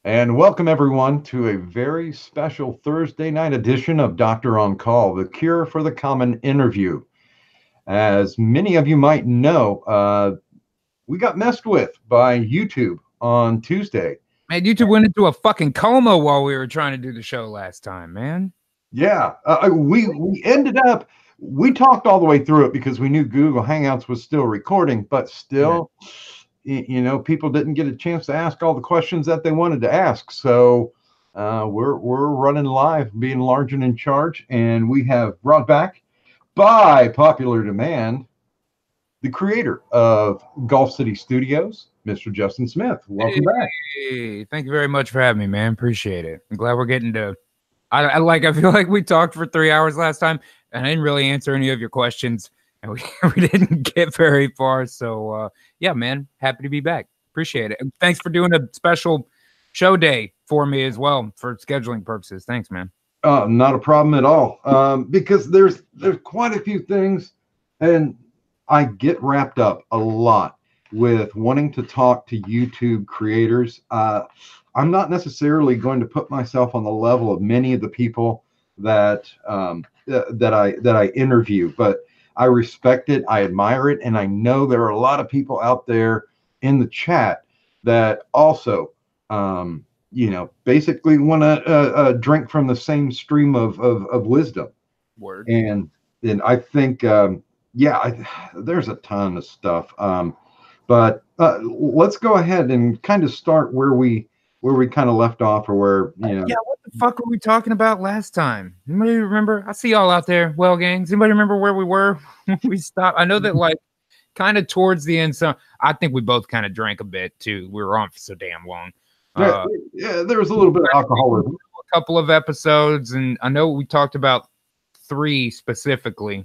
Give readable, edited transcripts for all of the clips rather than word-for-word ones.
And welcome everyone to a very special Thursday night edition of Doctor on Call, the cure for the common interview. As many of you might know, we got messed with by YouTube on Tuesday. Man, you two went into a fucking coma while we were trying to do the show last time, man. Yeah, we ended up, we talked all the way through it because we knew Google Hangouts was still recording, but still, people didn't get a chance to ask all the questions that they wanted to ask. So we're running live, being large and in charge, and we have brought back, by popular demand, the creator of Golf City Studios, Mr. Justin Smith. Welcome back. Hey, thank you very much for having me, man. Appreciate it. I'm glad we're getting to. I feel like we talked for 3 hours last time, and I didn't really answer any of your questions, and we didn't get very far. So yeah, man, happy to be back. Appreciate it. And thanks for doing a special show day for me as well for scheduling purposes. Thanks, man. Not a problem at all. Because there's quite a few things, and I get wrapped up a lot with wanting to talk to YouTube creators. I'm not necessarily going to put myself on the level of many of the people that I interview, but I respect it, I admire it, and I know there are a lot of people out there in the chat that also basically want to drink from the same stream of wisdom. Word. And I think, there's a ton of stuff. But let's go ahead and kind of start where we kind of left off, or where Yeah, what the fuck were we talking about last time? Anybody remember? I see y'all out there, well, gangs. Anybody remember where we were when we stopped? I know that like kind of towards the end. So I think we both kind of drank a bit too. We were on for so damn long. Yeah, there was a little bit of alcoholism. A couple of episodes, and I know we talked about 3 specifically.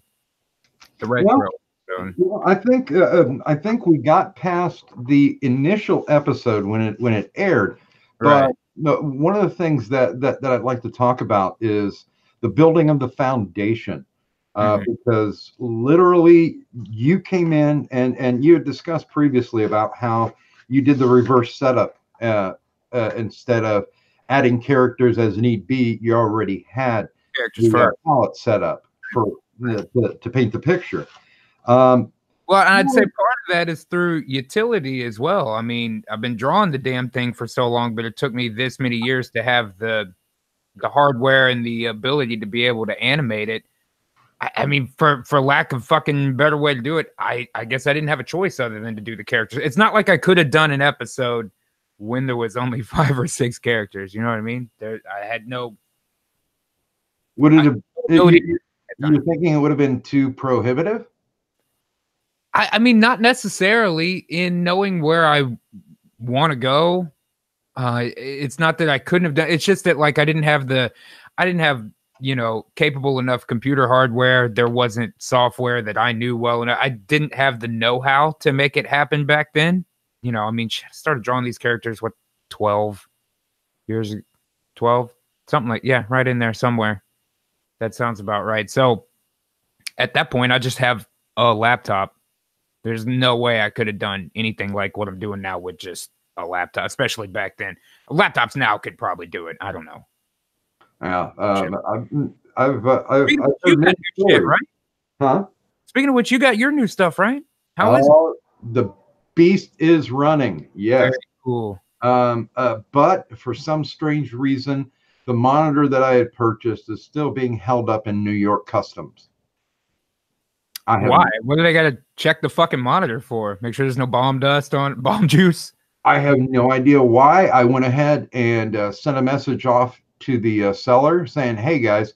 The Red Grill. Well, I think we got past the initial episode when it aired. Right. But one of the things that I'd like to talk about is the building of the foundation. Because literally you came in and you had discussed previously about how you did the reverse setup. Instead of adding characters as need be, you already had characters the palette set up for to paint the picture. Well, I'd say part of that is through utility as well. I mean, I've been drawing the damn thing for so long, but it took me this many years to have the hardware and the ability to be able to animate it. I mean, for lack of fucking better way to do it, I guess I didn't have a choice other than to do the characters. It's not like I could have done an episode when there was only 5 or 6 characters. You know what I mean? I had no. Would it have? You're thinking it would have been too prohibitive? I mean, not necessarily in knowing where I want to go. It's not that I couldn't have done. It's just that like I didn't have capable enough computer hardware. There wasn't software that I knew well enough. I didn't have the know-how to make it happen back then. I mean, I started drawing these characters, 12 years, 12, something like, yeah, right in there somewhere. That sounds about right. So at that point, I just have a laptop. There's no way I could have done anything like what I'm doing now with just a laptop, especially back then. Laptops now could probably do it. I don't know. Yeah, I've heard shit, right? Huh? Speaking of which, you got your new stuff, right? How is it? The beast is running. Yes. Very cool. But for some strange reason, the monitor that I had purchased is still being held up in New York Customs. Why? What do they got to check the fucking monitor for? Make sure there's no bomb dust on bomb juice. I have no idea why. I went ahead and sent a message off to the seller saying, "Hey guys,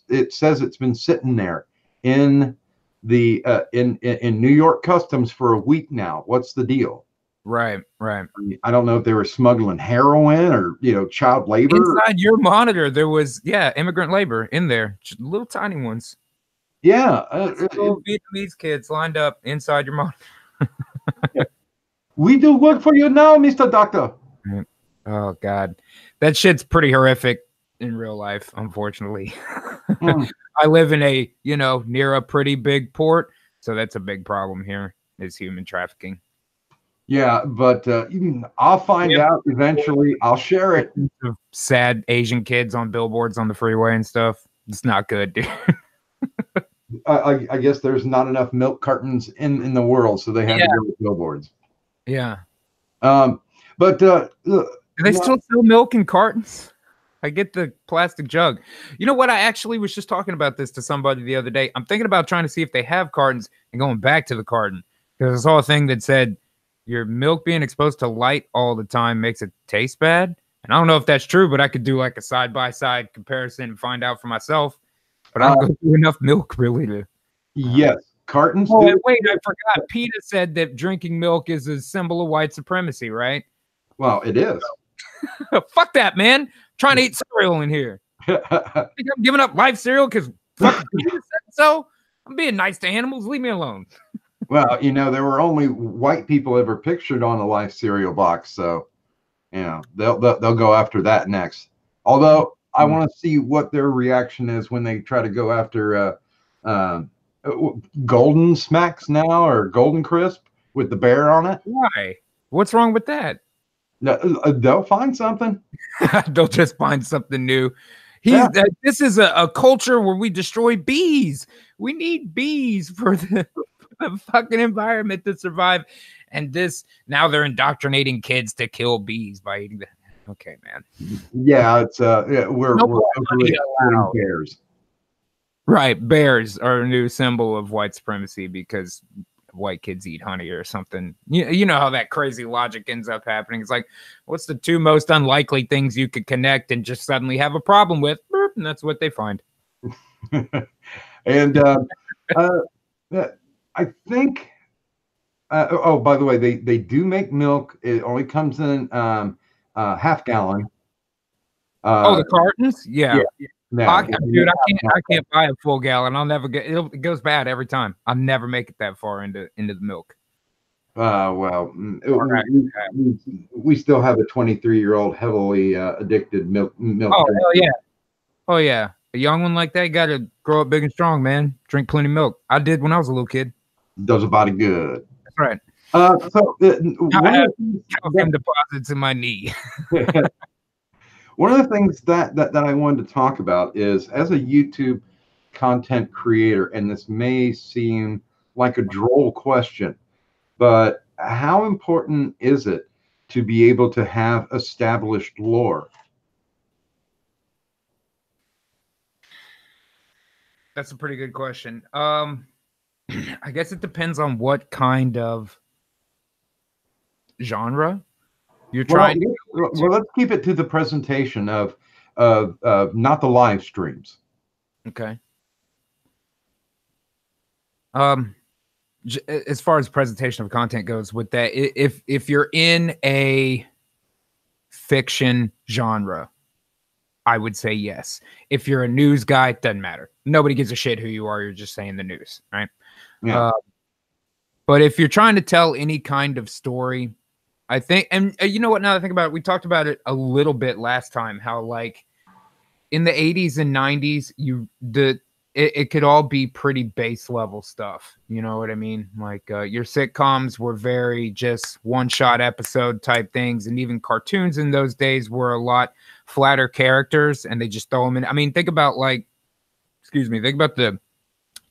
it says it's been sitting there in the in New York Customs for a week now. What's the deal?" Right. I don't know if they were smuggling heroin or child labor. Inside your monitor, there was immigrant labor in there, just little tiny ones. Yeah, little Vietnamese kids lined up inside your monitor. We do work for you now, Mr. Doctor. Oh God, that shit's pretty horrific in real life, unfortunately. I live in a near a pretty big port, so that's a big problem here. Is human trafficking. Yeah, but I'll find Yeah. out eventually. I'll share it. Sad Asian kids on billboards on the freeway and stuff. It's not good, dude. I guess there's not enough milk cartons in the world, so they had to Yeah. go with billboards. Yeah. But Do they still sell milk in cartons? I get the plastic jug. You know what? I actually was just talking about this to somebody the other day. I'm thinking about trying to see if they have cartons and going back to the carton because I saw a thing that said your milk being exposed to light all the time makes it taste bad. And I don't know if that's true, but I could do like a side-by-side comparison and find out for myself. But I don't go through enough milk really to. Yes, cartons. Oh, wait, I forgot. PETA said that drinking milk is a symbol of white supremacy, right? Well, it is. Fuck that, man. I'm trying to eat cereal in here. Think I'm giving up live cereal because fucking PETA said so? I'm being nice to animals. Leave me alone. Well, there were only white people ever pictured on a life cereal box, so they'll go after that next. Although I want to see what their reaction is when they try to go after Golden Smacks now or Golden Crisp with the bear on it. Why? What's wrong with that? No, they'll find something. They'll just find something new. This is a culture where we destroy bees. We need bees for the fucking environment to survive. And now they're indoctrinating kids to kill bees by eating them. Okay, man. Yeah, it's we're bears. Right, bears are a new symbol of white supremacy because white kids eat honey or something. You know how that crazy logic ends up happening. It's like, what's the two most unlikely things you could connect and just suddenly have a problem with? And that's what they find. And I think. Oh, by the way, they do make milk. It only comes in half gallon. The cartons? Yeah. No, dude, I can't buy a full gallon. I'll never get it. Goes bad every time. I'll never make it that far into the milk. Well, we still have a 23-year-old heavily addicted milk. Oh hell yeah! Oh yeah, a young one like that got to grow up big and strong, man. Drink plenty of milk. I did when I was a little kid. Does a body good. That's right. So I have calcium deposits in my knee. One of the things that I wanted to talk about is, as a YouTube content creator, and this may seem like a droll question, but how important is it to be able to have established lore? That's a pretty good question. I guess it depends on what kind of genre you're trying. Well, let's keep it to the presentation of not the live streams. Okay. As far as presentation of content goes, with that, if you're in a fiction genre, I would say yes. If you're a news guy, it doesn't matter. Nobody gives a shit who you are. You're just saying the news, right? Yeah. But if you're trying to tell any kind of story, I think, and you know what, now that I think about it, we talked about it a little bit last time, how like in the 80s and 90s, it could all be pretty base level stuff. You know what I mean? Like your sitcoms were very just one-shot episode type things, and even cartoons in those days were a lot flatter characters, and they just throw them in. I mean, think about the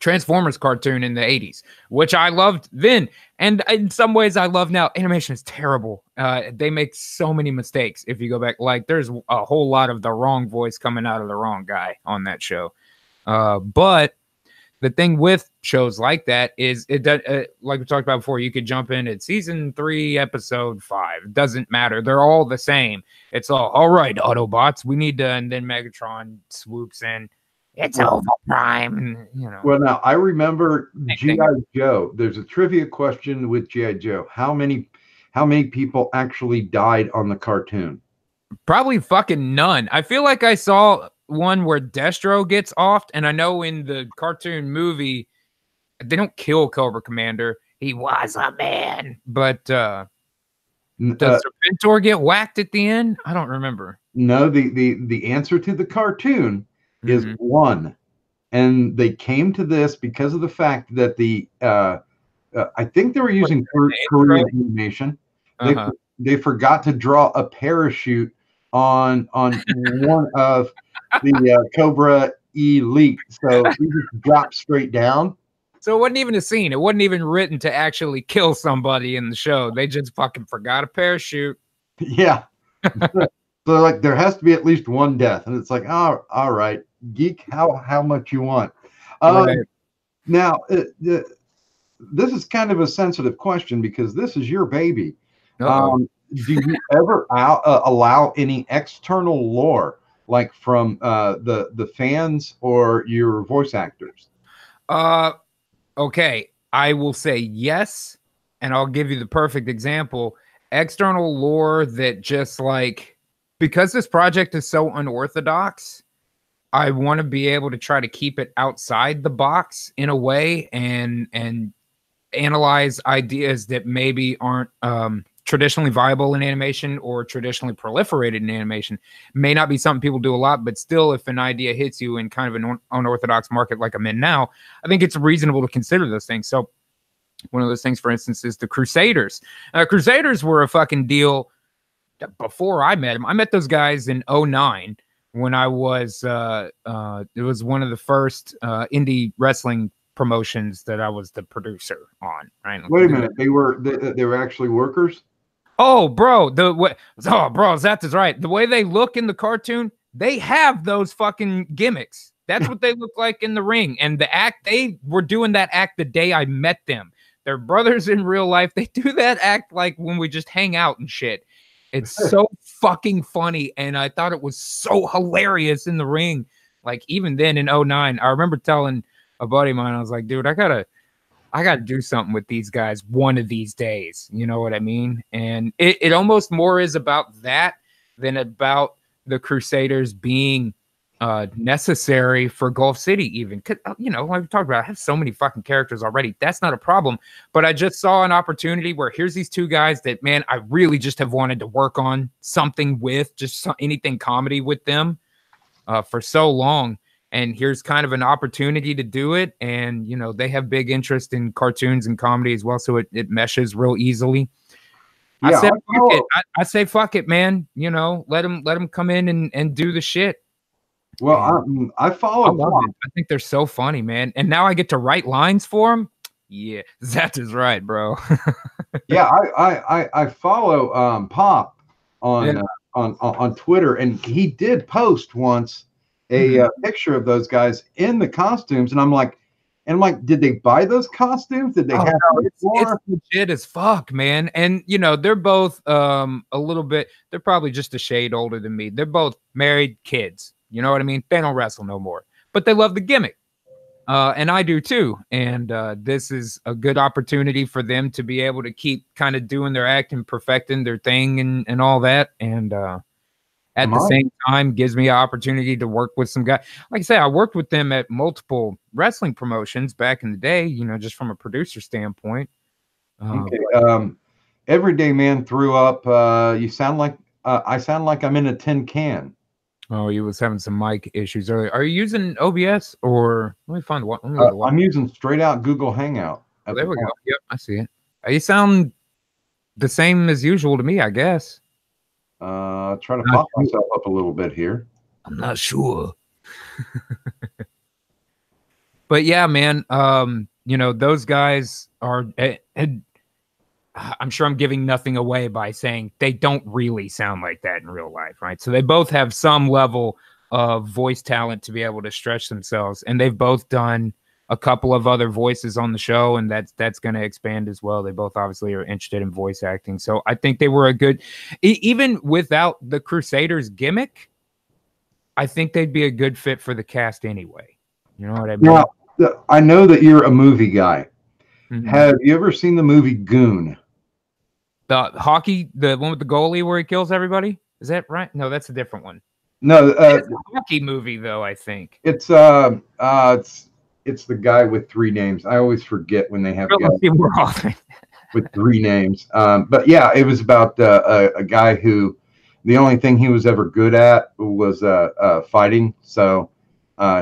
Transformers cartoon in the 80s, which I loved then, and in some ways I love now. Animation is terrible. They make so many mistakes if you go back. Like, there's a whole lot of the wrong voice coming out of the wrong guy on that show. But the thing with shows like that is it does, like we talked about before, you could jump in at season 3, episode 5. It doesn't matter. They're all the same. It's all right, Autobots, we need to, and then Megatron swoops in. It's over prime, you know. Well, now I remember G.I. Joe. There's a trivia question with G.I. Joe. How many people actually died on the cartoon? Probably fucking none. I feel like I saw one where Destro gets offed, and I know in the cartoon movie they don't kill Cobra Commander. He was a man, but does Serpentor get whacked at the end? I don't remember. No, the answer to the cartoon is 1, and they came to this because of the fact that I think they were using Korean animation, they Uh-huh. they forgot to draw a parachute on one of the Cobra Elite, so he just dropped straight down. So it wasn't even a scene. It wasn't even written to actually kill somebody in the show. They just fucking forgot a parachute. Yeah. So like there has to be at least one death, and it's like, oh, all right, geek, how much you want? Right. Now, this is kind of a sensitive question because this is your baby. Uh-oh. Do you ever allow any external lore, like from the fans or your voice actors? Okay. I will say yes, and I'll give you the perfect example. External lore that just like because this project is so unorthodox, I want to be able to try to keep it outside the box in a way and analyze ideas that maybe aren't traditionally viable in animation or traditionally proliferated in animation. May not be something people do a lot, but still, if an idea hits you in kind of an unorthodox market like I'm in now, I think it's reasonable to consider those things. So one of those things, for instance, is the Crusaders. Crusaders were a fucking deal before I met them. I met those guys in 2009 when I was it was one of the first indie wrestling promotions that I was the producer on. Right? Wait a minute, they were actually workers. Oh, bro, that is right. The way they look in the cartoon, they have those fucking gimmicks. That's what they look like in the ring. And the act, they were doing that act the day I met them. They're brothers in real life. They do that act like when we just hang out and shit. It's so fucking funny. And I thought it was so hilarious in the ring. Like even then in 2009, I remember telling a buddy of mine, I was like, dude, I gotta do something with these guys one of these days. You know what I mean? And it almost more is about that than about the Crusaders being necessary for Gulf City even. You know, like we talked about, I have so many fucking characters already. That's not a problem. But I just saw an opportunity where here's these two guys that, man, I really just have wanted to work on something with, just anything comedy with them for so long. And here's kind of an opportunity to do it. And, you know, they have big interest in cartoons and comedy as well. So it meshes real easily. Yeah, I said, fuck it. I say, fuck it, man. You know, let them come in and do the shit. Well, I follow. I think they're so funny, man. And now I get to write lines for them. Yeah, that is right, bro. Yeah, I follow Pop on Twitter, and he did post once a picture of those guys in the costumes, and I'm like, did they buy those costumes? Did they have? No, it's legit as fuck, man. And you know, they're both a little bit. They're probably just a shade older than me. They're both married kids. You know what I mean? They don't wrestle no more, but they love the gimmick. And I do too. And this is a good opportunity for them to be able to keep kind of doing their act and perfecting their thing and all that. And at the same time, gives me an opportunity to work with some guys. Like I say, I worked with them at multiple wrestling promotions back in the day, you know, just from a producer standpoint. Okay. Everyday Man threw up. You sound like I sound like I'm in a tin can. Oh, you was having some mic issues earlier. Are you using OBS or let me find one? I'm using straight out Google Hangout. Oh, there we go. Yep, I see it. You sound the same as usual to me, I guess. Trying to pop myself up a little bit here. I'm not sure. But yeah, man, you know, those guys are I'm sure I'm giving nothing away by saying they don't really sound like that in real life, right? So they both have some level of voice talent to be able to stretch themselves, and they've both done a couple of other voices on the show, and that's going to expand as well. They both obviously are interested in voice acting, so I think they were a good, even without the Crusaders gimmick, I think they'd be a good fit for the cast anyway. You know what I mean? Now, I know that you're a movie guy. Mm-hmm. Have you ever seen the movie Goon? The hockey, the one with the goalie where he kills everybody? Is that right? No, that's a different one. No, it's a hockey movie though. I think it's the guy with three names. I always forget when they have guys with three names. But yeah, it was about a guy who the only thing he was ever good at was fighting. So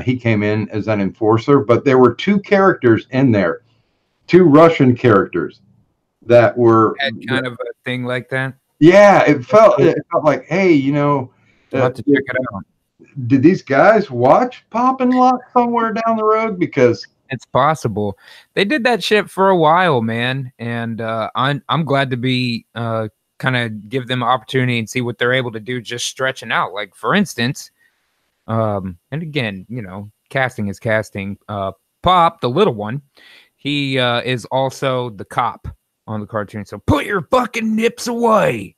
he came in as an enforcer. But there were two characters in there, two Russian characters. that were Had kind of a thing like that. yeah, it felt like, hey, I'll have to check it out. did these guys watch Pop and Lock somewhere down the road? Because It's possible. They did that shit for a while, man, and I'm glad to be kind of give them opportunity and see what they're able to do just stretching out. Like for instance, and again, casting is casting. Pop, the little one, he is also the cop on the cartoon. So put your fucking nips away.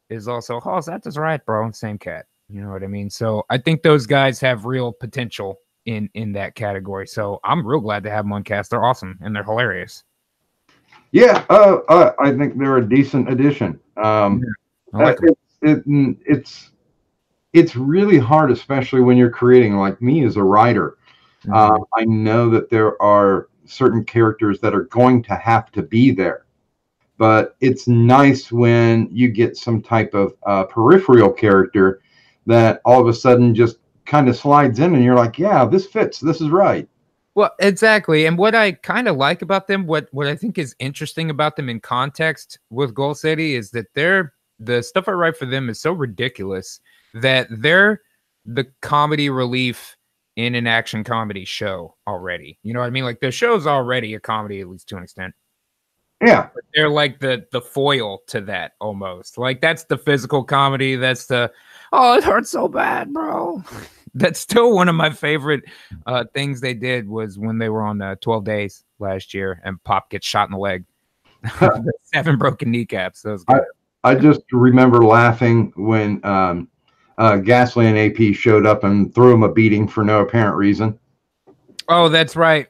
Is also, oh, that's right, bro. Same cat. You know what I mean? So I think those guys have real potential in that category. So I'm real glad to have them on cast. They're awesome and they're hilarious. yeah, I think they're a decent addition. Yeah, I like It's really hard, especially when you're creating, like me as a writer. I know that there are certain characters that are going to have to be there, but it's nice when you get some type of peripheral character that all of a sudden just kind of slides in and you're like, yeah, this fits, this is right. Well, exactly. And what I kind of like about them, what I think is interesting about them in context with Goal City is that the stuff I write for them is so ridiculous that they're the comedy relief in an action comedy show already. You know what I mean? Like the show's already a comedy, at least to an extent. Yeah. But they're like the foil to that almost. Like that's the physical comedy. That's the, oh, it hurts so bad, bro. That's still one of my favorite things they did was when they were on 12 Days last year and Pop gets shot in the leg. 7 broken kneecaps. That was good. I just remember laughing when Gasly and AP showed up and threw him a beating for no apparent reason. Oh, that's right.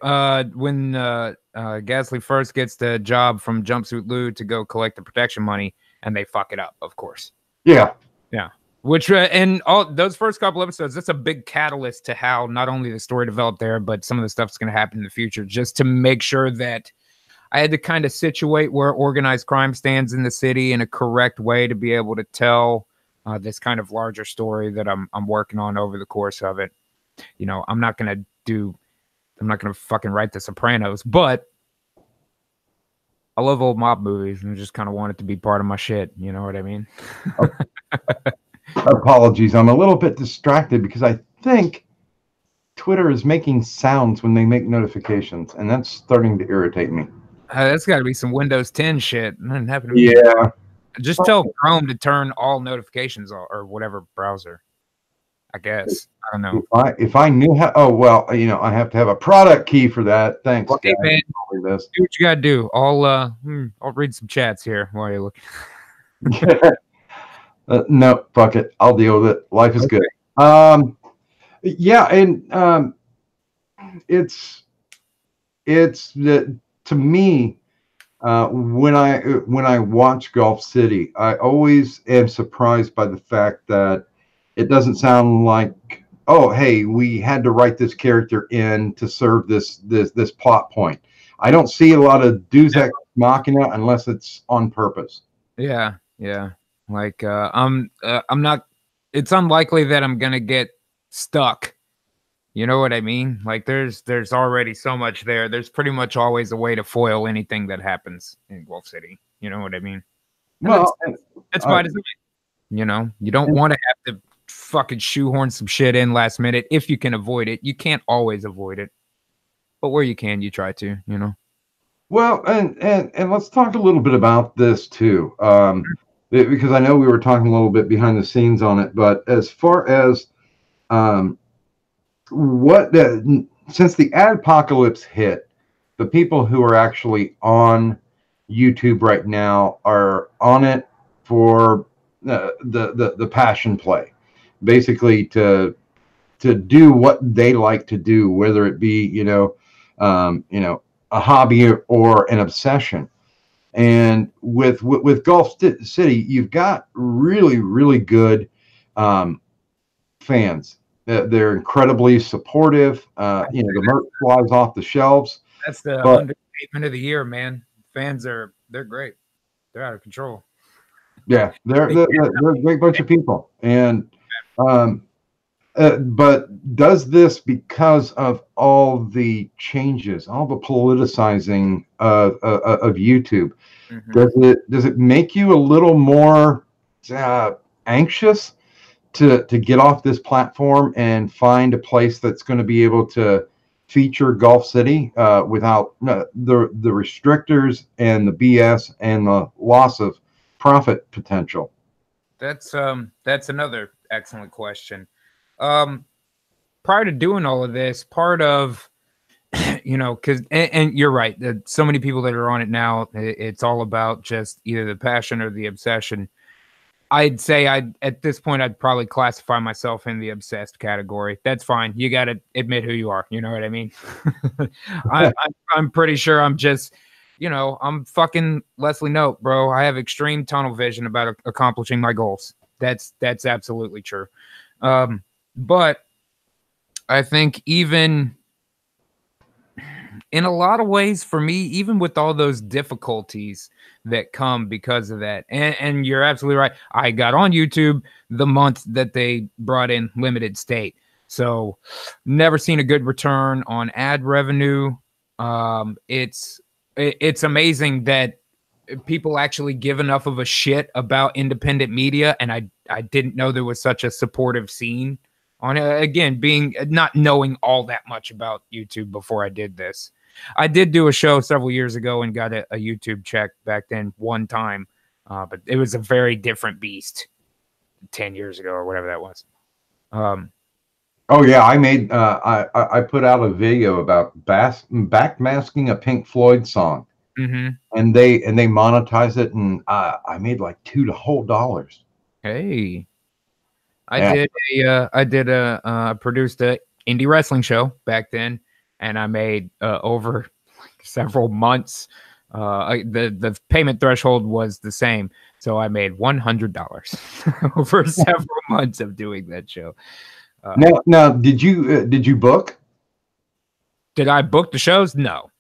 When Gasly first gets the job from Jumpsuit Lou to go collect the protection money and they fuck it up, of course. Yeah. Yeah. Which and all those first couple episodes, that's a big catalyst to how not only the story developed there, but some of the stuff's going to happen in the future, just to make sure that I had to kind of situate where organized crime stands in the city in a correct way to be able to tell this kind of larger story that I'm working on over the course of it. I'm not going to fucking write The Sopranos, but I love old mob movies and just kind of want it to be part of my shit. You know what I mean? Apologies. I'm a little bit distracted because I think Twitter is making sounds when they make notifications, and that's starting to irritate me. That's got to be some Windows 10 shit. That didn't happen to me. Yeah. Just tell Chrome to turn all notifications off, or whatever browser. I guess. I don't know. If I knew how. Oh well, I have to have a product key for that. Thanks. Okay, man. Do what you gotta do. I'll read some chats here while you're looking. No, fuck it. I'll deal with it. Life is good. Yeah, and it's that to me. When I watch Golf City, I always am surprised by the fact that it doesn't sound like, oh, hey, we had to write this character in to serve this plot point. I don't see a lot of Deus Ex Machina unless it's on purpose. Yeah. Like I'm not. It's unlikely that I'm gonna get stuck. You know what I mean? Like there's already so much there. There's pretty much always a way to foil anything that happens in Golf City. You know what I mean? And well, that's by design. You don't want to have to fucking shoehorn some shit in last minute if you can avoid it. You can't always avoid it, but where you can, you try to. Well, and let's talk a little bit about this too, because I know we were talking a little bit behind the scenes on it. But as far as since the adpocalypse hit, the people who are actually on YouTube right now are on it for the passion play, basically to do what they like to do, whether it be a hobby or an obsession. And with Golf City, you've got really, really good fans. They're incredibly supportive. The merch flies off the shelves. That's the understatement of the year, man. Fans they're great. They're out of control. Yeah, they're a great bunch of people, and But does this, because of all the changes, all the politicizing of YouTube, Mm-hmm. does it make you a little more uh, anxious to get off this platform and find a place that's going to be able to feature Golf City without the restrictors and the BS and the loss of profit potential? That's another excellent question. Um, Prior to doing all of this, part of because and you're right, so many people that are on it now, it's all about just either the passion or the obsession. I'd say at this point I'd probably classify myself in the obsessed category. That's fine. You got to admit who you are. You know what I mean? I'm pretty sure I'm just, I'm fucking Leslie Nope, bro. I have extreme tunnel vision about accomplishing my goals. That's absolutely true. But I think even in a lot of ways for me, even with all those difficulties that come because of that, and you're absolutely right. I got on YouTube the month that they brought in limited state. So never seen a good return on ad revenue. It's amazing that people actually give enough of a shit about independent media, and I didn't know there was such a supportive scene on it. Again, being not knowing all that much about YouTube before I did this. I did do a show several years ago and got a YouTube check back then one time, but it was a very different beast 10 years ago or whatever that was. Oh yeah, I made I put out a video about backmasking a Pink Floyd song, Mm-hmm. and they monetize it, and I made like $2 whole. Hey, Yeah. I produced a indie wrestling show back then, and I made over several months. The payment threshold was the same, so I made $100 over several months of doing that show. Now, did you book? Did I book the shows? No.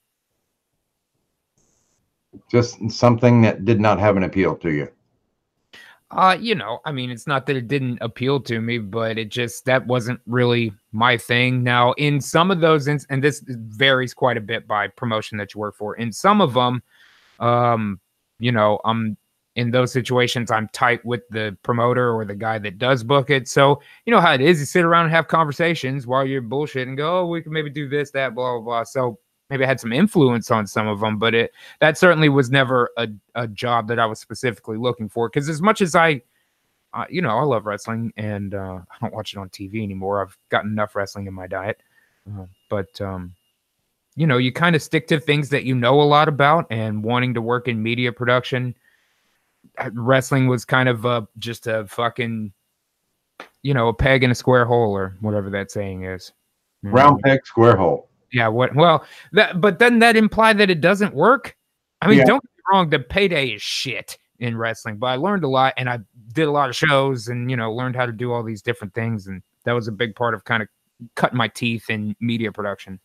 Just something that did not have an appeal to you? I mean, it's not that it didn't appeal to me, but that wasn't really my thing. Now, in some of those, and this varies quite a bit by promotion that you work for. In some of them, I'm in those situations, I'm tight with the promoter or the guy that does book it. So you know how it is. You sit around and have conversations while you're bullshit and go, oh, we can maybe do this, that, blah, blah, blah. So maybe I had some influence on some of them, but that certainly was never a job that I was specifically looking for. Because as much as I love wrestling, and I don't watch it on TV anymore. I've gotten enough wrestling in my diet. But you kind of stick to things that you know a lot about, and wanting to work in media production. Wrestling was kind of just a fucking, a peg in a square hole, or whatever that saying is. Round peg, square hole. Yeah. But then that implied that it doesn't work. I mean, Don't get me wrong, the payday is shit in wrestling, but I learned a lot, and I did a lot of shows, and learned how to do all these different things, and that was a big part of kind of cutting my teeth in media production,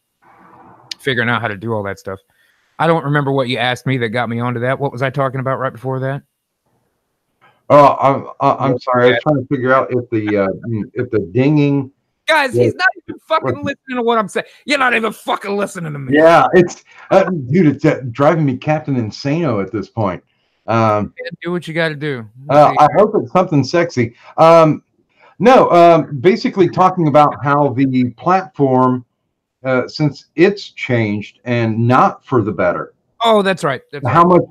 figuring out how to do all that stuff. I don't remember what you asked me that got me onto that. What was I talking about right before that? Oh, I'm sorry. I was trying to figure out if the dinging. Guys, he's not even fucking listening to what I'm saying. You're not even fucking listening to me. Yeah, it's dude, it's driving me Captain Insano at this point. Do what you got to do. I hope it's something sexy. Basically talking about how the platform, since it's changed and not for the better. Oh, that's right. How much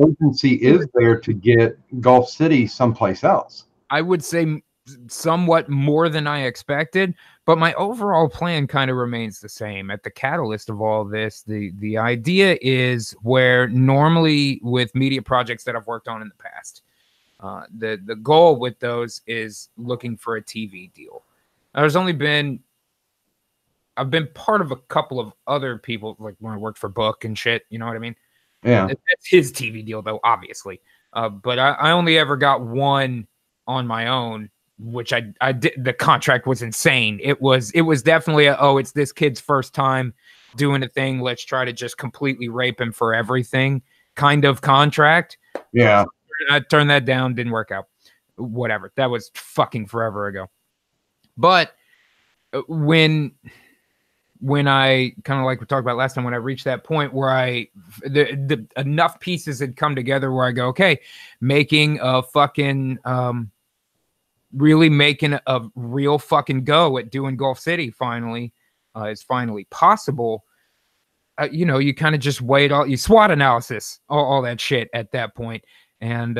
urgency is there to get Golf City someplace else? I would say somewhat more than I expected, but my overall plan kind of remains the same. At the catalyst of all this, the idea is where normally with media projects that I've worked on in the past, the goal with those is looking for a TV deal. I've been part of a couple of other people, like when I worked for Book and shit, you know what I mean? Yeah. That's his TV deal, though, obviously. But I only ever got one on my own, which I did. The contract was insane. It was definitely it's this kid's first time doing a thing. Let's try to just completely rape him for everything kind of contract. Yeah. I turned that down. Didn't work out. Whatever. That was fucking forever ago. But when I kind of like we talked about last time, when I reached that point where the enough pieces had come together where I go, okay, making a fucking really making a real fucking go at doing Gulf City finally is finally possible. You know, you kind of just wait you SWOT analysis, all that shit at that point. And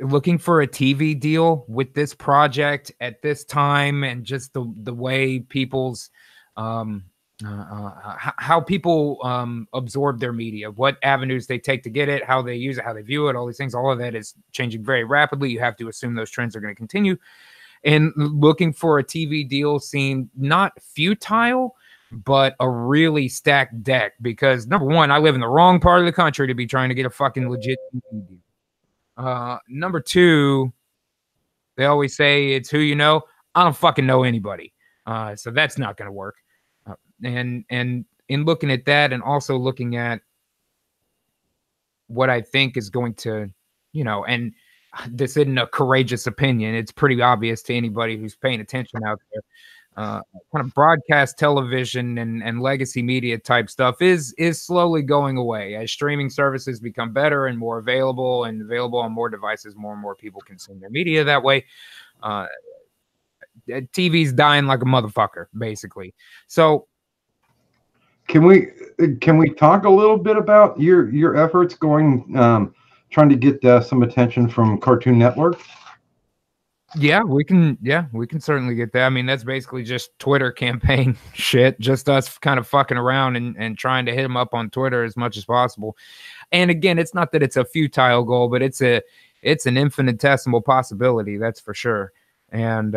looking for a TV deal with this project at this time, and just the way people's how people absorb their media, what avenues they take to get it, how they use it, how they view it, all these things, all of that is changing very rapidly. You have to assume those trends are going to continue. And looking for a TV deal seemed not futile, but a really stacked deck, because number one, I live in the wrong part of the country to be trying to get a fucking legit TV deal. Number two, they always say it's who you know. I don't fucking know anybody. So that's not going to work. And in looking at that, and also looking at what I think is going to, you know, and this isn't a courageous opinion. It's pretty obvious to anybody who's paying attention out there. Kind of broadcast television and legacy media type stuff is slowly going away as streaming services become better and more available, and available on more devices. More and more people consume their media that way. TV's dying like a motherfucker, basically. So can we talk a little bit about your efforts going trying to get some attention from Cartoon Network? Yeah, we can certainly get that. I mean, that's basically just Twitter campaign shit, just us kind of fucking around and trying to hit them up on Twitter as much as possible. And again, it's not that it's a futile goal, but it's an infinitesimal possibility, that's for sure. And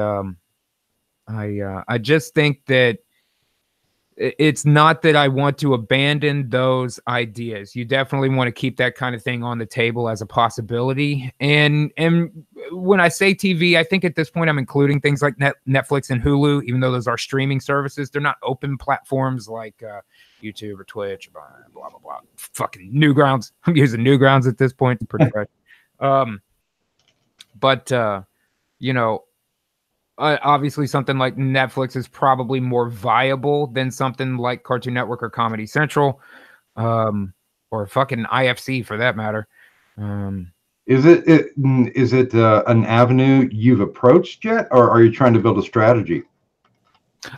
I just think that it's not that I want to abandon those ideas. You definitely want to keep that kind of thing on the table as a possibility. And when I say TV, I think at this point I'm including things like Netflix and Hulu, even though those are streaming services. They're not open platforms like YouTube or Twitch, blah, blah, blah, blah. Fucking Newgrounds. I'm using Newgrounds at this point. It's pretty fresh. But you know, obviously something like Netflix is probably more viable than something like Cartoon Network or Comedy Central, or fucking IFC for that matter. Is it an avenue you've approached yet, or are you trying to build a strategy?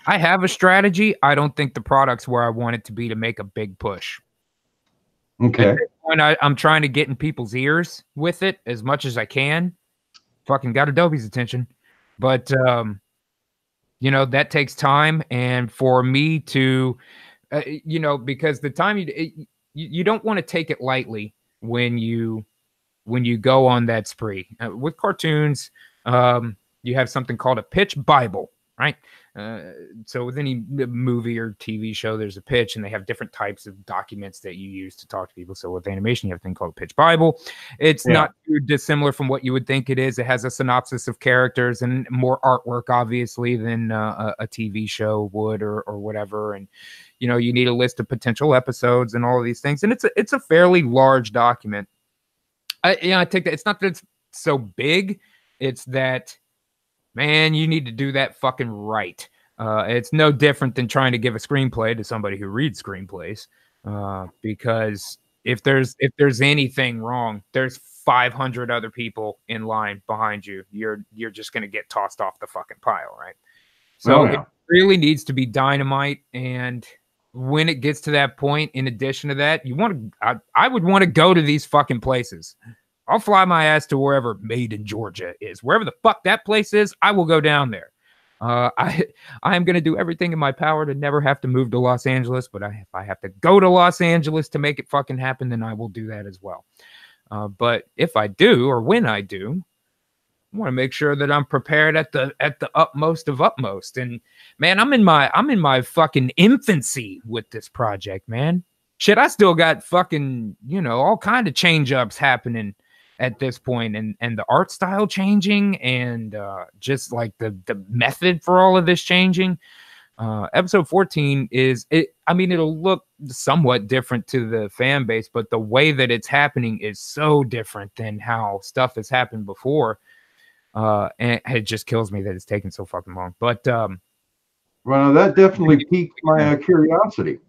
I have a strategy. I don't think the product's where I want it to be to make a big push. Okay. At this point, I'm trying to get in people's ears with it as much as I can. Fucking got Adobe's attention. But, you know, that takes time. And for me to, you know, because the time you don't want to take it lightly when you go on that spree. With cartoons, you have something called a pitch Bible, right? So with any movie or TV show, there's a pitch, and they have different types of documents that you use to talk to people. So with animation, you have a thing called a pitch Bible. It's not too dissimilar from what you would think it is. It has a synopsis of characters and more artwork, obviously, than a TV show would or whatever. And, you know, you need a list of potential episodes and all of these things. And it's a fairly large document. I take that. It's not that it's so big. It's that, man, you need to do that fucking right. It's no different than trying to give a screenplay to somebody who reads screenplays, because if there's anything wrong, there's 500 other people in line behind you. You're just going to get tossed off the fucking pile, right? So it really needs to be dynamite. And when it gets to that point, in addition to that, I would want to go to these fucking places. I'll fly my ass to wherever Made in Georgia is. Wherever the fuck that place is, I will go down there. I am going to do everything in my power to never have to move to Los Angeles, but if I have to go to Los Angeles to make it fucking happen, then I will do that as well. But if I do, or when I do, I want to make sure that I'm prepared at the utmost of utmost. And man, I'm in my fucking infancy with this project, man. Shit, I still got fucking, you know, all kind of change ups happening at this point, and the art style changing, and just like the method for all of this changing. Episode 14 it'll look somewhat different to the fan base, but the way that it's happening is so different than how stuff has happened before. And it just kills me that it's taken so fucking long. But Well, that definitely piqued my curiosity.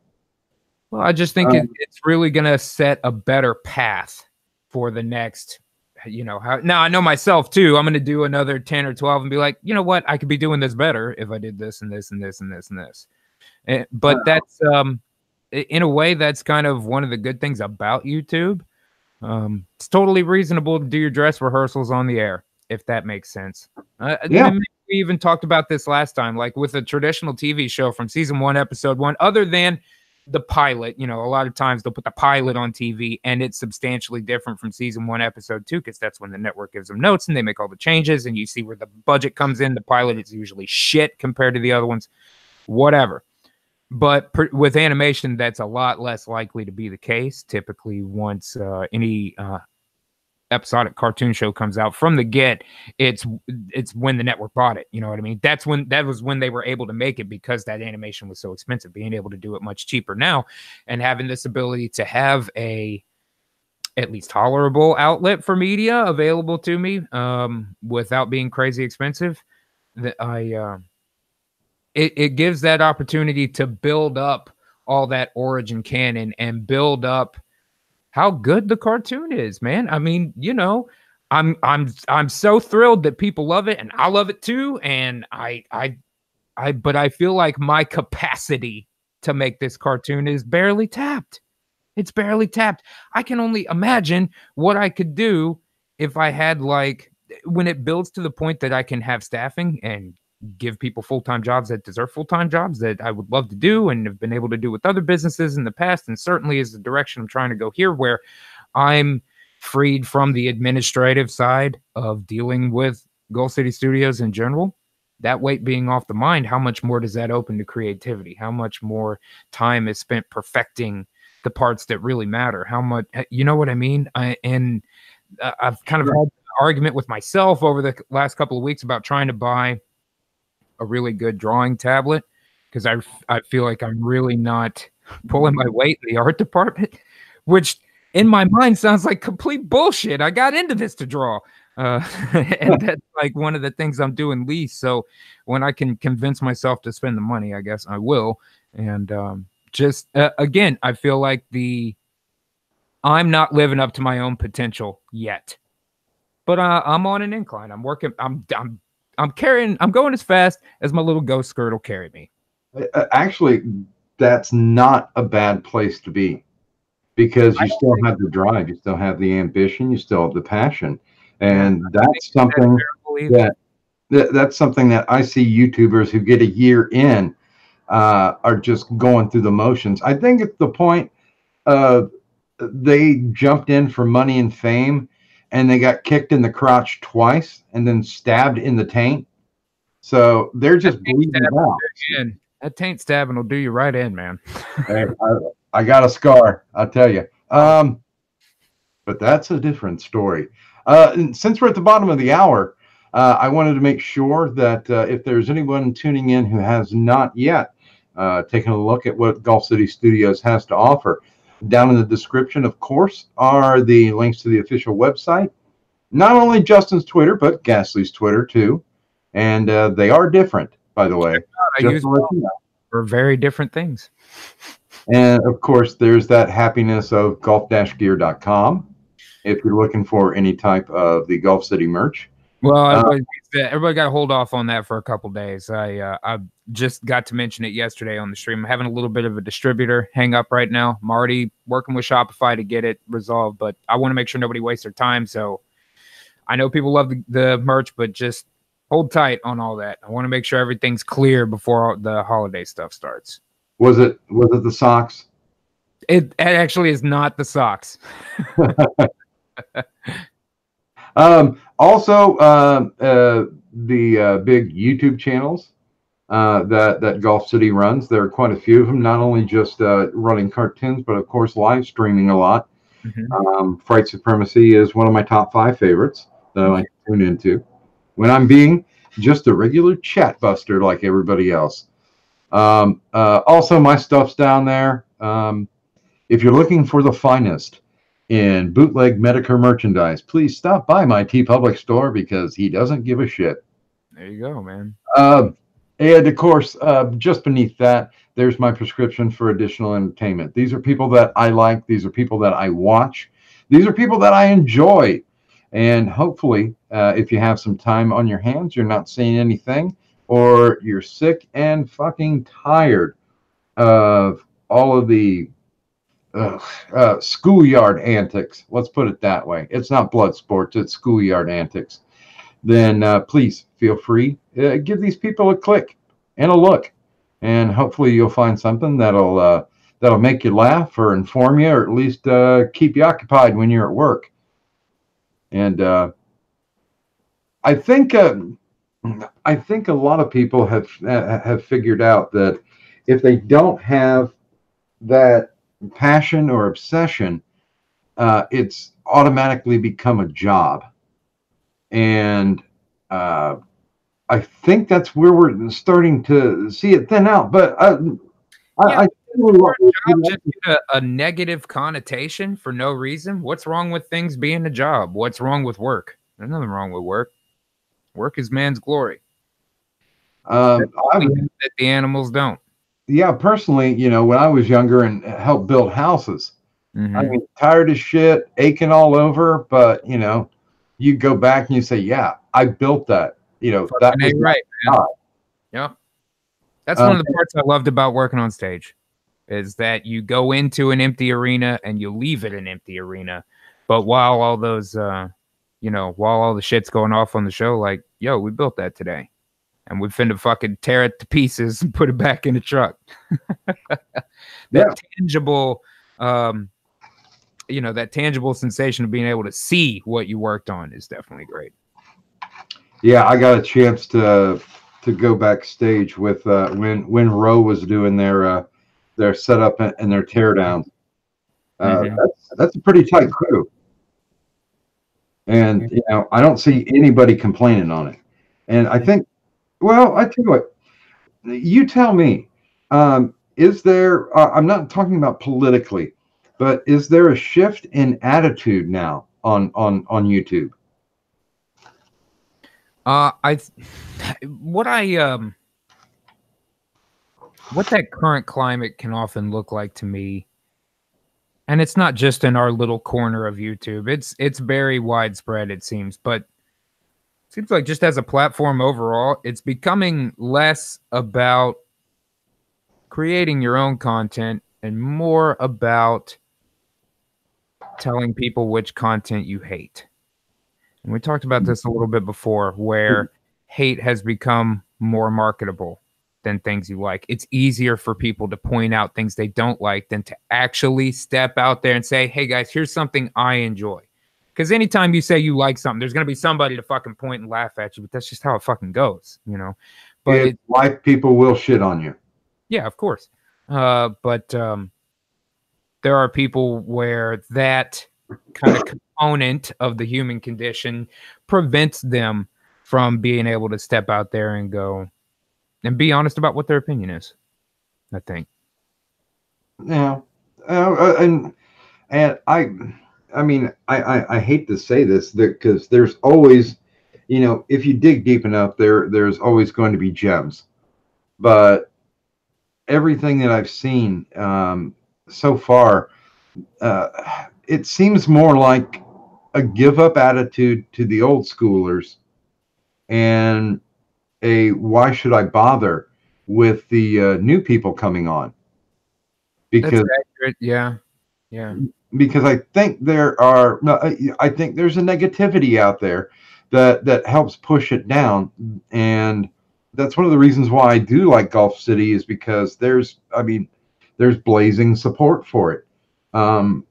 well, I just think it's really gonna set a better path for the next. Now I know myself too. I'm gonna do another 10 or 12 and be like, you know what, I could be doing this better if I did this and this and this and this and this. But that's in a way, that's kind of one of the good things about YouTube. It's totally reasonable to do your dress rehearsals on the air, if that makes sense. Yeah. We even talked about this last time, like with a traditional TV show from season 1, episode 1, other than the pilot. A lot of times they'll put the pilot on TV and it's substantially different from season 1, episode 2, because that's when the network gives them notes and they make all the changes and you see where the budget comes in. The pilot is usually shit compared to the other ones, whatever. But with animation, that's a lot less likely to be the case. Typically, once any episodic cartoon show comes out from the get, it's when the network bought it. You know what I mean? That was when they were able to make it, because that animation was so expensive. Being able to do it much cheaper now, and having this ability to have a at least tolerable outlet for media available to me, without being crazy expensive, that it gives that opportunity to build up all that origin canon and build up how good the cartoon is, man. I mean, I'm so thrilled that people love it and I love it too. And but I feel like my capacity to make this cartoon is barely tapped. It's barely tapped. I can only imagine what I could do if I had, like, when it builds to the point that I can have staffing and give people full-time jobs that deserve full-time jobs, that I would love to do and have been able to do with other businesses in the past, and certainly is the direction I'm trying to go here, where I'm freed from the administrative side of dealing with Gulf City Studios in general. That weight being off the mind, how much more does that open to creativity? How much more time is spent perfecting the parts that really matter? How much, you know what I mean? I've kind of had an argument with myself over the last couple of weeks about trying to buy a really good drawing tablet, because I feel like I'm really not pulling my weight in the art department, which in my mind sounds like complete bullshit. I got into this to draw, and that's like one of the things I'm doing least. So when I can convince myself to spend the money, I guess I will. And again, I feel like I'm not living up to my own potential yet, but I'm on an incline. I'm working. I'm going as fast as my little ghost skirt will carry me. Actually, that's not a bad place to be, because you still have the drive, you still have the ambition, you still have the passion, and that's something that's something that I see YouTubers who get a year in are just going through the motions. I think at the point they jumped in for money and fame, and they got kicked in the crotch twice and then stabbed in the taint. So they're just bleeding out. That taint stabbing will do you right in, man. Hey, I got a scar, I'll tell you. But that's a different story. Since we're at the bottom of the hour, I wanted to make sure that if there's anyone tuning in who has not yet taken a look at what Gulf City Studios has to offer, down in the description, of course, are the links to the official website. Not only Justin's Twitter, but Ghastly's Twitter, too. And they are different, by the way. I use for very different things. And, of course, there's that happiness of golf-gear.com if you're looking for any type of the Gulf City merch. Well, everybody got to hold off on that for a couple days. I just got to mention it yesterday on the stream. I'm having a little bit of a distributor hang up right now. I'm already working with Shopify to get it resolved, but I want to make sure nobody wastes their time. So I know people love the merch, but just hold tight on all that. I want to make sure everything's clear before the holiday stuff starts. Was it the socks? It actually is not the socks. Also, the big YouTube channels that Gulf City runs, there are quite a few of them, not only just running cartoons, but of course live streaming a lot. Fright Supremacy is one of my top 5 favorites that I like to tune into when I'm being just a regular chat buster like everybody else. Also, my stuff's down there. If you're looking for the finest in bootleg Medicare merchandise, please stop by my T Public store because he doesn't give a shit. There you go, man. Uh, and of course, just beneath that, there's my prescription for additional entertainment. These are people that I like. These are people that I watch. These are people that I enjoy. And hopefully, if you have some time on your hands, you're not seeing anything, or you're sick and fucking tired of all of the schoolyard antics. Let's put it that way. It's not blood sports, it's schoolyard antics. Then please feel free. Give these people a click and a look. And hopefully you'll find something that'll make you laugh or inform you, or at least keep you occupied when you're at work. And I think a lot of people have figured out that if they don't have that passion or obsession, it's automatically become a job. And I think that's where we're starting to see it thin out. But I just a negative connotation for no reason. What's wrong with things being a job? What's wrong with work? There's nothing wrong with work. Work is man's glory. That the animals don't. Yeah, personally, when I was younger and helped build houses, I mean, tired as shit, aching all over, but you go back and you say, yeah, I built that. That was right, man. Yeah. That's one of the parts I loved about working on stage, is that you go into an empty arena and you leave it an empty arena. But while all those, while all the shit's going off on the show, like, yo, we built that today. And we finna fucking tear it to pieces and put it back in the truck. Tangible, that tangible sensation of being able to see what you worked on is definitely great. Yeah, I got a chance to go backstage with when Roe was doing their setup and their teardowns. That's a pretty tight crew, and I don't see anybody complaining on it. And I think, well, I tell you what, you tell me, is there? I'm not talking about politically, but is there a shift in attitude now on YouTube? What that current climate can often look like to me, and it's not just in our little corner of YouTube, it's very widespread, it seems, but it seems like just as a platform overall, it's becoming less about creating your own content and more about telling people which content you hate. And we talked about this a little bit before, where hate has become more marketable than things you like. It's easier for people to point out things they don't like than to actually step out there and say, hey guys, here's something I enjoy. Because anytime you say you like something, there's going to be somebody to fucking point and laugh at you, but that's just how it fucking goes, But like, people will shit on you. Yeah, of course. But there are people where that kind of component of the human condition prevents them from being able to step out there and go and be honest about what their opinion is, I think. Yeah. And I mean, I hate to say this because there's always, if you dig deep enough, there's always going to be gems. But everything that I've seen so far, it seems more like a give up attitude to the old schoolers and a why should I bother with the new people coming on? Because that's accurate. Yeah. Because I think I think there's a negativity out there that helps push it down, and that's one of the reasons why I do like Golf City, is because there's blazing support for it. I'm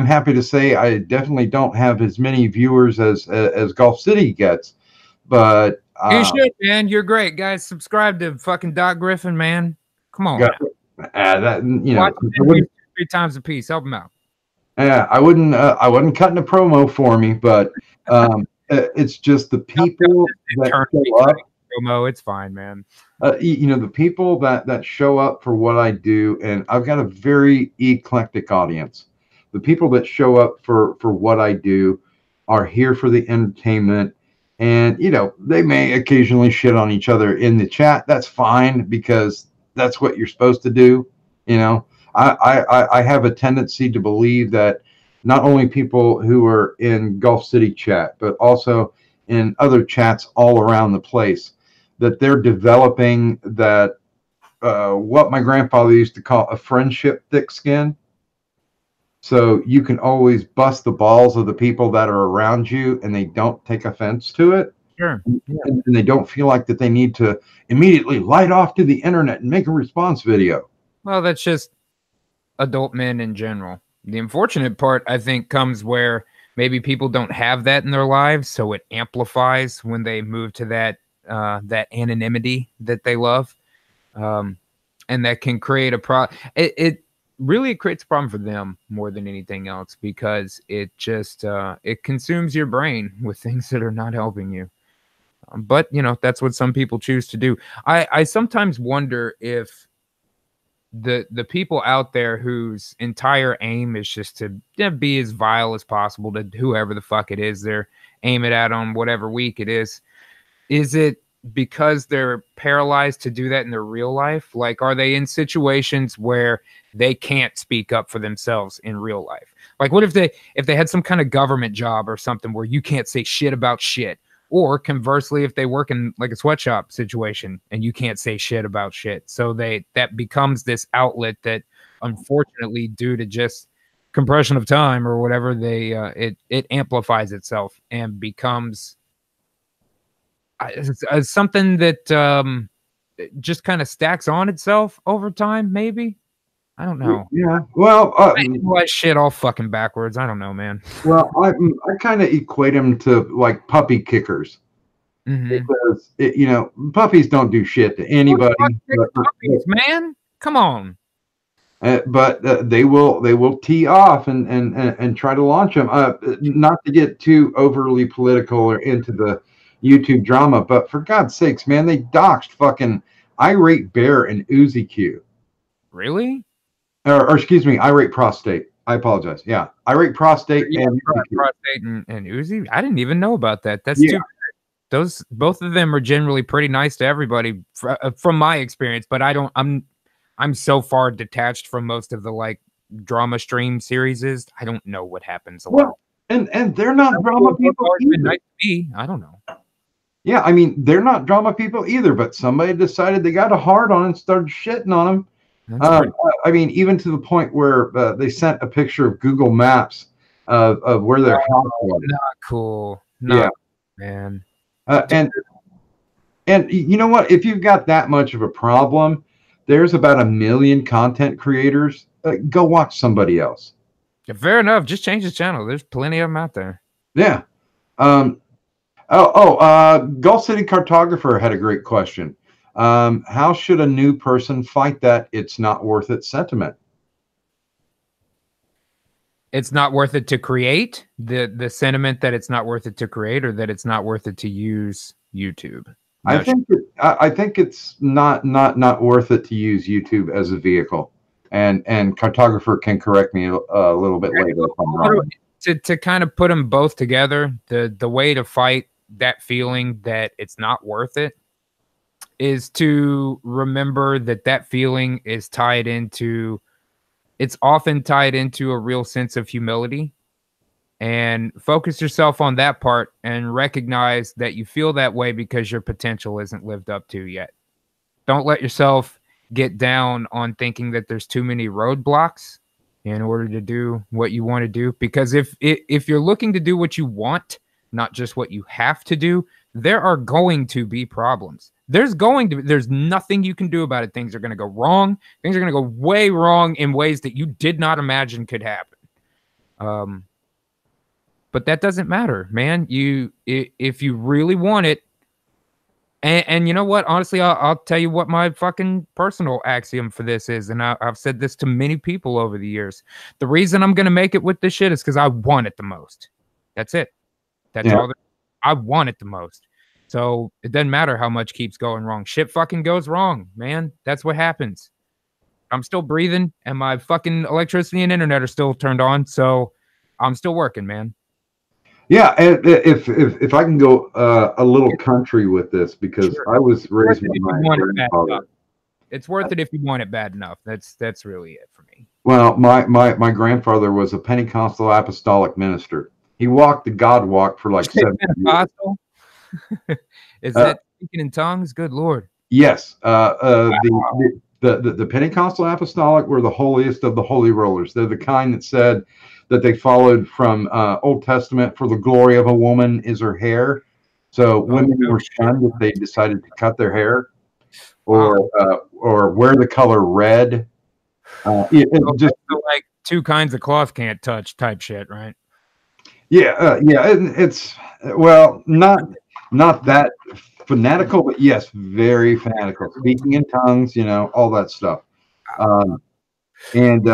happy to say I definitely don't have as many viewers as Golf City gets, but you should, man. You're great, guys. Subscribe to fucking Doc Griffin, man. Come on. That, watch 3 times a piece. Help him out. Yeah, I wasn't cutting a promo for me, but it's just the people that show up. Promo, it's fine, man. The people that show up for what I do, and I've got a very eclectic audience. The people that show up for what I do are here for the entertainment. And they may occasionally shit on each other in the chat. That's fine, because that's what you're supposed to do. I have a tendency to believe that not only people who are in Gulf City chat, but also in other chats all around the place, that they're developing that what my grandfather used to call a friendship thick skin. So you can always bust the balls of the people that are around you, and they don't take offense to it. Sure. Yeah. And they don't feel like that they need to immediately light off to the internet and make a response video. Well, that's just adult men in general. The unfortunate part, I think, comes where maybe people don't have that in their lives, so it amplifies when they move to that anonymity that they love, and that can create a problem. It really creates a problem for them more than anything else, because it just it consumes your brain with things that are not helping you. But that's what some people choose to do. I sometimes wonder if the people out there whose entire aim is just to be as vile as possible to whoever the fuck it is they're aiming at on whatever week it is it because they're paralyzed to do that in their real life? Like, are they in situations where they can't speak up for themselves in real life? Like, what if they had some kind of government job or something where you can't say shit about shit? Or conversely, if they work in like a sweatshop situation and you can't say shit about shit. So that becomes this outlet that, unfortunately, due to just compression of time or whatever, it amplifies itself and becomes something that just kind of stacks on itself over time, maybe. I don't know. Yeah. Well, I shit all fucking backwards. I don't know, man. Well, I kind of equate them to like puppy kickers, because puppies don't do shit to anybody. Puppies, man, come on. But they will tee off and try to launch them. Not to get too overly political or into the YouTube drama, but for God's sakes, man, they doxed fucking Irate Bear and Uzi Q. Really? Or excuse me, Irate Prostate. I apologize. Yeah, Irate Prostate and Prostate and Uzi. I didn't even know about that. That's too bad. Both of them are generally pretty nice to everybody from my experience, but I'm so far detached from most of the like drama stream series. I don't know what happens a lot. And they're not drama people either. Nice to me. I don't know. Yeah, I mean, they're not drama people either, but somebody decided they got a hard on and started shitting on them. I mean, even to the point where they sent a picture of Google Maps of where their house was. Not cool. Man. And you know what? If you've got that much of a problem, there's about 1 million content creators. Go watch somebody else. Yeah, fair enough. Just change the channel. There's plenty of them out there. Yeah. Gulf City Cartographer had a great question. How should a new person fight that it's not worth it sentiment? It's not worth it to create the sentiment that it's not worth it to create, or that it's not worth it to use YouTube. I think it's not worth it to use YouTube as a vehicle, and Cartographer can correct me a little bit later if I'm wrong. To kind of put them both together, the way to fight that feeling that it's not worth it is to remember that feeling is often tied into a real sense of humility, and focus yourself on that part and recognize that you feel that way because your potential isn't lived up to yet. Don't let yourself get down on thinking that there's too many roadblocks in order to do what you want to do, because if you're looking to do what you want, not just what you have to do, there are going to be problems. There's nothing you can do about it. Things are going to go wrong. Things are going to go way wrong in ways that you did not imagine could happen. But that doesn't matter, man. If you really want it, and you know what? Honestly, I'll tell you what my fucking personal axiom for this is, and I've said this to many people over the years. The reason I'm going to make it with this shit is because I want it the most. That's it. That's all. I want it the most. So it doesn't matter how much keeps going wrong. Shit fucking goes wrong, man. That's what happens. I'm still breathing, and my fucking electricity and internet are still turned on. So I'm still working, man. Yeah, and if I can go a little country with this, because Sure. I was raised Worth it by if my you want it bad enough. grandfather. It's worth it if you want it bad enough. That's really it for me. Well, my grandfather was a Pentecostal apostolic minister. He walked the God walk for like 7 years. Pentecostal? Is that speaking in tongues? Good Lord. Yes, Wow. the Pentecostal apostolic were the holiest of the holy rollers. They're the kind that said that they followed from Old Testament, for the glory of a woman is her hair. So women no were shit. shunned if they decided to cut their hair, Wow. or wear the color red. Just So like two kinds of cloth can't touch type shit, right? yeah, it's well, not that fanatical, but yes, very fanatical. Speaking in tongues, all that stuff. And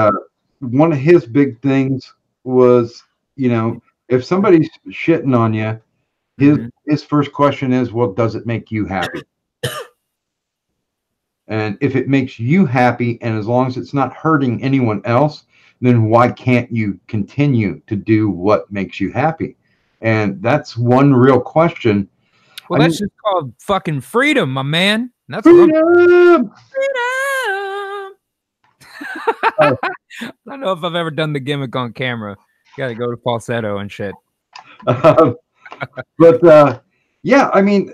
one of his big things was, if somebody's shitting on you, his first question is, well, does it make you happy? And if it makes you happy, and as long as it's not hurting anyone else, then why can't you continue to do what makes you happy? And that's one real question. Well, that's just called fucking freedom, my man. That's freedom. Freedom. I don't know if I've ever done the gimmick on camera. Got to go to falsetto and shit. But yeah, I mean,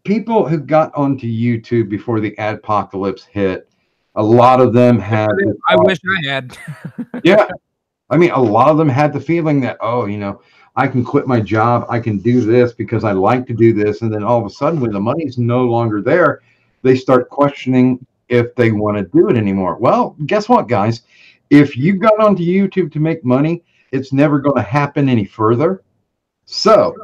people who got onto YouTube before the adpocalypse hit, a lot of them had. I wish I had. Yeah, I mean, a lot of them had the feeling that, I can quit my job, I can do this because I like to do this, and then all of a sudden, when the money's no longer there, they start questioning if they want to do it anymore. Well, guess what, guys? If you got onto YouTube to make money, it's never going to happen any further. So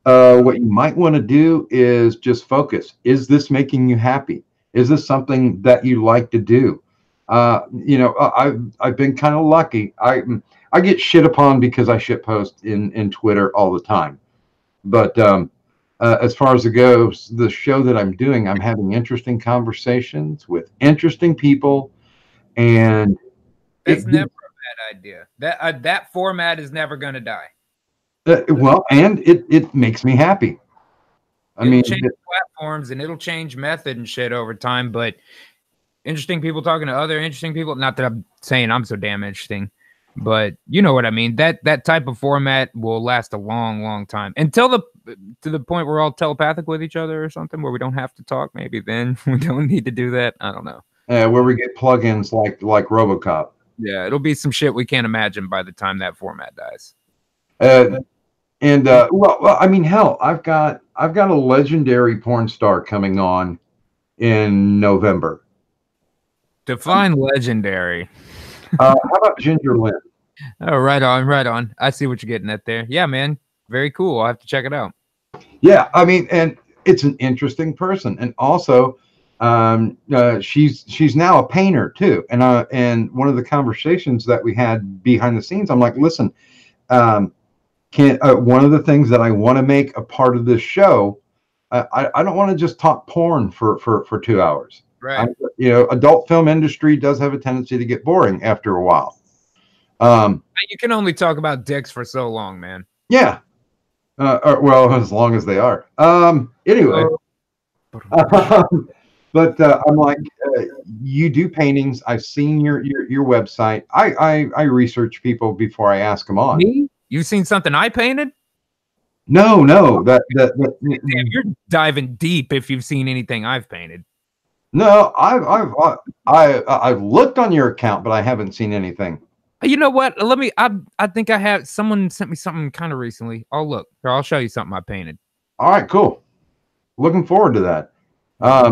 what you might want to do is just focus. Is this making you happy? Is this something that you like to do? I've been kind of lucky. I get shit upon because I shit post in Twitter all the time. But as far as it goes, the show that I'm doing, I'm having interesting conversations with interesting people, and That's never a bad idea. That format is never going to die. Well, and it makes me happy. It'll change platforms, and it'll change method and shit over time, but interesting people talking to other interesting people. Not that I'm saying I'm so damn interesting, but you know what I mean. That type of format will last a long, long time, until to the point where we're all telepathic with each other or something, where we don't have to talk. Maybe then we don't need to do that. I don't know. Where we get plugins like RoboCop. Yeah, it'll be some shit we can't imagine by the time that format dies. Well, I mean, hell, I've got a legendary porn star coming on in November. Define legendary. How about Ginger Lynn? Oh, right on. I see what you're getting at there. Yeah, man, very cool. I'll have to check it out. Yeah, I mean, and it's an interesting person, and also, she's now a painter too. And one of the conversations that we had behind the scenes, I'm like, listen, one of the things that I want to make a part of this show, I don't want to just talk porn for 2 hours. Right. Adult film industry does have a tendency to get boring after a while. You can only talk about dicks for so long, man. Yeah. Well, as long as they are. Anyway. But I'm like, you do paintings. I've seen your website. I research people before I ask them on. Me? You've seen something I painted? No. Damn, you're diving deep if you've seen anything I've painted. No, I've looked on your account, but I haven't seen anything. You know what? I think I have. Someone sent me something kind of recently. I'll look. Here, I'll show you something I painted. All right, cool. Looking forward to that. I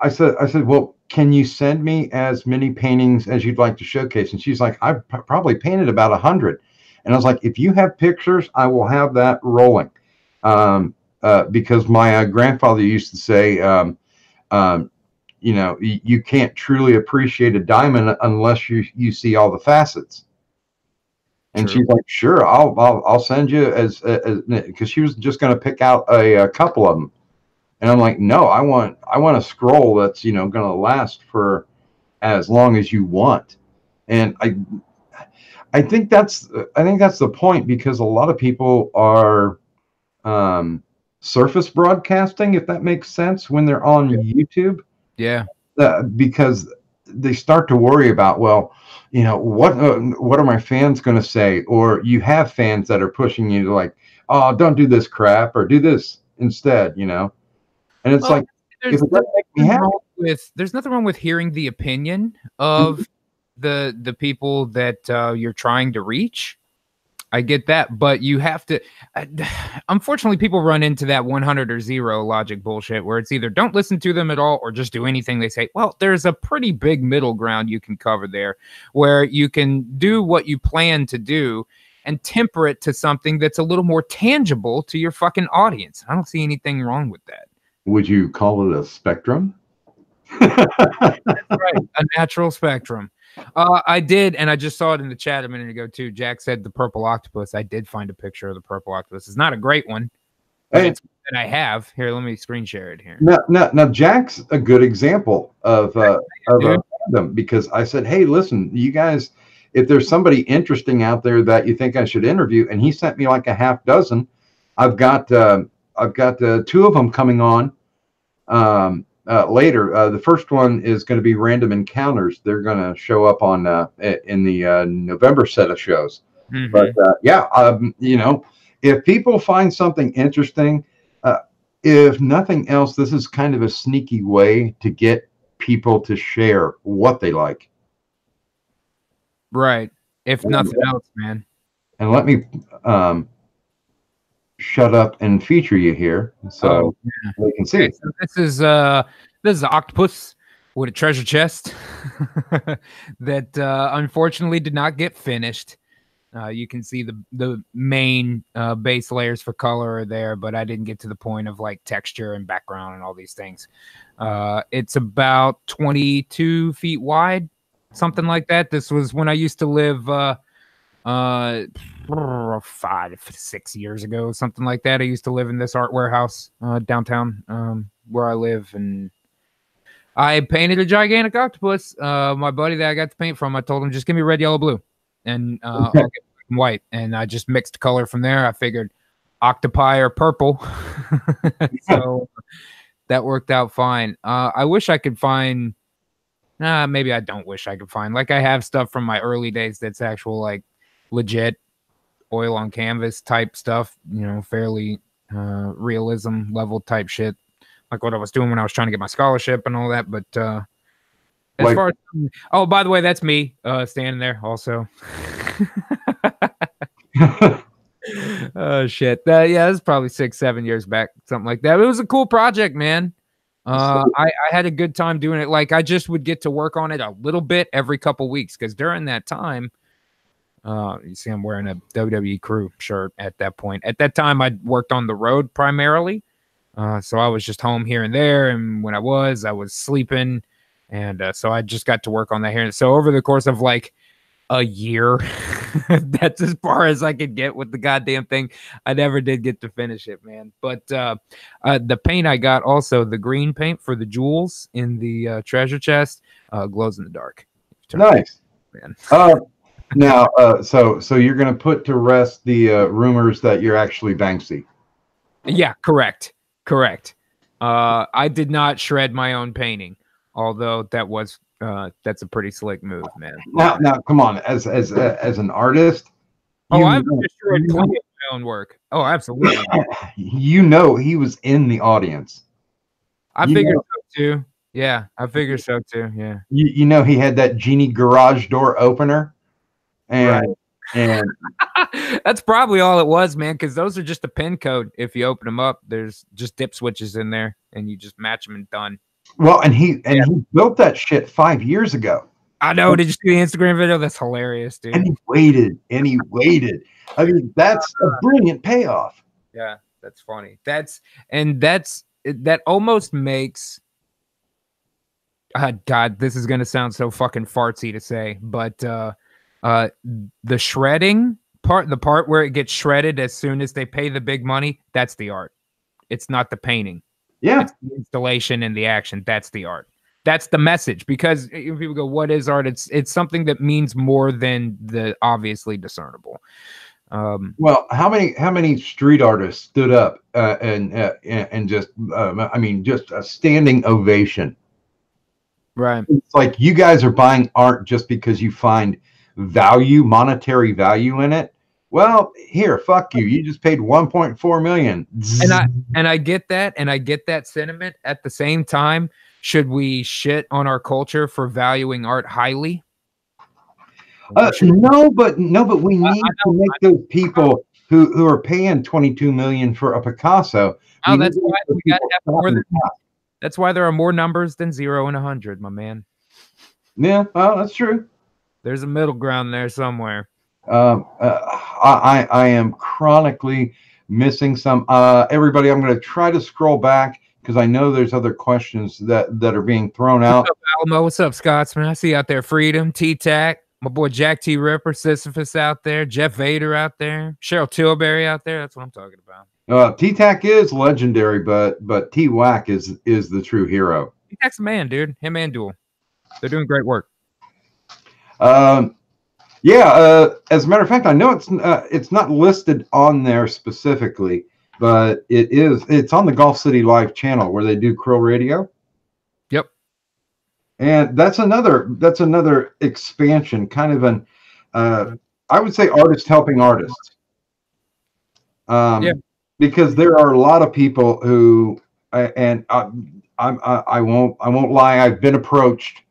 said, well, can you send me as many paintings as you'd like to showcase? And she's like, I've probably painted about 100. And I was like, if you have pictures, I will have that rolling. Because my grandfather used to say, you can't truly appreciate a diamond unless you see all the facets. And True. She's like, sure, I'll send you as because she was just going to pick out a couple of them. And I'm like, no, I want a scroll that's, going to last for as long as you want. And I think that's the point, because a lot of people are surface broadcasting, if that makes sense, when they're on YouTube. Yeah. Because they start to worry about, well, what are my fans going to say? Or you have fans that are pushing you to, like, oh, don't do this crap, or do this instead, And it's Well, like, if it doesn't make me happy. there's nothing wrong with hearing the opinion of the people that you're trying to reach. I get that, but you have to. Unfortunately, people run into that 100 or 0 logic bullshit, where it's either don't listen to them at all or just do anything they say. Well, there's a pretty big middle ground you can cover there, where you can do what you plan to do and temper it to something that's a little more tangible to your fucking audience. I don't see anything wrong with that. Would you call it a spectrum? Right, a natural spectrum. I did, and I just saw it in the chat a minute ago too. Jack said the purple octopus. I did find a picture of the purple octopus. It's not a great one, but it's that I have here. Let me screen share it here. Now, Jack's a good example of a fandom, because I said, hey, listen, you guys, if there's somebody interesting out there that you think I should interview, and he sent me like a half dozen. I've got 2 of them coming on later. The first one is going to be Random Encounters. They're going to show up on in the November set of shows. Mm-hmm. But if people find something interesting, if nothing else, this is kind of a sneaky way to get people to share what they like. Right. If nothing else, man. And let me shut up and feature you here, so we can see. Okay, so this is Octopus with a treasure chest that unfortunately did not get finished. You can see the main base layers for color are there, but I didn't get to the point of like texture and background and all these things. It's about 22 feet wide, something like that. This was when I used to live 5-6 years ago, something like that. I used to live in this art warehouse downtown where I live, and I painted a gigantic octopus. My buddy that I got to paint from, I told him, just give me red, yellow, blue, and I'll get white. And I just mixed color from there. I figured octopi or purple. So that worked out fine. I wish I could find, maybe I don't wish I could find, like, I have stuff from my early days that's actual, like, legit oil on canvas type stuff, fairly realism level type shit, like what I was doing when I was trying to get my scholarship and all that. But as far as, oh, by the way, that's me standing there also. Oh shit. Yeah, this is probably 6-7 years back, something like that. It was a cool project, man. I had a good time doing it. Like, I just would get to work on it a little bit every couple weeks, because during that time, you see I'm wearing a WWE Crew shirt at that point. At that time, I worked on the road primarily. So I was just home here and there. And when I was sleeping. And so I just got to work on that here. So over the course of like a year, that's as far as I could get with the goddamn thing. I never did get to finish it, man. But the paint I got, also the green paint for the jewels in the treasure chest, glows in the dark. Nice, man. Now, so you're going to put to rest the rumors that you're actually Banksy. Yeah, correct. I did not shred my own painting, although that was that's a pretty slick move, man. Now, come on, as an artist. I've destroyed plenty of my own work. Oh, absolutely. He was in the audience. I figured so too. Yeah, I figured so too. Yeah. He had that genie garage door opener. And that's probably all it was, man, because those are just a pin code. If you open them up, there's just dip switches in there, and you just match them and done. Well, and he built that shit 5 years ago. I know. Did you see the Instagram video? That's hilarious, dude. And he waited. I mean, that's a brilliant payoff. Yeah, that's funny. That almost makes. God, this is gonna sound so fucking fartsy to say, but the shredding part, the part where it gets shredded as soon as they pay the big money, that's the art. It's not the painting. Yeah. It's the installation and the action. That's the art. That's the message. Because people go, "What is art?" It's something that means more than the obviously discernible. Well, how many street artists stood up and just I mean, just a standing ovation. Right. It's like you guys are buying art just because you find value, monetary value in it. Well, here, fuck you. You just paid 1.4 million. And I get that, and I get that sentiment. At the same time, should we shit on our culture for valuing art highly? No, but we need to make those people who are paying 22 million for a Picasso. Oh, that's why we got to have more than. That's why there are more numbers than 0 and 100, my man. Yeah, well, that's true. There's a middle ground there somewhere. I am chronically missing some. Everybody, I'm going to try to scroll back because I know there's other questions that are being thrown out. What's up, Alamo? What's up, Scotsman? I see you out there. Freedom, T-Tac, my boy Jack T. Ripper, Sisyphus out there, Jeff Vader out there, Cheryl Tilbury out there. That's what I'm talking about. T-Tac is legendary, but T-Wack is the true hero. T-Tac's the man, dude. Him and Duel. They're doing great work. Yeah, as a matter of fact, I know it's not listed on there specifically, but it's on the Golf City Live channel where they do Krill Radio. Yep. And that's another expansion, kind of an I would say artist helping artists. Yeah. Because there are a lot of people who I won't lie, I've been approached,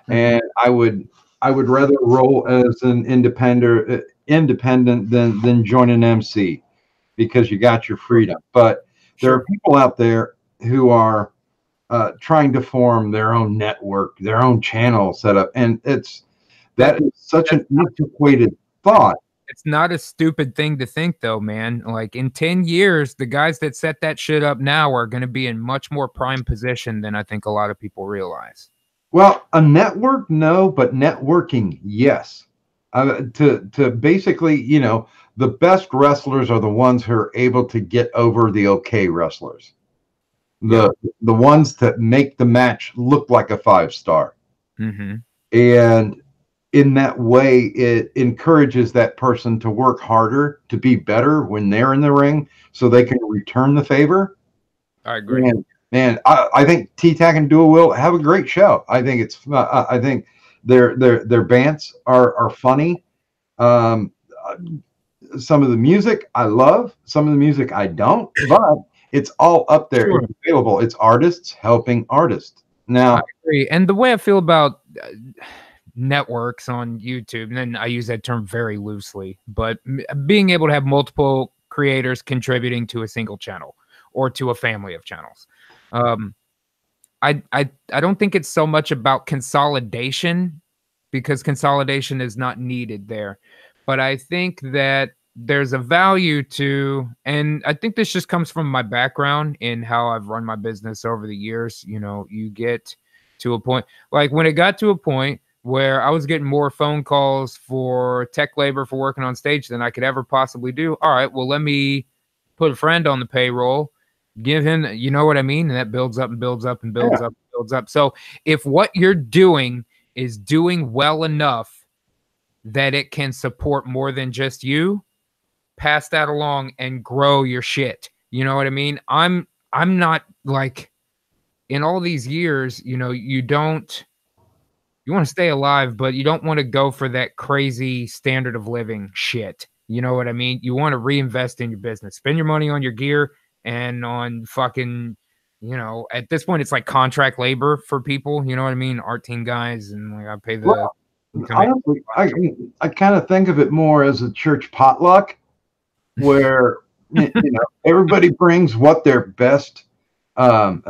and I would rather roll as an independent than join an MC because you got your freedom. But there are people out there who are trying to form their own network, their own channel setup, and that is such an antiquated thought. It's not a stupid thing to think, though, man. Like in 10 years, the guys that set that shit up now are going to be in much more prime position than I think a lot of people realize. Well, a network, no, but networking, yes. To basically, the best wrestlers are the ones who are able to get over the okay wrestlers. The ones that make the match look like a 5-star. Mm-hmm. And in that way, it encourages that person to work harder, to be better when they're in the ring so they can return the favor. I agree. Man, I think Tacking Duel will have a great show. I think it's. I think their bants are funny. Some of the music I love. Some of the music I don't. But it's all up there. Sure. It's available. It's artists helping artists. Now, I agree. And the way I feel about networks on YouTube, and then I use that term very loosely, but being able to have multiple creators contributing to a single channel or to a family of channels. I don't think it's so much about consolidation, because consolidation is not needed there. But I think that there's a value to, and I think this just comes from my background in how I've run my business over the years. You get to a point, like when it got to a point where I was getting more phone calls for tech labor for working on stage than I could ever possibly do. All right, well, let me put a friend on the payroll, give him, you know what I mean? And that builds up and builds up and builds up and builds up. So if what you're doing is doing well enough that it can support more than just you, pass that along and grow your shit. You know what I mean? I'm not like, in all these years, you want to stay alive, but you don't want to go for that crazy standard of living shit. You know what I mean? You want to reinvest in your business, spend your money on your gear and on fucking, at this point, it's like contract labor for people. You know what I mean? Art team guys, and like I pay the. Well, honestly, I kind of think of it more as a church potluck, where everybody brings what their best side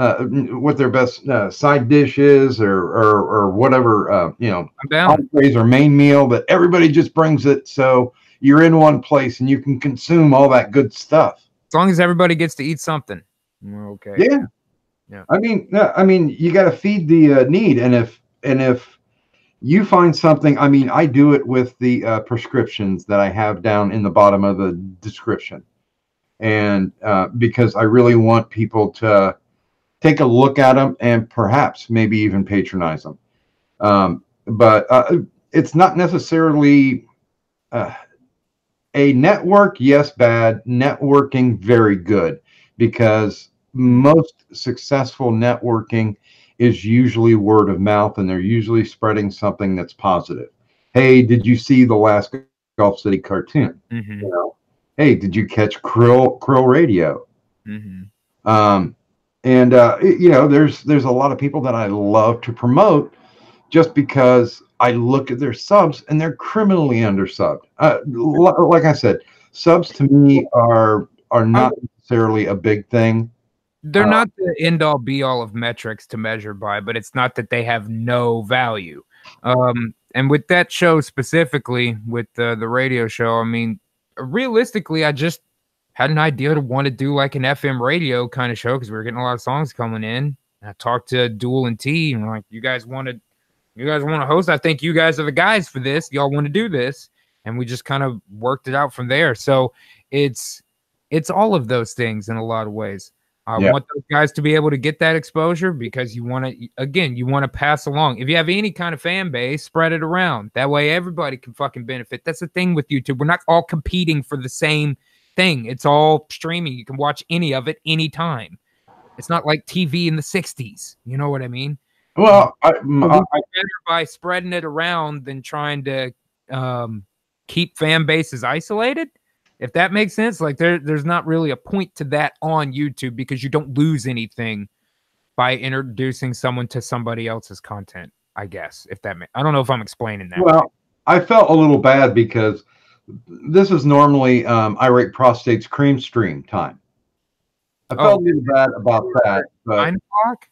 dish is, or whatever, entrees or main meal, but everybody just brings it, so you're in one place and you can consume all that good stuff. As long as everybody gets to eat something, we're okay. Yeah. I mean, you got to feed the need, and if you find something, I do it with the prescriptions that I have down in the bottom of the description, and because I really want people to take a look at them and perhaps maybe even patronize them. But it's not necessarily a network. Yes, bad. Networking, very good, because most successful networking is usually word of mouth, and they're usually spreading something that's positive. Hey, did you see the last Gulf City cartoon? Mm-hmm. You know, hey, did you catch Krill Radio? Mm-hmm. And you know, there's a lot of people that I love to promote just because I look at their subs and they're criminally undersubbed. Like I said, subs to me are not necessarily a big thing. They're not the end all be all of metrics to measure by, but it's not that they have no value. And with that show specifically, with the radio show, I mean, realistically, I just had an idea to want to do like an FM radio kind of show because we were getting a lot of songs coming in. I talked to Duel and T, and like, you guys want to host? I think you guys are the guys for this. Y'all want to do this, and we just kind of worked it out from there. So it's all of those things in a lot of ways. I want those guys to be able to get that exposure because you want to pass along. If you have any kind of fan base, spread it around. That way everybody can fucking benefit. That's the thing with YouTube. We're not all competing for the same thing. It's all streaming. You can watch any of it anytime. It's not like TV in the 60s. You know what I mean? Well, better by spreading it around than trying to keep fan bases isolated. If that makes sense, like there's not really a point to that on YouTube because you don't lose anything by introducing someone to somebody else's content, I guess. I don't know if I'm explaining that. Well, I felt a little bad because this is normally Irate Prostate's cream stream time. I felt a little bad about that. But 9 o'clock?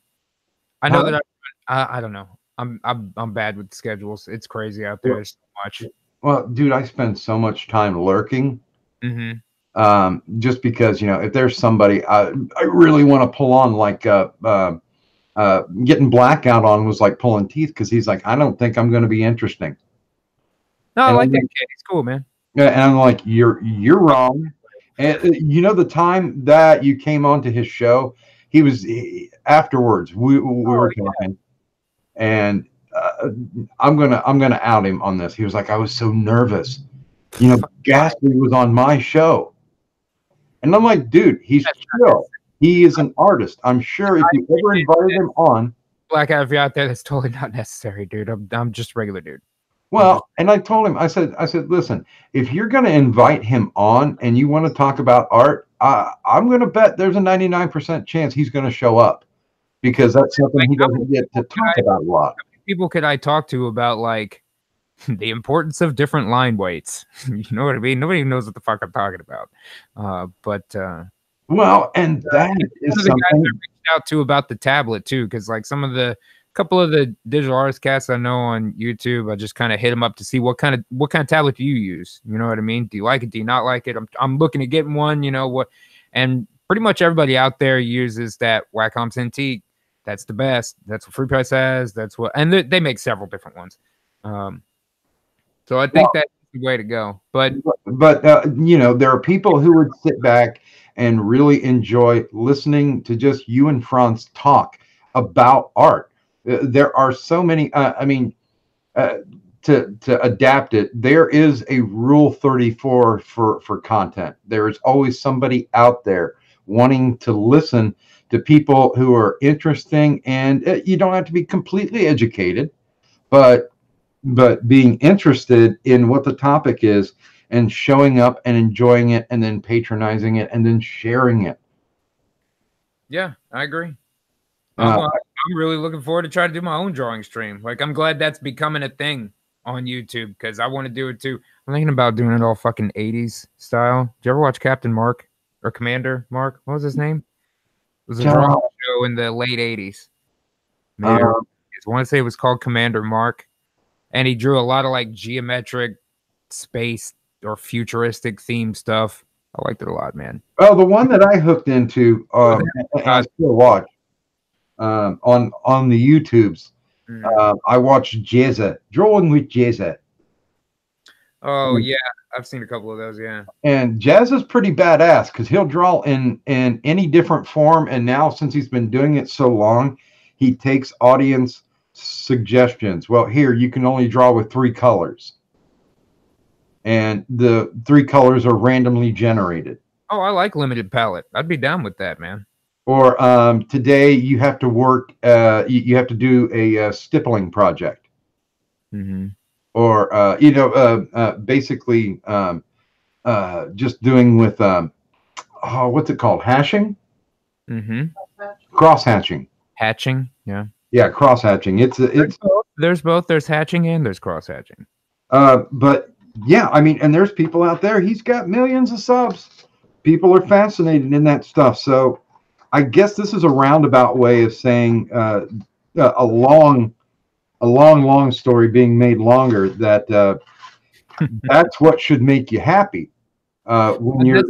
I know that I don't know. I'm bad with schedules. It's crazy out there. There's so much. Well, dude, I spend so much time lurking. Mm-hmm. Just because, you know, if there's somebody I really want to pull on, like getting Blackout on was like pulling teeth because he's like, I don't think I'm going to be interesting. No, I like that kid. He's cool, man. Yeah, and I'm like, you're wrong. And you know, the time that you came onto his show, afterwards we were talking, and I'm gonna out him on this. He was like, I was so nervous. You know, Ghastly was on my show. And I'm like, dude, he's chill. He is an artist. I'm sure if you ever invited him on. Blackout, if you're out there, that's totally not necessary, dude. I'm just a regular dude. Well, and I told him, I said, listen, if you're going to invite him on and you want to talk about art, I'm going to bet there's a 99% chance he's going to show up because that's something he doesn't get to talk about a lot. How many people could I talk to about like the importance of different line weights? You know what I mean? Nobody knows what the fuck I'm talking about. Well, and that is something I reached out to about the tablet too, because like couple of the digital artist casts I know on YouTube, I just kind of hit them up to see what kind of tablet do you use? You know what I mean? Do you like it? Do you not like it? I'm looking at getting one. You know what? And pretty much everybody out there uses that Wacom Cintiq. That's the best. That's what Free Price has. That's what, and they make several different ones. So I think that's the way to go. But you know, there are people who would sit back and really enjoy listening to just you and Franz talk about art. There are so many. I mean, to adapt it, there is a rule 34 for content. There is always somebody out there wanting to listen to people who are interesting, and you don't have to be completely educated, but being interested in what the topic is and showing up and enjoying it and then patronizing it and then sharing it. Yeah, I agree. I'm really looking forward to trying to do my own drawing stream. Like, I'm glad that's becoming a thing on YouTube because I want to do it too. I'm thinking about doing it all fucking 80s style. Did you ever watch Captain Mark or Commander Mark? What was his name? It was a drawing show in the late 80s. I want to say it was called Commander Mark. And he drew a lot of like geometric space or futuristic theme stuff. I liked it a lot, man. Well, the one that I hooked into, I still watch on the YouTubes. I watched Jezza, Drawing with Jezza. Oh yeah, I've seen a couple of those. Yeah. And Jazz is pretty badass because he'll draw in any different form. And now, since he's been doing it so long, he takes audience suggestions. Well, here you can only draw with 3 colors, and the 3 colors are randomly generated. Oh, I like limited palette. I'd be down with that, man. Or today you have to work. You have to do a stippling project, or basically just doing with what's it called? Hashing. Cross hatching. Hatching. Yeah. Yeah, cross hatching. There's both. There's hatching and there's cross hatching. But yeah, I mean, and there's people out there. He's got millions of subs. People are fascinated in that stuff. So I guess this is a roundabout way of saying a long story being made longer. That that's what should make you happy when you're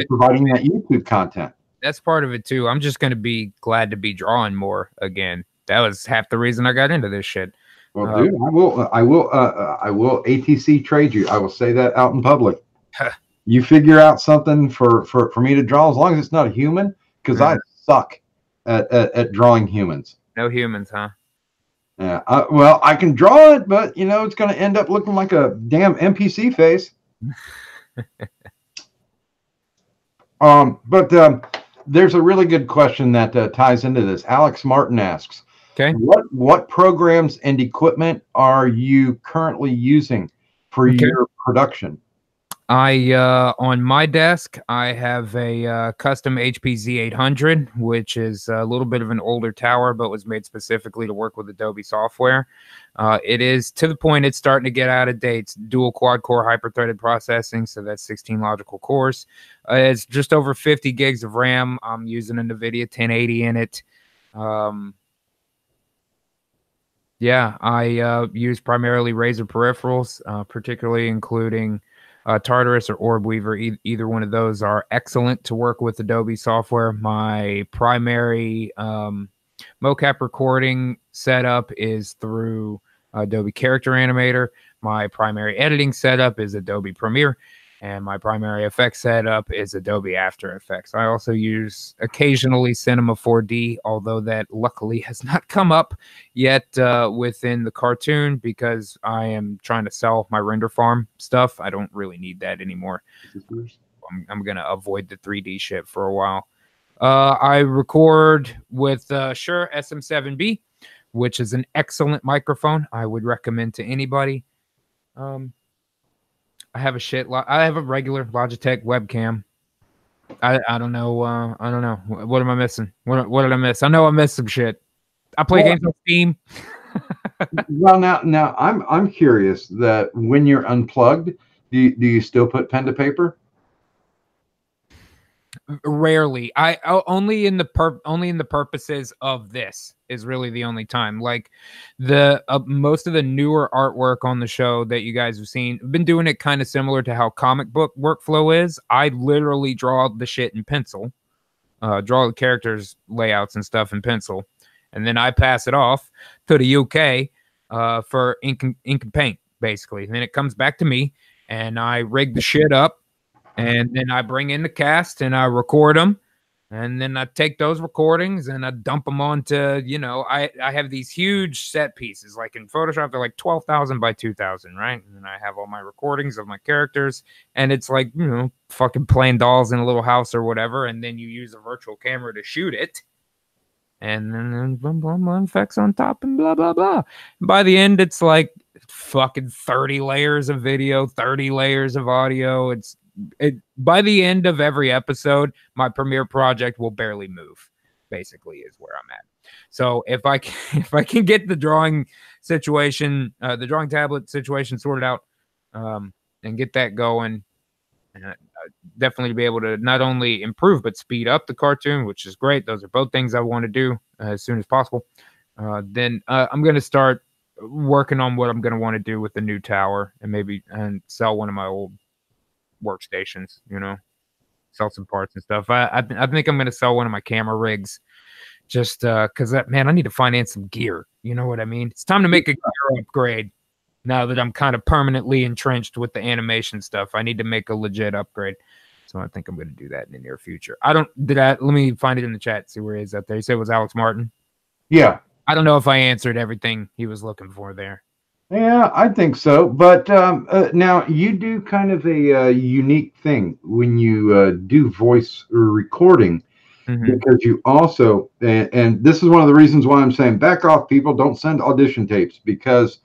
providing that YouTube content. That's part of it too. I'm just gonna be glad to be drawing more again. That was half the reason I got into this shit. Well, dude, I will ATC trade you. I will say that out in public. You figure out something for me to draw, as long as it's not a human, because I suck at drawing humans. No humans, huh? Yeah. Well, I can draw it, but it's going to end up looking like a damn NPC face. But there's a really good question that ties into this. Alex Martin asks, okay, what programs and equipment are you currently using for your production? On my desk, I have a custom HP Z800, which is a little bit of an older tower, but was made specifically to work with Adobe software. It is to the point it's starting to get out of date. It's dual quad-core hyper-threaded processing, so that's 16 logical cores. It's just over 50 gigs of RAM. I'm using a NVIDIA 1080 in it. Yeah, I use primarily Razer peripherals, particularly including Tartarus or Orb Weaver. Either one of those are excellent to work with Adobe software. My primary mocap recording setup is through Adobe Character Animator. My primary editing setup is Adobe Premiere, and my primary effects setup is Adobe After Effects. I also use occasionally Cinema 4D, although that luckily has not come up yet within the cartoon, because I am trying to sell my render farm stuff. I don't really need that anymore. I'm going to avoid the 3D shit for a while. I record with Shure SM7B, which is an excellent microphone. I would recommend to anybody. I have a regular Logitech webcam. I don't know. I don't know. What am I missing? What did I miss? I know I missed some shit. I play games on Steam. Well, now I'm curious that when you're unplugged, do you still put pen to paper? Rarely. I only in the purposes of this is really the only time. Like the most of the newer artwork on the show that you guys have seen, I've been doing it kind of similar to how comic book workflow is. I literally draw the shit in pencil, draw the characters layouts and stuff in pencil, and then I pass it off to the UK for ink and paint, basically. And then it comes back to me, and I rig the shit up. And then I bring in the cast and I record them. And then I take those recordings and I dump them onto, I have these huge set pieces. Like in Photoshop, they're like 12,000 by 2,000, right? And then I have all my recordings of my characters. And it's like, fucking playing dolls in a little house or whatever. And then you use a virtual camera to shoot it. And then blah, blah, blah, effects on top and blah, blah, blah. And by the end, it's like fucking 30 layers of video, 30 layers of audio. By the end of every episode, my Premiere project will barely move, basically, is where I'm at. So if I can get the drawing situation, the drawing tablet situation sorted out, and get that going, definitely be able to not only improve but speed up the cartoon, which is great. Those are both things I want to do as soon as possible. Then I'm going to start working on what I'm going to want to do with the new tower, and sell one of my old workstations, sell some parts and stuff. I think I'm going to sell one of my camera rigs, just because I need to finance some gear. You know what I mean? It's time to make a gear upgrade. Now that I'm kind of permanently entrenched with the animation stuff, I need to make a legit upgrade. So I think I'm going to do that in the near future. Let me find it in the chat, see where he is out there. He said it was Alex Martin. Yeah. I don't know if I answered everything he was looking for there. Yeah, I think so. But now you do kind of a unique thing when you do voice recording, because you also, and this is one of the reasons why I'm saying back off, people, don't send audition tapes, because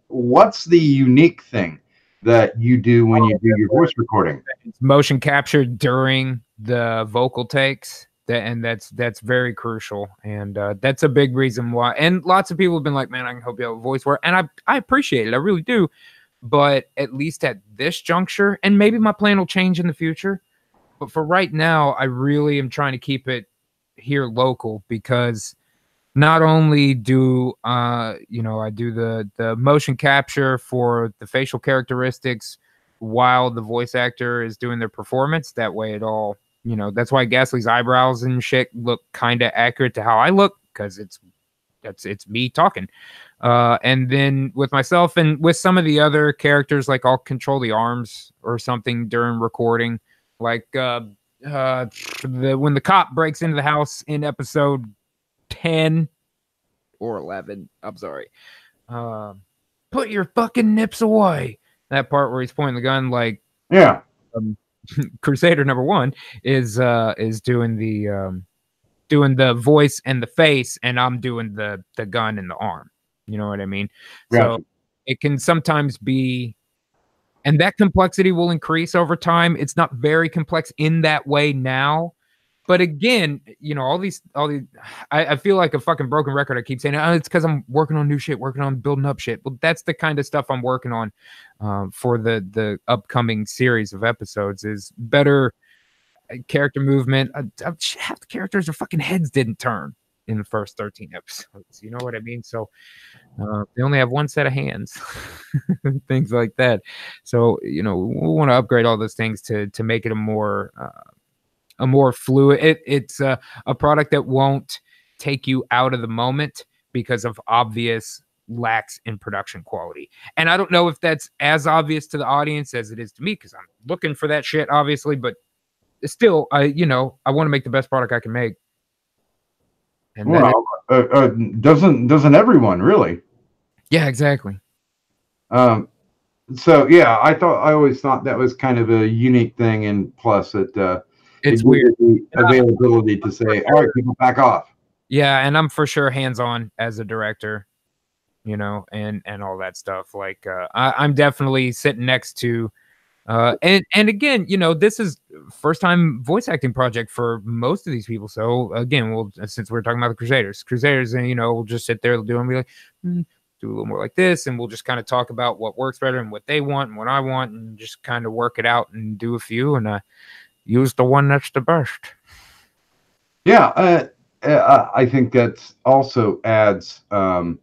what's the unique thing that you do when you do your voice recording? It's motion capture during the vocal takes. And that's very crucial, and that's a big reason why. And lots of people have been like, "Man, I can help you out with voice work," and I appreciate it, I really do. But at least at this juncture, and maybe my plan will change in the future, but for right now, I really am trying to keep it here local, because not only do I do the motion capture for the facial characteristics while the voice actor is doing their performance. That way, it all. That's why Ghastly's eyebrows and shit look kind of accurate to how I look, because it's me talking. And then with myself and with some of the other characters, like I'll control the arms or something during recording. Like when the cop breaks into the house in episode 10 or 11, I'm sorry. Put your fucking nips away. That part where he's pointing the gun, like, yeah. Crusader #1 is doing the voice and the face, and I'm doing the gun and the arm. You know what I mean? Gotcha. So it can sometimes be, and that complexity will increase over time. It's not very complex in that way now. But again, all these, I feel like a fucking broken record. I keep saying, oh, it's because I'm working on new shit, working on building up shit. Well, that's the kind of stuff I'm working on for the upcoming series of episodes, is better character movement. Half the characters, their fucking heads didn't turn in the first 13 episodes. You know what I mean? So they only have one set of hands, things like that. So, we want to upgrade all those things to make it a more fluid. It's a product that won't take you out of the moment because of obvious lacks in production quality. And I don't know if that's as obvious to the audience as it is to me, because I'm looking for that shit, obviously. But still, I want to make the best product I can make. And doesn't everyone really? Yeah, exactly. So yeah, I always thought that was kind of a unique thing, and plus it's weird, the availability to say, all right, people, back off. Yeah, and I'm for sure hands-on as a director, and all that stuff. Like I'm definitely sitting next to and again, this is first time voice acting project for most of these people. So again, since we're talking about the Crusaders, and we'll just sit there, do and be like, do a little more like this, and we'll just kind of talk about what works better and what they want and what I want, and just kind of work it out and do a few, and use the one that's the best. Yeah, I think that also adds, and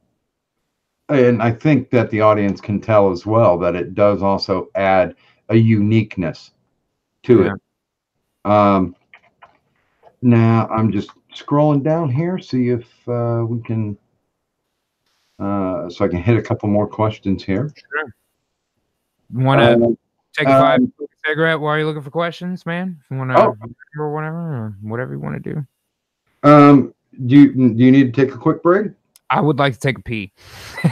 I think that the audience can tell as well that it does also add a uniqueness to it. Now I'm just scrolling down here, see if we can, so I can hit a couple more questions here. Sure. Want to take a cigarette while you're looking for questions, man? If you want to, or whatever you want to do. Do you need to take a quick break? I would like to take a pee.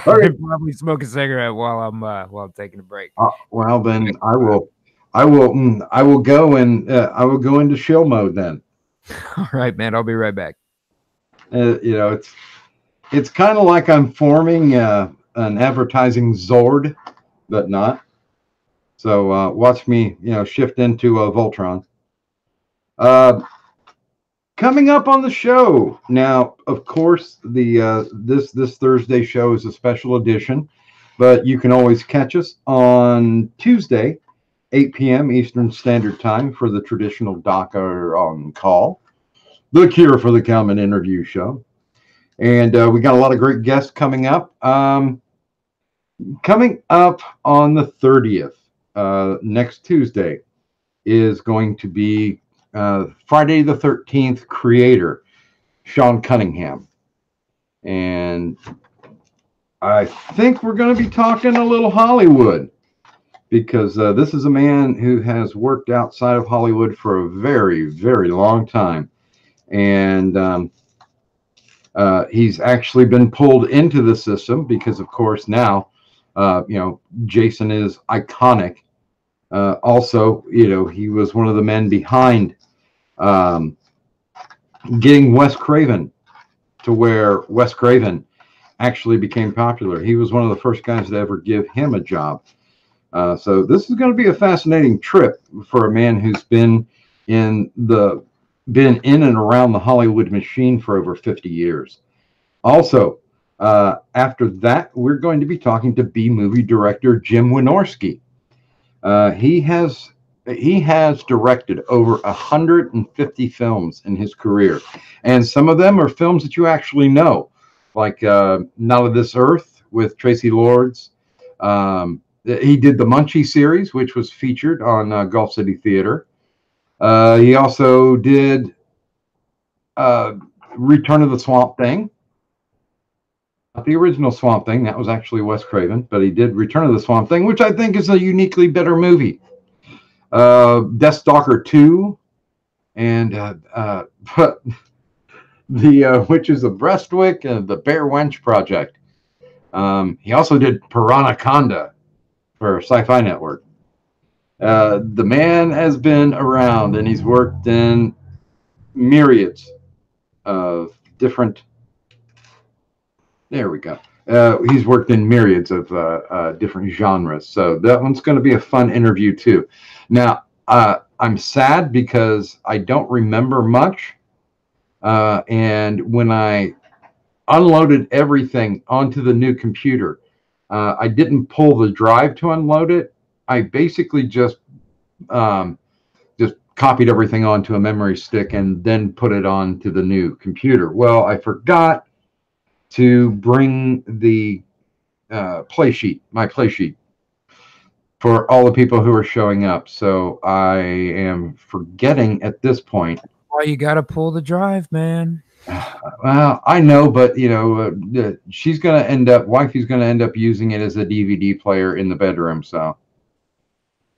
Right. Probably smoke a cigarette while I'm taking a break. Well, then I will go into shill mode then. All right, man. I'll be right back. It's kind of like I'm forming an advertising Zord, but not. So watch me, shift into Voltron. Coming up on the show now, of course, the this Thursday show is a special edition, but you can always catch us on Tuesday, 8 p.m. Eastern Standard Time for the traditional Docker on Call, the Cure for the Common interview show, and we got a lot of great guests coming up. Coming up on the 30th, next Tuesday, is going to be Friday the 13th creator Sean Cunningham, and I think we're going to be talking a little Hollywood because this is a man who has worked outside of Hollywood for a very, very long time. And he's actually been pulled into the system because, of course, now, Jason is iconic. Also, he was one of the men behind um, getting Wes Craven to where Wes Craven actually became popular. He was one of the first guys to ever give him a job. So this is going to be a fascinating trip for a man who's been in and around the Hollywood machine for over 50 years. Also, after that, we're going to be talking to B-movie director Jim Wynorski. He has directed over 150 films in his career, and some of them are films that you actually know, like Not of This Earth with Tracy Lords. He did the Munchie series, which was featured on Gulf City Theater. He also did Return of the Swamp Thing. Not the original Swamp Thing, that was actually Wes Craven, but he did Return of the Swamp Thing, which I think is a uniquely better movie. Death Stalker 2, and but the Witches of Brestwick and the Bear Wench Project. He also did Piranaconda for Sci-Fi Network. The man has been around, and he's worked in myriads of different. There we go. He's worked in myriads of different genres, so that one's going to be a fun interview too. Now, I'm sad because I don't remember much, and when I unloaded everything onto the new computer, I didn't pull the drive to unload it. I basically just copied everything onto a memory stick and then put it onto the new computer. Well, I forgot to bring the my play sheet for all the people who are showing up. So I am forgetting at this point. Why you got to pull the drive, man? Well, I know, but she's going to end up, wifey's going to end up using it as a DVD player in the bedroom. So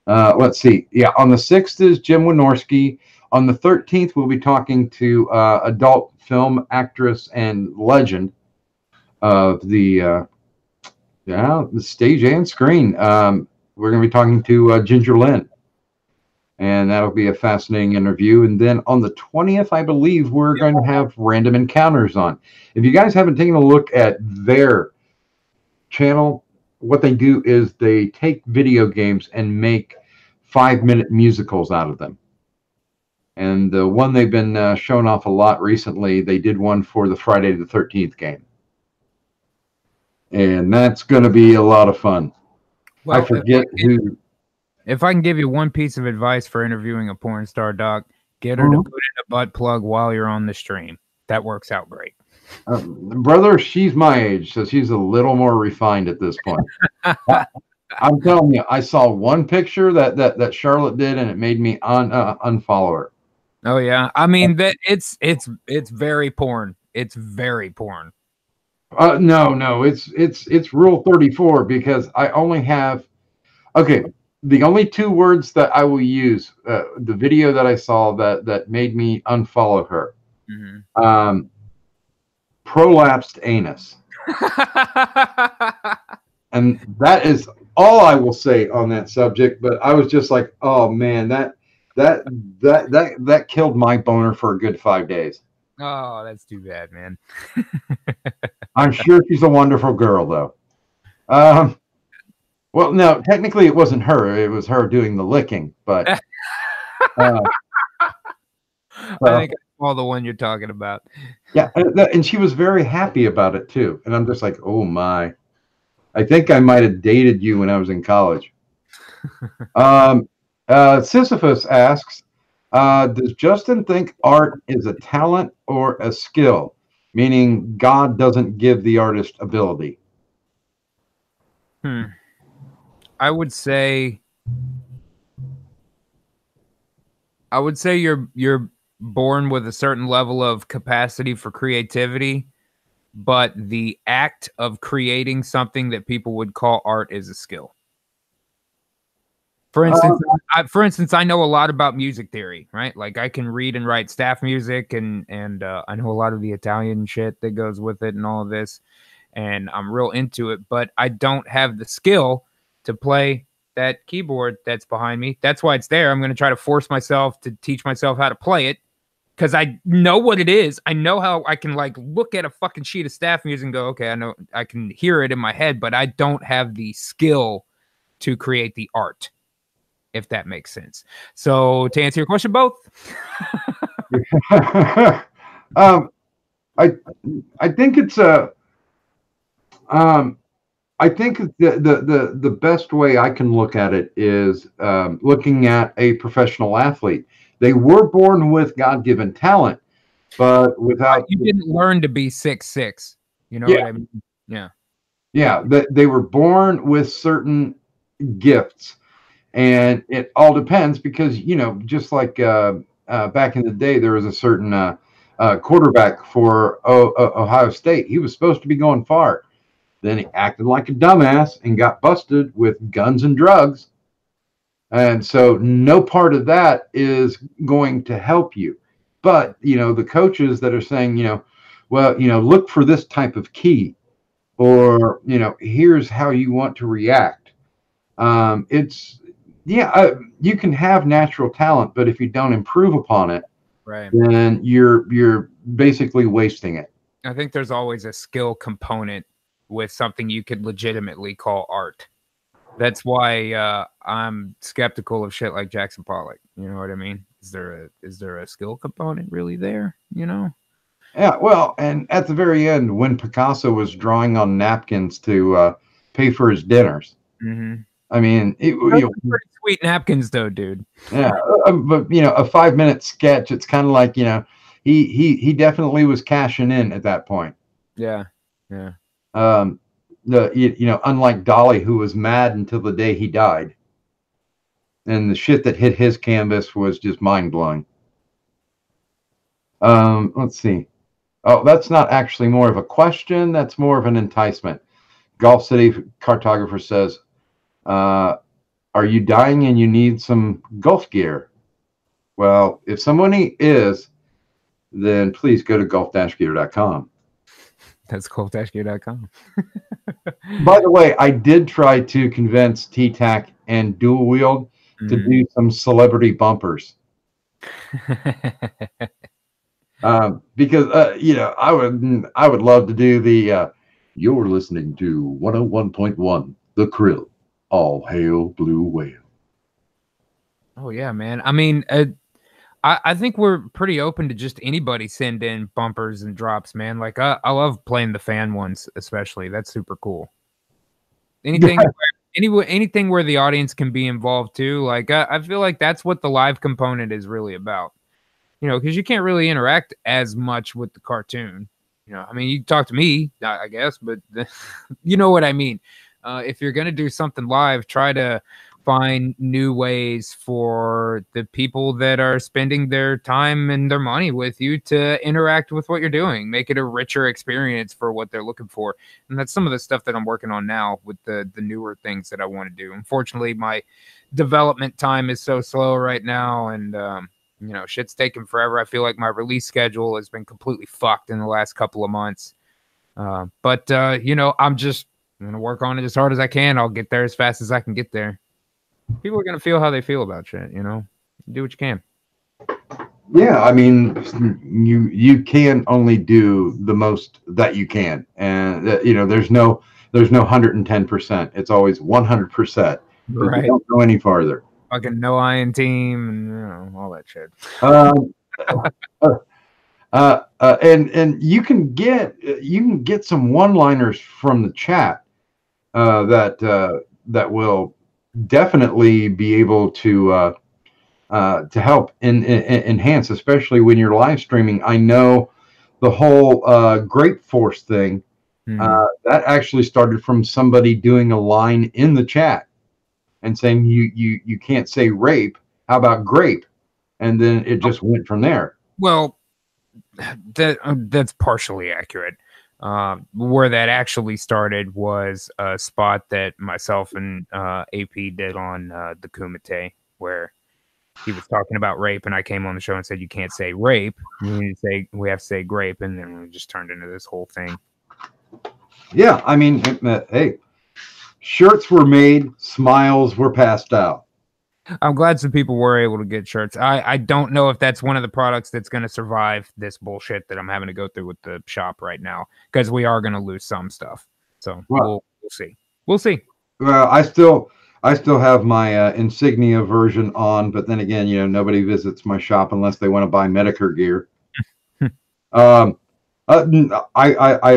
let's see. Yeah, on the 6th is Jim Wynorski. On the 13th, we'll be talking to adult film actress and legend of the stage and screen. We're going to be talking to Ginger Lynn, and that'll be a fascinating interview. And then on the 20th, I believe we're going to have Random Encounters on. If you guys haven't taken a look at their channel, what they do is they take video games and make 5-minute musicals out of them. And the one they've been showing off a lot recently, they did one for the Friday the 13th game. And that's going to be a lot of fun. Well, I forget who. If I can give you one piece of advice for interviewing a porn star, Doc, get her to put in a butt plug while you're on the stream. That works out great. Brother, she's my age, so she's a little more refined at this point. I'm telling you, I saw one picture that Charlotte did, and it made me unfollow her. Oh yeah, I mean that it's very porn. It's very porn. No, it's Rule 34 because I only have. Okay, the only 2 words that I will use, the video that I saw that made me unfollow her. Mm-hmm. Prolapsed anus. And that is all I will say on that subject. But I was just like, oh man, that killed my boner for a good 5 days. Oh, that's too bad, man. I'm sure she's a wonderful girl, though. Well, no, technically it wasn't her. It was her doing the licking, but I think I saw the one you're talking about. Yeah, and she was very happy about it too. And I'm just like, oh my, I think I might have dated you when I was in college. Sisyphus asks, does Justin think art is a talent or a skill? Meaning God doesn't give the artist ability. I would say you're born with a certain level of capacity for creativity, but the act of creating something that people would call art is a skill. For instance, I know a lot about music theory, right? Like I can read and write staff music, and I know a lot of the Italian shit that goes with it and all of this, and I'm real into it. But I don't have the skill to play that keyboard that's behind me. That's why it's there. I'm going to try to force myself to teach myself how to play it because I know what it is. I know how I can like look at a fucking sheet of staff music and go, okay, I know I can hear it in my head, but I don't have the skill to create the art. If that makes sense. So to answer your question, both. I think it's a I think the best way I can look at it is looking at a professional athlete. They were born with God-given talent, but without you didn't learn to be 6'6". You know what I mean? Yeah. Yeah, they were born with certain gifts. And it all depends because, just like back in the day, there was a certain quarterback for Ohio State. He was supposed to be going far. Then he acted like a dumbass and got busted with guns and drugs. And so no part of that is going to help you. But, the coaches that are saying, well, look for this type of key or, here's how you want to react. You can have natural talent, but if you don't improve upon it, right, then you're basically wasting it. I think there's always a skill component with something you could legitimately call art. That's why I'm skeptical of shit like Jackson Pollock. You know what I mean? Is there a skill component really there? Yeah, well, and at the very end, when Picasso was drawing on napkins to pay for his dinners, I mean, pretty sweet napkins, though, dude. Yeah, but a 5-minute sketch. It's kind of like he definitely was cashing in at that point. Yeah. Unlike Dolly, who was mad until the day he died, and the shit that hit his canvas was just mind blowing. Let's see. Oh, that's not actually more of a question. That's more of an enticement. Golf City Cartographer says, are you dying and you need some golf gear? Well, if somebody is, then please go to golf-gear.com. That's golf-gear.com. By the way, I did try to convince T-Tac and Dual Wield to do some celebrity bumpers. Because I would love to do the you're listening to 101.1 The Krill. All hail Blue Whale. Oh yeah, man. I mean, I think we're pretty open to just anybody send in bumpers and drops, man. Like I love playing the fan ones, especially. That's super cool. Anything where the audience can be involved too. Like I feel like that's what the live component is really about. Because you can't really interact as much with the cartoon. I mean, you can talk to me, I guess, but you know what I mean. If you're going to do something live, try to find new ways for the people that are spending their time and their money with you to interact with what you're doing. Make it a richer experience for what they're looking for. And that's some of the stuff that I'm working on now with the newer things that I want to do. Unfortunately, my development time is so slow right now, and shit's taking forever. I feel like my release schedule has been completely fucked in the last couple of months. But I'm going to work on it as hard as I can. I'll get there as fast as I can get there. People are going to feel how they feel about shit, Do what you can. Yeah, I mean, you can only do the most that you can. And, there's no 110%. It's always 100%. Right. You don't go any farther. Fucking no iron team and all that shit. And you can get some one-liners from the chat that will definitely be able to help enhance, especially when you're live streaming. I know the whole Grape Force thing that actually started from somebody doing a line in the chat and saying you can't say rape. How about grape? And then it just went from there. Well, that's partially accurate. Where that actually started was a spot that myself and AP did on the Kumite, where he was talking about rape, and I came on the show and said, you can't say rape. We have to say grape, and then we just turned into this whole thing. Yeah, I mean, hey, shirts were made, smiles were passed out. I'm glad some people were able to get shirts. I don't know if that's one of the products that's going to survive this bullshit that I'm having to go through with the shop right now, because we are going to lose some stuff. So we'll see. We'll see. Well, I still have my insignia version on, but then again, you know, nobody visits my shop unless they want to buy Medicare gear. I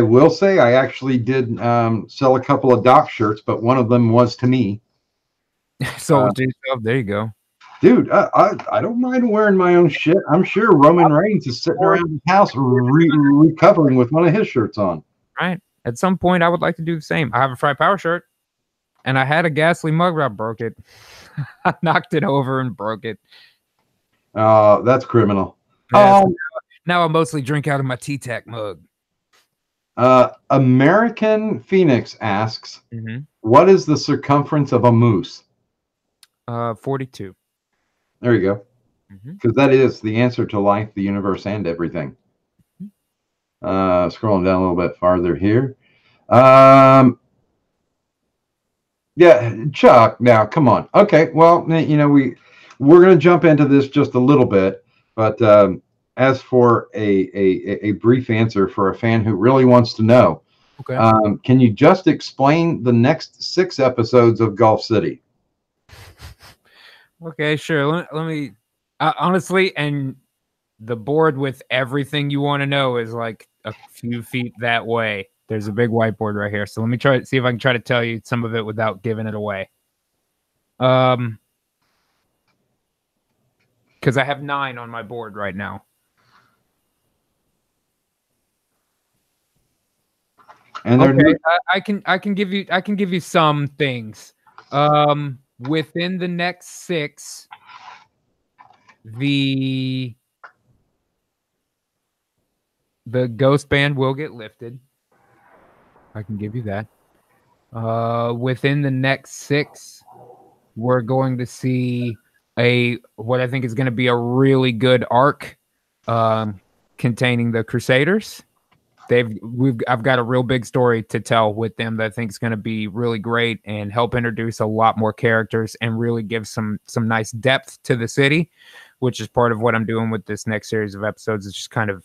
will say I actually did sell a couple of Doc shirts, but one of them was to me. So there you go, dude. I don't mind wearing my own shit. I'm sure Roman Reigns is sitting around his house recovering with one of his shirts on. Right. At some point, I would like to do the same. I have a Fry Power shirt, and I had a Ghastly mug, but I broke it. I knocked it over and broke it. That's criminal. Yeah, now I mostly drink out of my T-Tac mug. American Phoenix asks, what is the circumference of a moose? 42. There you go. Because that is the answer to life, the universe, and everything. Scrolling down a little bit farther here. Yeah, Chuck. Now, come on. Okay, well, you know, we're going to jump into this just a little bit, but as for a brief answer for a fan who really wants to know, can you just explain the next 6 episodes of Gulf City? Okay, sure. Let me honestly, and the board with everything you want to know is like a few feet that way. There's a big whiteboard right here. So let me try to see if I can try to tell you some of it without giving it away. Because I have 9 on my board right now. And okay, I can give you some things. Within the next 6, the ghost band will get lifted. I can give you that. Within the next 6, we're going to see what I think is going to be a really good arc containing the Crusaders. I've got a real big story to tell with them that I think is going to be really great and help introduce a lot more characters and really give some nice depth to the city, which is part of what I'm doing with this next series of episodes. It's just kind of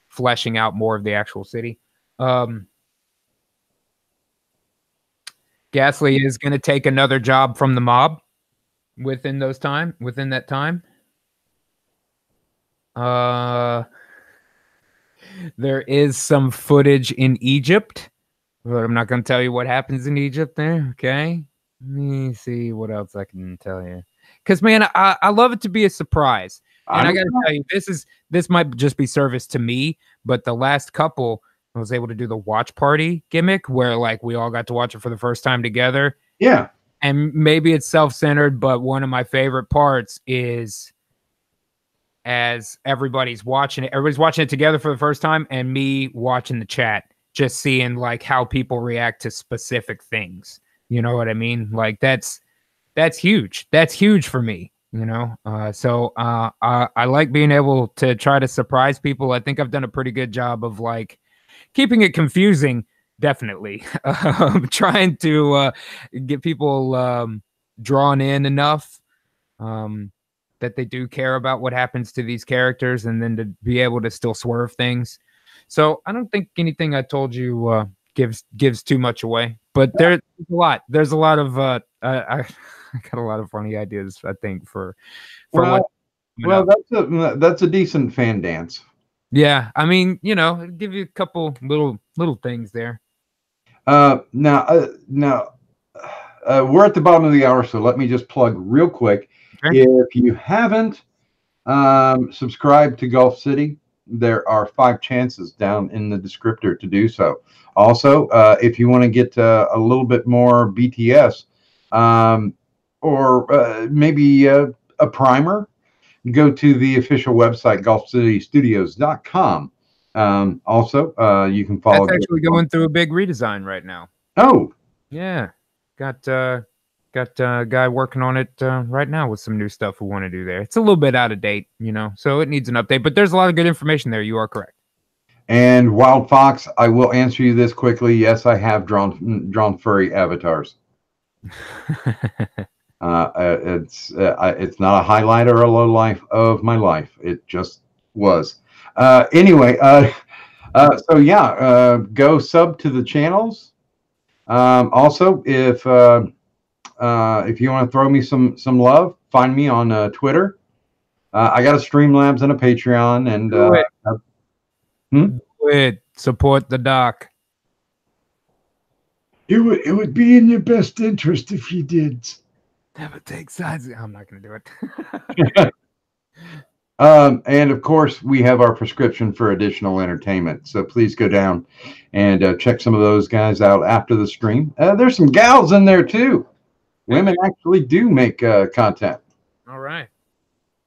fleshing out more of the actual city. Ghastly is going to take another job from the mob within that time. There is some footage in Egypt, but I'm not going to tell you what happens in Egypt there, okay? Let me see what else I can tell you. Because, man, I love it to be a surprise. And I got to tell you, this might just be service to me, but the last couple, I was able to do the watch party gimmick where, like, we all got to watch it for the first time together. Yeah. And maybe it's self-centered, but one of my favorite parts is as everybody's watching it together for the first time, and me watching the chat, just seeing like how people react to specific things. You know what I mean? Like that's huge. That's huge for me, you know? So I like being able to try to surprise people. I think I've done a pretty good job of like keeping it confusing. Definitely. Trying to get people drawn in enough that they do care about what happens to these characters, and then to be able to still swerve things. So I don't think anything I told you gives too much away, but there's a lot. There's a lot of I got a lot of funny ideas, I think, for that's a decent fan dance. Yeah, I mean, you know, it'll give you a couple little things there. Now we're at the bottom of the hour, so let me just plug real quick. Okay. If you haven't subscribed to Gulf City, there are 5 chances down in the descriptor to do so. Also, if you want to get a little bit more BTS or maybe a primer, go to the official website, gulfcitystudios.com. Also, you can follow. That's actually going through a big redesign right now. Oh, yeah, got a guy working on it right now with some new stuff we want to do there. It's a little bit out of date, you know, so it needs an update. But there's a lot of good information there. You are correct. and Wild Fox, I will answer you this quickly. Yes, I have drawn furry avatars. It's not a highlight or a low life of my life. It just was. Anyway, so yeah, go sub to the channels. Also, if you want to throw me some love, find me on Twitter. I got a Streamlabs and a Patreon, and Do it. Support the doc. It would be in your best interest if you did. Never take sides. I'm not going to do it. And of course, we have our prescription for additional entertainment. So please go down and check some of those guys out after the stream. There's some gals in there too. Women actually do make content. All right.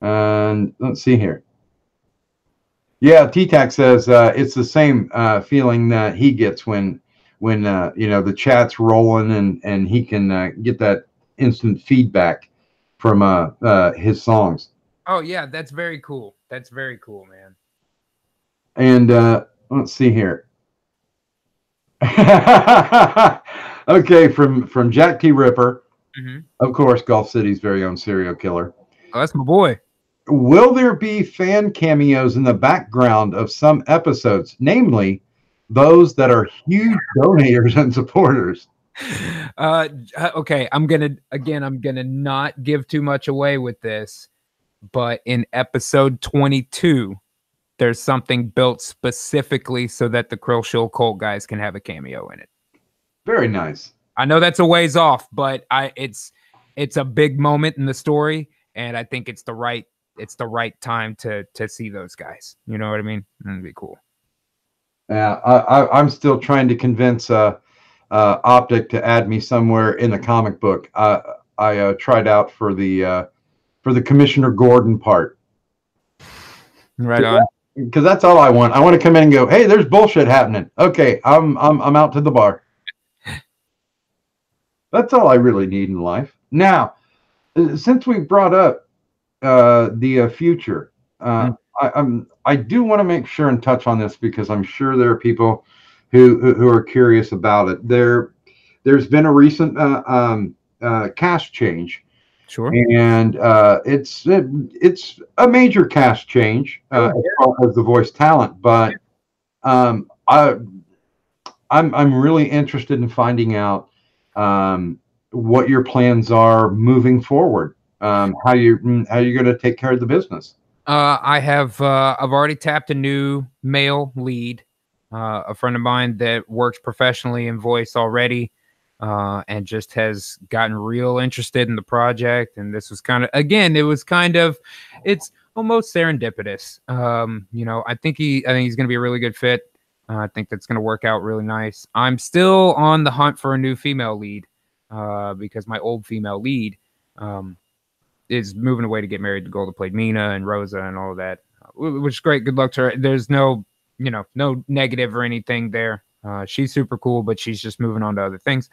And let's see here. Yeah, T-Tac says it's the same feeling that he gets when you know, the chat's rolling and he can get that instant feedback from his songs. Oh yeah, that's very cool. That's very cool, man. And let's see here. Okay, from Jack T. Ripper, of course, Gulf City's very own serial killer. Oh, that's my boy. Will there be fan cameos in the background of some episodes, namely those that are huge donators and supporters? Okay, I'm gonna not give too much away with this, but in episode 22, there's something built specifically so that the Krill Shill Cult guys can have a cameo in it. Very nice. I know that's a ways off, but it's a big moment in the story, and I think it's the right time to see those guys. You know what I mean? That'd be cool. Yeah, I'm still trying to convince Optic to add me somewhere in the comic book. I tried out for the Commissioner Gordon part. Right on. Because that's all I want. I want to come in and go, hey, there's bullshit happening. Okay, I'm out to the bar. That's all I really need in life. Now, since we brought up the future, I do want to make sure and touch on this because I'm sure there are people who are curious about it. There's been a recent cast change. Sure. And it's a major cast change as far as the voice talent, but I'm really interested in finding out what your plans are moving forward. How you're going to take care of the business. I've already tapped a new male lead, a friend of mine that works professionally in voice already. And just has gotten real interested in the project. And this was it's almost serendipitous. You know, I think he's going to be a really good fit. I think that's going to work out really nice. I'm still on the hunt for a new female lead because my old female lead is moving away to get married to girl that played Mina and Rosa and all of that, which is great. Good luck to her. There's no negative or anything there. She's super cool, but she's just moving on to other things.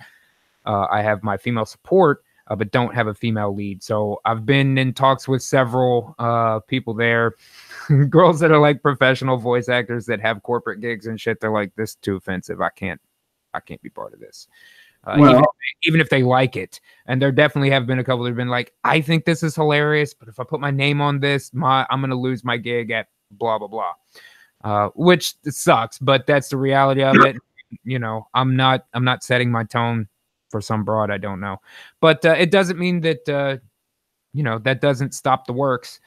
I have my female support, but don't have a female lead. So I've been in talks with several people there, girls that are like professional voice actors that have corporate gigs and shit. They're like, this is too offensive. I can't be part of this. Even if they like it. And there definitely have been a couple that have been like, I think this is hilarious, but if I put my name on this, I'm going to lose my gig at blah, blah, blah. Which sucks, but that's the reality of it. You know, I'm not setting my tone for some broad I don't know, but it doesn't mean that that doesn't stop the works.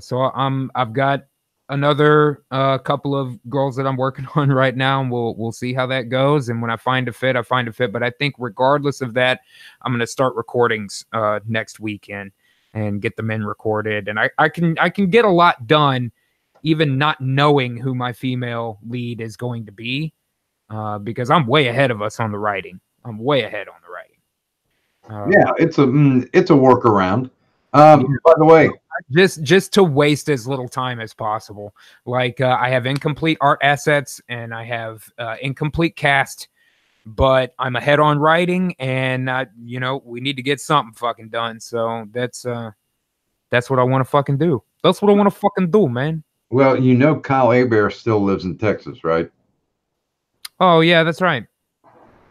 So I've got another couple of girls that I'm working on right now, and we'll see how that goes. And when I find a fit, I find a fit. But I think regardless of that, I'm going to start recordings next weekend and get them in recorded, and I can get a lot done even not knowing who my female lead is going to be, because I'm way ahead of us on the writing. I'm way ahead on the writing. Yeah, it's a workaround. By the way, just to waste as little time as possible. Like I have incomplete art assets and I have incomplete cast, but I'm ahead on writing, and you know, we need to get something fucking done. So that's what I want to fucking do. That's what I want to fucking do, man. Well, you know, Kyle Abear still lives in Texas, right? Oh yeah, that's right.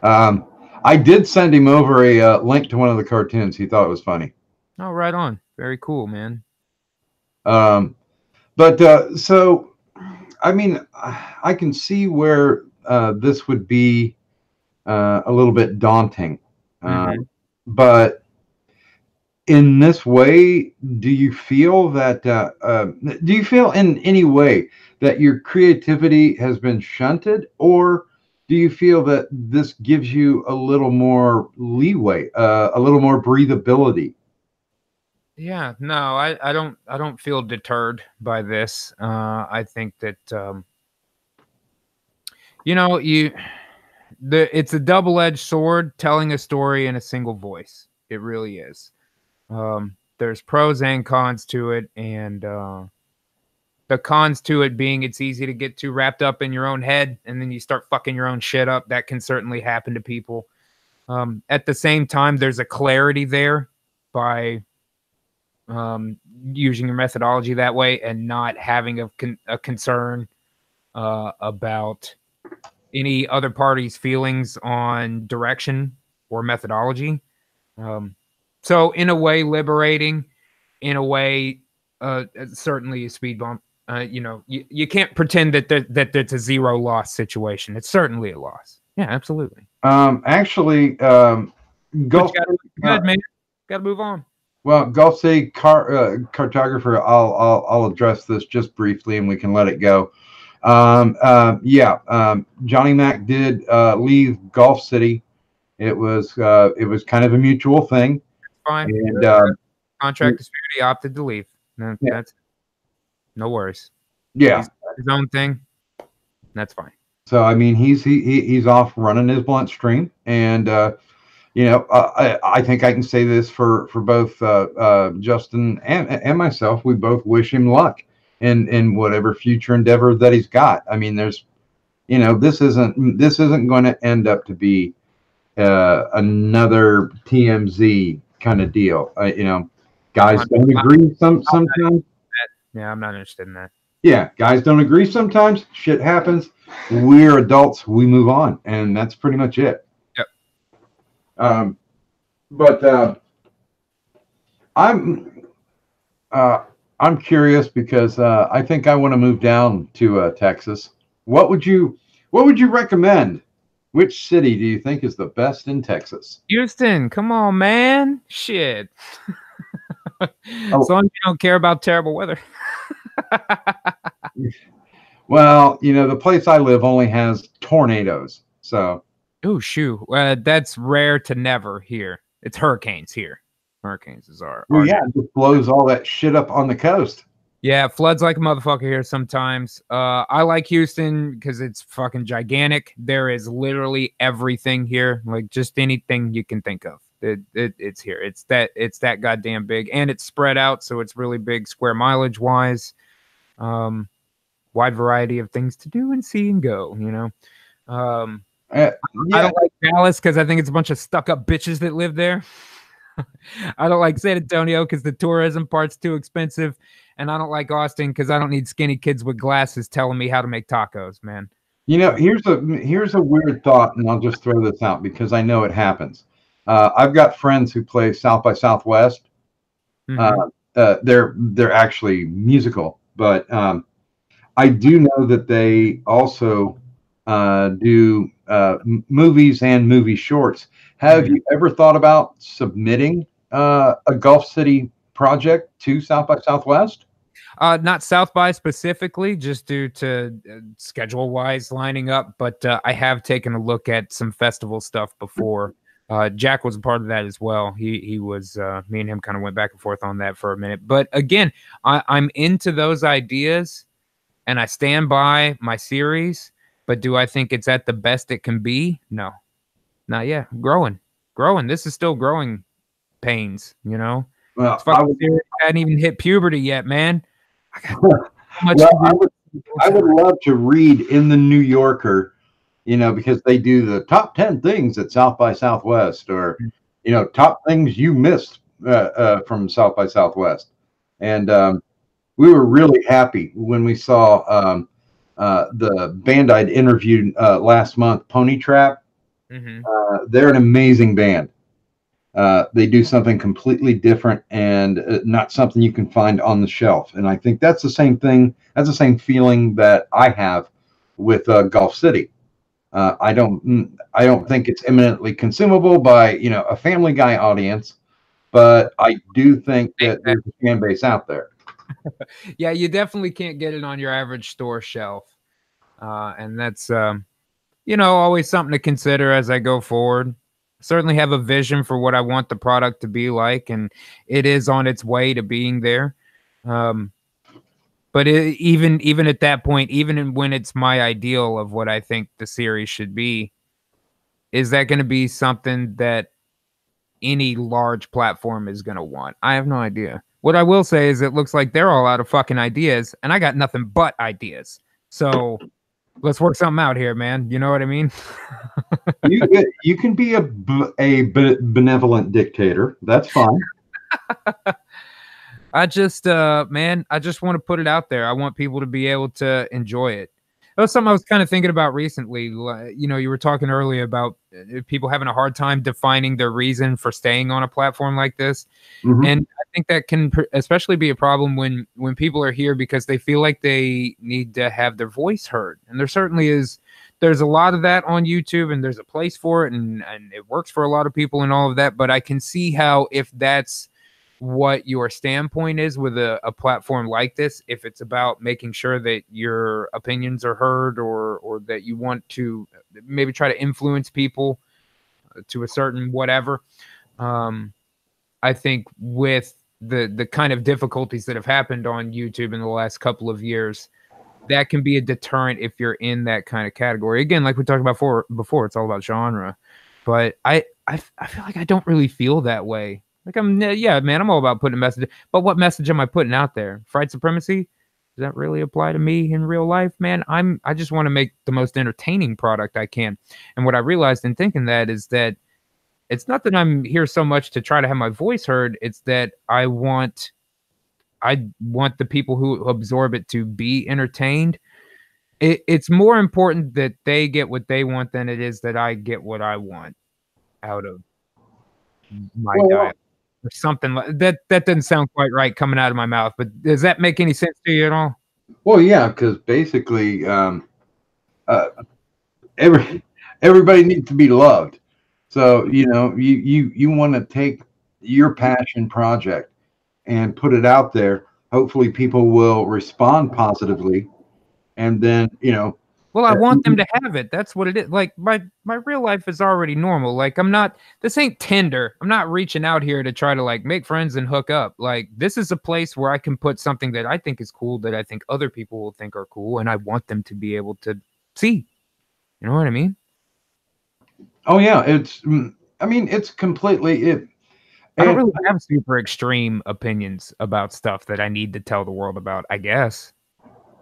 I did send him over a link to one of the cartoons. He thought it was funny. Oh, right on. Very cool, man. But so, I mean, I can see where this would be a little bit daunting. But in this way, do you feel that, do you feel in any way that your creativity has been shunted, or do you feel that this gives you a little more leeway, a little more breathability? Yeah, no, I don't feel deterred by this. I think that you know, it's a double-edged sword telling a story in a single voice. It really is. There's pros and cons to it, and the cons to it being it's easy to get too wrapped up in your own head, and then you start fucking your own shit up. That can certainly happen to people. At the same time, there's a clarity there by using your methodology that way and not having a concern about any other party's feelings on direction or methodology. So in a way, liberating, in a way, certainly a speed bump. You know, you can't pretend that it's a zero loss situation. It's certainly a loss. Yeah, absolutely. Actually, Gulf. Good man. Got to move on. Well, Gulf City cartographer. I'll address this just briefly, and we can let it go. Johnny Mac did leave Gulf City. It was kind of a mutual thing. Fine. And contract dispute. He opted to leave. That's no worries. Yeah, his own thing. That's fine. So I mean, he's off running his blunt stream, and you know, I think I can say this for both Justin and myself. We both wish him luck in whatever future endeavor that he's got. I mean, there's, you know, this isn't going to end up to be another TMZ kind of deal. You know, guys don't agree sometimes. Yeah, I'm not interested in that. Yeah, guys don't agree sometimes. Shit happens. We're adults. We move on, and that's pretty much it. Yep. But I'm curious because I think I want to move down to Texas. What would you recommend? Which city do you think is the best in Texas? Houston. Come on, man. Shit. As long as you don't care about terrible weather. Well, you know, the place I live only has tornadoes. So. Oh, shoot. That's rare to never here. It's hurricanes here. Hurricanes is our yeah, it just blows all that shit up on the coast. Yeah, floods like a motherfucker here sometimes. I like Houston because it's fucking gigantic. There is literally everything here, like just anything you can think of. It's here. It's that goddamn big, and it's spread out, so it's really big square mileage wise. Wide variety of things to do and see and go. You know, I don't like Dallas because I think it's a bunch of stuck up bitches that live there. I don't like San Antonio because the tourism part's too expensive, and I don't like Austin because I don't need skinny kids with glasses telling me how to make tacos, man. You know, here's a weird thought, and I'll just throw this out because I know it happens. I've got friends who play South by Southwest. They're actually musical, but I do know that they also do movies and movie shorts. Have you ever thought about submitting a Gulf City project to South by Southwest? Not South by specifically, just due to schedule wise lining up. But I have taken a look at some festival stuff before. Jack was a part of that as well. He was, me and him kind of went back and forth on that for a minute. But again, I'm into those ideas and I stand by my series. But do I think it's at the best it can be? No, not yet. Growing. This is still growing pains, you know? Well, This fucking series hadn't even hit puberty yet, man. I got so much well, to do. I would love to read in the New Yorker, you know, because they do the top 10 things at South by Southwest, or, you know, top things you missed from South by Southwest. And we were really happy when we saw the band I'd interviewed last month, Pony Trap. They're an amazing band. They do something completely different and not something you can find on the shelf. And I think that's the same thing. That's the same feeling that I have with Gulf City. I don't think it's eminently consumable by, you know, a Family Guy audience, but I do think that there's a fan base out there. Yeah, you definitely can't get it on your average store shelf. And that's, you know, always something to consider as I go forward. Certainly have a vision for what I want the product to be like, and it is on its way to being there. But even at that point, even when it's my ideal of what I think the series should be, is that going to be something that any large platform is going to want? I have no idea. What I will say is it looks like they're all out of fucking ideas, and I got nothing but ideas. So let's work something out here, man. You know what I mean? You can be a benevolent dictator. That's fine. I just, man, I just want to put it out there. I want people to be able to enjoy it. That was something I was kind of thinking about recently. You know, you were talking earlier about people having a hard time defining their reason for staying on a platform like this. And I think that can especially be a problem when people are here because they feel like they need to have their voice heard. And there certainly is. There's a lot of that on YouTube, and there's a place for it, and it works for a lot of people and all of that. But I can see how if that's what your standpoint is with a platform like this, if it's about making sure that your opinions are heard, or that you want to maybe try to influence people to a certain whatever, I think with the kind of difficulties that have happened on YouTube in the last couple of years, that can be a deterrent if you're in that kind of category. Again, like we talked about before, it's all about genre. But I feel like I don't really feel that way. Like yeah, man, I'm all about putting a message. But what message am I putting out there? Fried supremacy? Does that really apply to me in real life, man? I just want to make the most entertaining product I can. And what I realized in thinking that is that it's not that I'm here so much to try to have my voice heard. It's that I want the people who absorb it to be entertained. It's more important that they get what they want than it is that I get what I want out of my diet. Or something like that. That doesn't sound quite right coming out of my mouth, but does that make any sense to you at all? Well, yeah, because basically everybody needs to be loved. So, you know, you want to take your passion project and put it out there. Hopefully people will respond positively. And then, you know, well, I want them to have it. That's what it is. Like my real life is already normal. Like this ain't Tinder. I'm not reaching out here to try to like make friends and hook up. Like this is a place where I can put something that I think is cool, that I think other people will think are cool, and I want them to be able to see. You know what I mean? Oh yeah, it's completely it. I don't really have super extreme opinions about stuff that I need to tell the world about, I guess.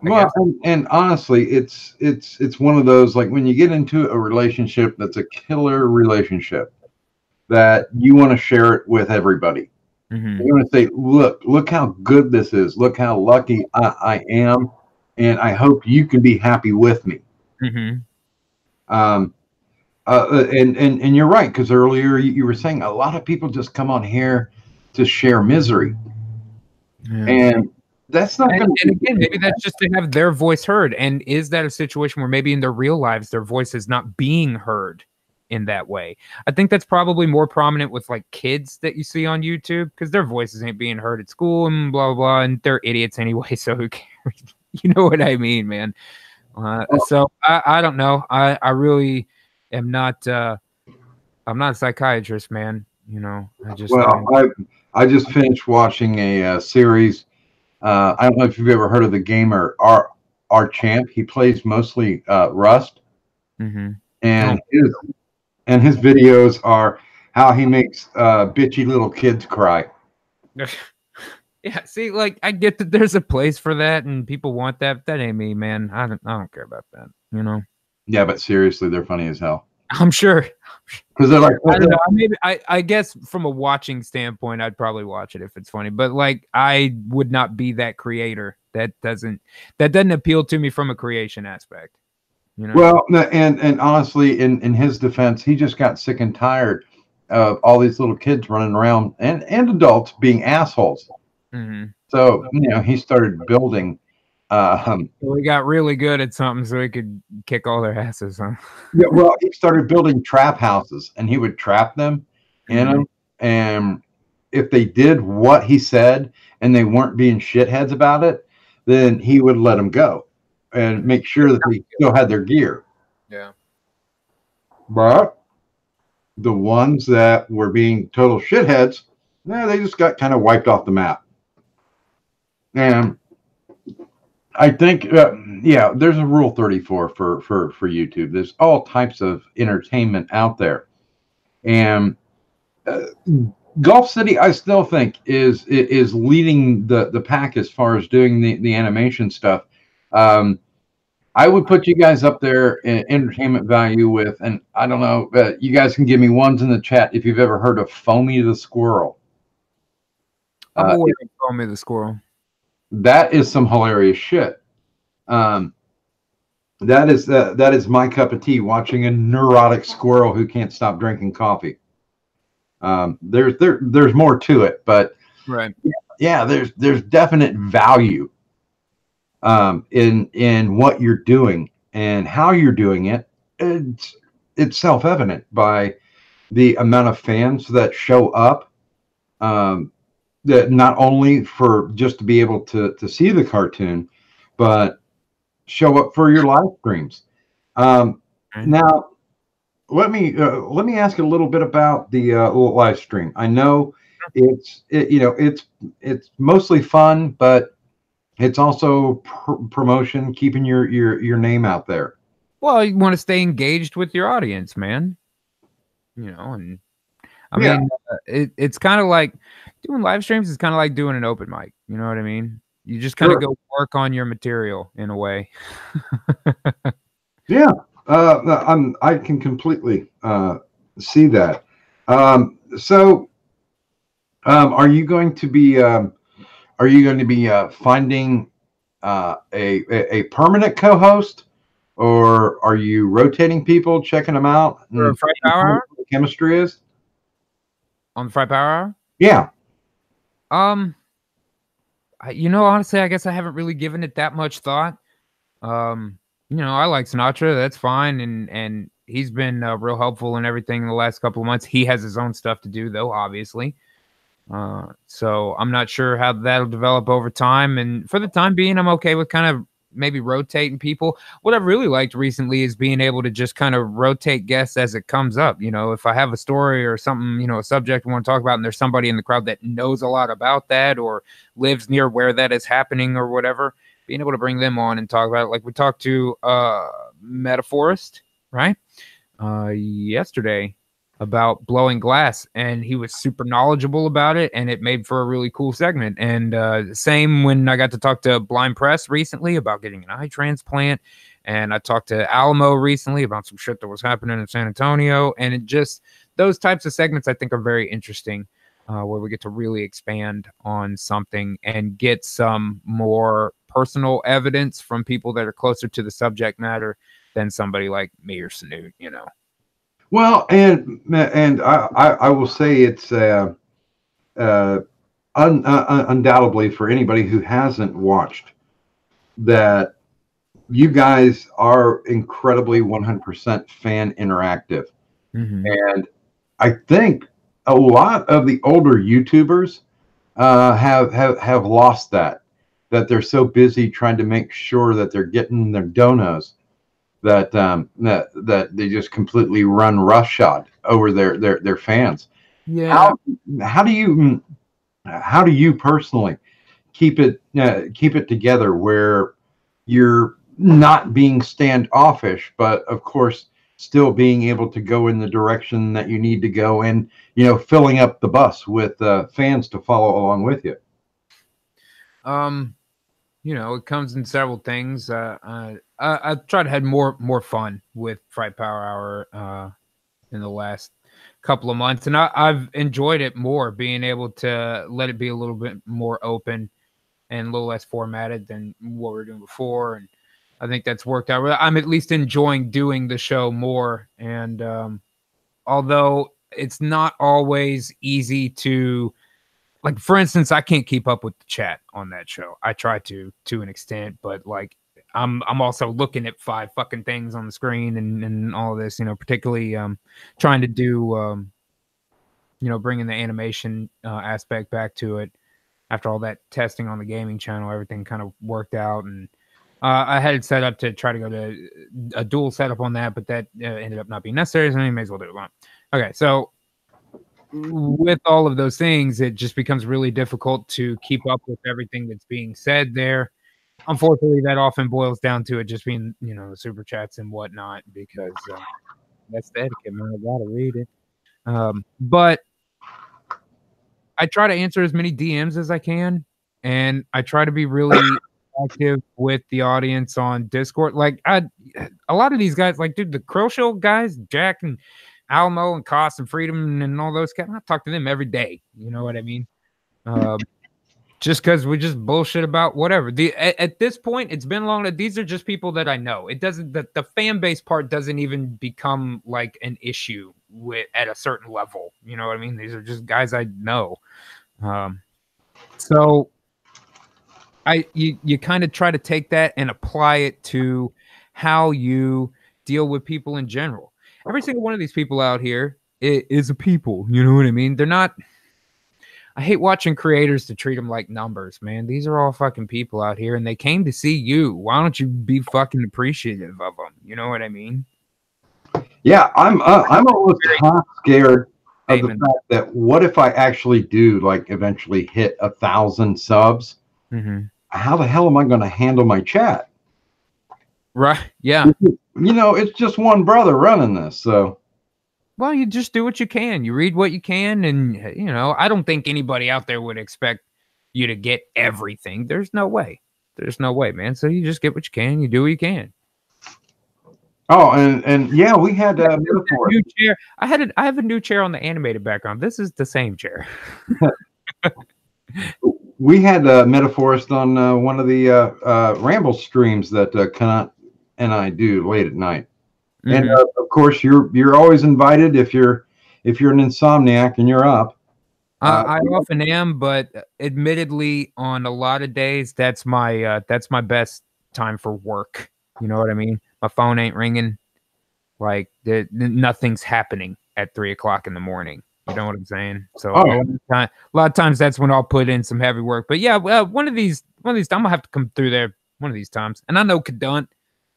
Well, and honestly, it's one of those, like when you get into a relationship that's a killer relationship, that you want to share it with everybody. You want to say, look how good this is. Look how lucky I am, and I hope you can be happy with me. And you're right, because earlier you were saying a lot of people just come on here to share misery, and that's not going to. And again, maybe that's just to have their voice heard. And is that a situation where maybe in their real lives their voice is not being heard in that way? I think that's probably more prominent with like kids that you see on YouTube, because their voices ain't being heard at school and blah blah blah, and they're idiots anyway. So who cares? You know what I mean, man? So I don't know. I really am not. I'm not a psychiatrist, man. You know, I just finished watching a series. I don't know if you've ever heard of the gamer our champ. He plays mostly Rust, and his videos are how he makes bitchy little kids cry. Yeah, see, like I get that there's a place for that and people want that, but that ain't me, man. I don't care about that, you know. Yeah, but seriously, they're funny as hell. I'm sure. Because they're like, I don't know. Maybe I guess from a watching standpoint, I'd probably watch it if it's funny. But like, I would not be that creator. That doesn't appeal to me from a creation aspect. You know. well, and honestly, in his defense, he just got sick and tired of all these little kids running around and adults being assholes. Mm-hmm. So he started building. We got really good at something, so we could kick all their asses, huh? Yeah, well, he started building trap houses, and he would trap them in them. And if they did what he said, and they weren't being shitheads about it, then he would let them go and make sure that they still had their gear. Yeah. But the ones that were being total shitheads, they just got kind of wiped off the map. And I think, there's a rule 34 for YouTube. There's all types of entertainment out there, and Golf City, I still think is leading the pack as far as doing the animation stuff. I would put you guys up there in entertainment value with, and I don't know, you guys can give me ones in the chat if you've ever heard of Foamy the Squirrel. I'm aware of Foamy the Squirrel. That is some hilarious shit. That is my cup of tea. Watching a neurotic squirrel who can't stop drinking coffee. There's more to it, but right. Yeah, there's definite value in what you're doing and how you're doing it. It's self-evident by the amount of fans that show up. That not only for just to be able to see the cartoon, but show up for your live streams. Now, let me ask a little bit about the live stream. I know it's mostly fun, but it's also promotion, keeping your name out there. Well, you want to stay engaged with your audience, man. And I mean, it's kind of like doing live streams is kind of like doing an open mic. You know what I mean? You just kind of go work on your material in a way. Yeah, I can completely see that. So, are you going to be finding a permanent co-host, or are you rotating people, checking them out? For Fright Power Hour? What the chemistry is on the Fright Power Hour? Yeah. Honestly, I guess I haven't really given it that much thought. I like Sinatra. That's fine. And he's been real helpful in everything in the last couple of months. He has his own stuff to do, though, obviously. So I'm not sure how that'll develop over time. And for the time being, I'm okay with kind of maybe rotating people. What I've really liked recently is being able to just kind of rotate guests as it comes up. If I have a story or something, a subject I want to talk about, and there's somebody in the crowd that knows a lot about that or lives near where that is happening or whatever, being able to bring them on and talk about it. Like we talked to Metaphorist, right? Yesterday about blowing glass, and he was super knowledgeable about it, and it made for a really cool segment. And same when I got to talk to Blind Press recently about getting an eye transplant, and I talked to Alamo recently about some shit that was happening in San Antonio, and it just, those types of segments I think are very interesting, where we get to really expand on something and get some more personal evidence from people that are closer to the subject matter than somebody like me or Snoot, Well, and I will say it's undoubtedly for anybody who hasn't watched that, you guys are incredibly 100% fan interactive. And I think a lot of the older YouTubers have lost that they're so busy trying to make sure that they're getting their donos that they just completely run roughshod over their fans. Yeah. How do you personally keep it together where you're not being standoffish, but of course still being able to go in the direction that you need to go, and filling up the bus with fans to follow along with you? It comes in several things. I try to have more fun with Fright Power Hour in the last couple of months, and I've enjoyed it more, being able to let it be a little bit more open and a little less formatted than what we were doing before. And I think that's worked out. I'm at least enjoying doing the show more. And although it's not always easy to, like, for instance, I can't keep up with the chat on that show. I try to an extent, but like I'm also looking at 5 fucking things on the screen and all of this, particularly trying to do bringing the animation aspect back to it. After all that testing on the gaming channel, everything kind of worked out, and I had it set up to try to go to a dual setup on that, but that ended up not being necessary, so I may as well do it. Okay, so with all of those things, it just becomes really difficult to keep up with everything that's being said there. Unfortunately, that often boils down to it just being, the super chats and whatnot, because that's the etiquette, man. I gotta read it. But I try to answer as many DMs as I can, and I try to be really active with the audience on Discord. Like, a lot of these guys, like, dude, the Crow Show guys, Jack and Alamo and Cost and Freedom and all those guys, I talk to them every day. You know what I mean? Just because we just bullshit about whatever. At this point, it's been long that these are just people that I know. It doesn't, the fan base part doesn't even become like an issue at a certain level. You know what I mean? These are just guys I know. So you kind of try to take that and apply it to how you deal with people in general. Every single one of these people out here is a people. You know what I mean? They're not. I hate watching creators to treat them like numbers, man. These are all fucking people out here, and they came to see you. Why don't you be fucking appreciative of them? You know what I mean? Yeah, I'm almost half scared of the fact that what if I actually do, like, eventually hit 1,000 subs? Mm-hmm. How the hell am I going to handle my chat? Right? Yeah. It's just one brother running this, so. Well, you just do what you can. You read what you can, and I don't think anybody out there would expect you to get everything. There's no way. There's no way, man. So you just get what you can. You do what you can. Oh, and yeah, we had a new chair. I have a new chair on the animated background. This is the same chair. We had a metaphorist on one of the ramble streams that Kanat and I do late at night. And of course, you're always invited if you're an insomniac and you're up. I often am, but admittedly, on a lot of days, that's my best time for work. You know what I mean? My phone ain't ringing, like nothing's happening at 3 o'clock in the morning. You know what I'm saying? So a lot of times that's when I'll put in some heavy work. But yeah, one of these times I'm gonna have to come through there one of these times, and I know Kadunt.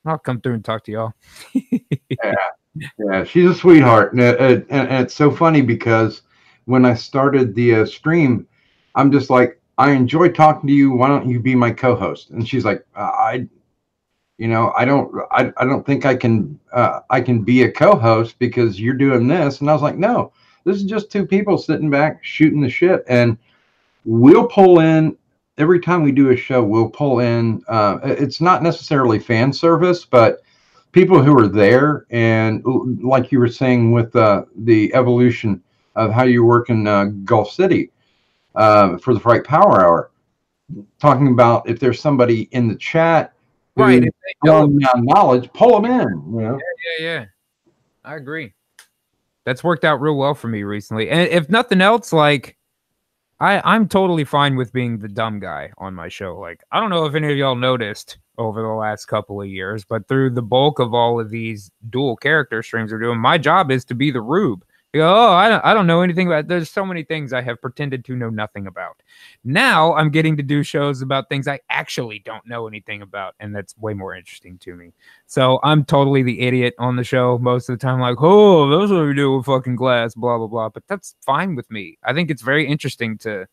I'll come through and talk to y'all. Yeah, she's a sweetheart, and it's so funny because when I started the stream, I'm just like, I enjoy talking to you. Why don't you be my co-host? And she's like, I don't think I can be a co-host because you're doing this. And I was like, no, this is just 2 people sitting back shooting the shit, and we'll pull in. Every time we do a show, we'll pull in. It's not necessarily fan service, but people who are there. And like you were saying with the evolution of how you work in Gulf City for the Fright Power Hour, talking about if there's somebody in the chat, right? If they know knowledge, pull them in. Yeah. I agree. That's worked out real well for me recently. And if nothing else, like, I'm totally fine with being the dumb guy on my show. Like, I don't know if any of y'all noticed over the last couple of years, but through the bulk of all of these dual character streams we're doing, my job is to be the rube. You go, oh, I don't know anything about. There's so many things I have pretended to know nothing about. Now I'm getting to do shows about things I actually don't know anything about, and that's way more interesting to me. So I'm totally the idiot on the show most of the time, like, oh, that's what we do with fucking glass, blah, blah, blah. But that's fine with me. I think it's very interesting to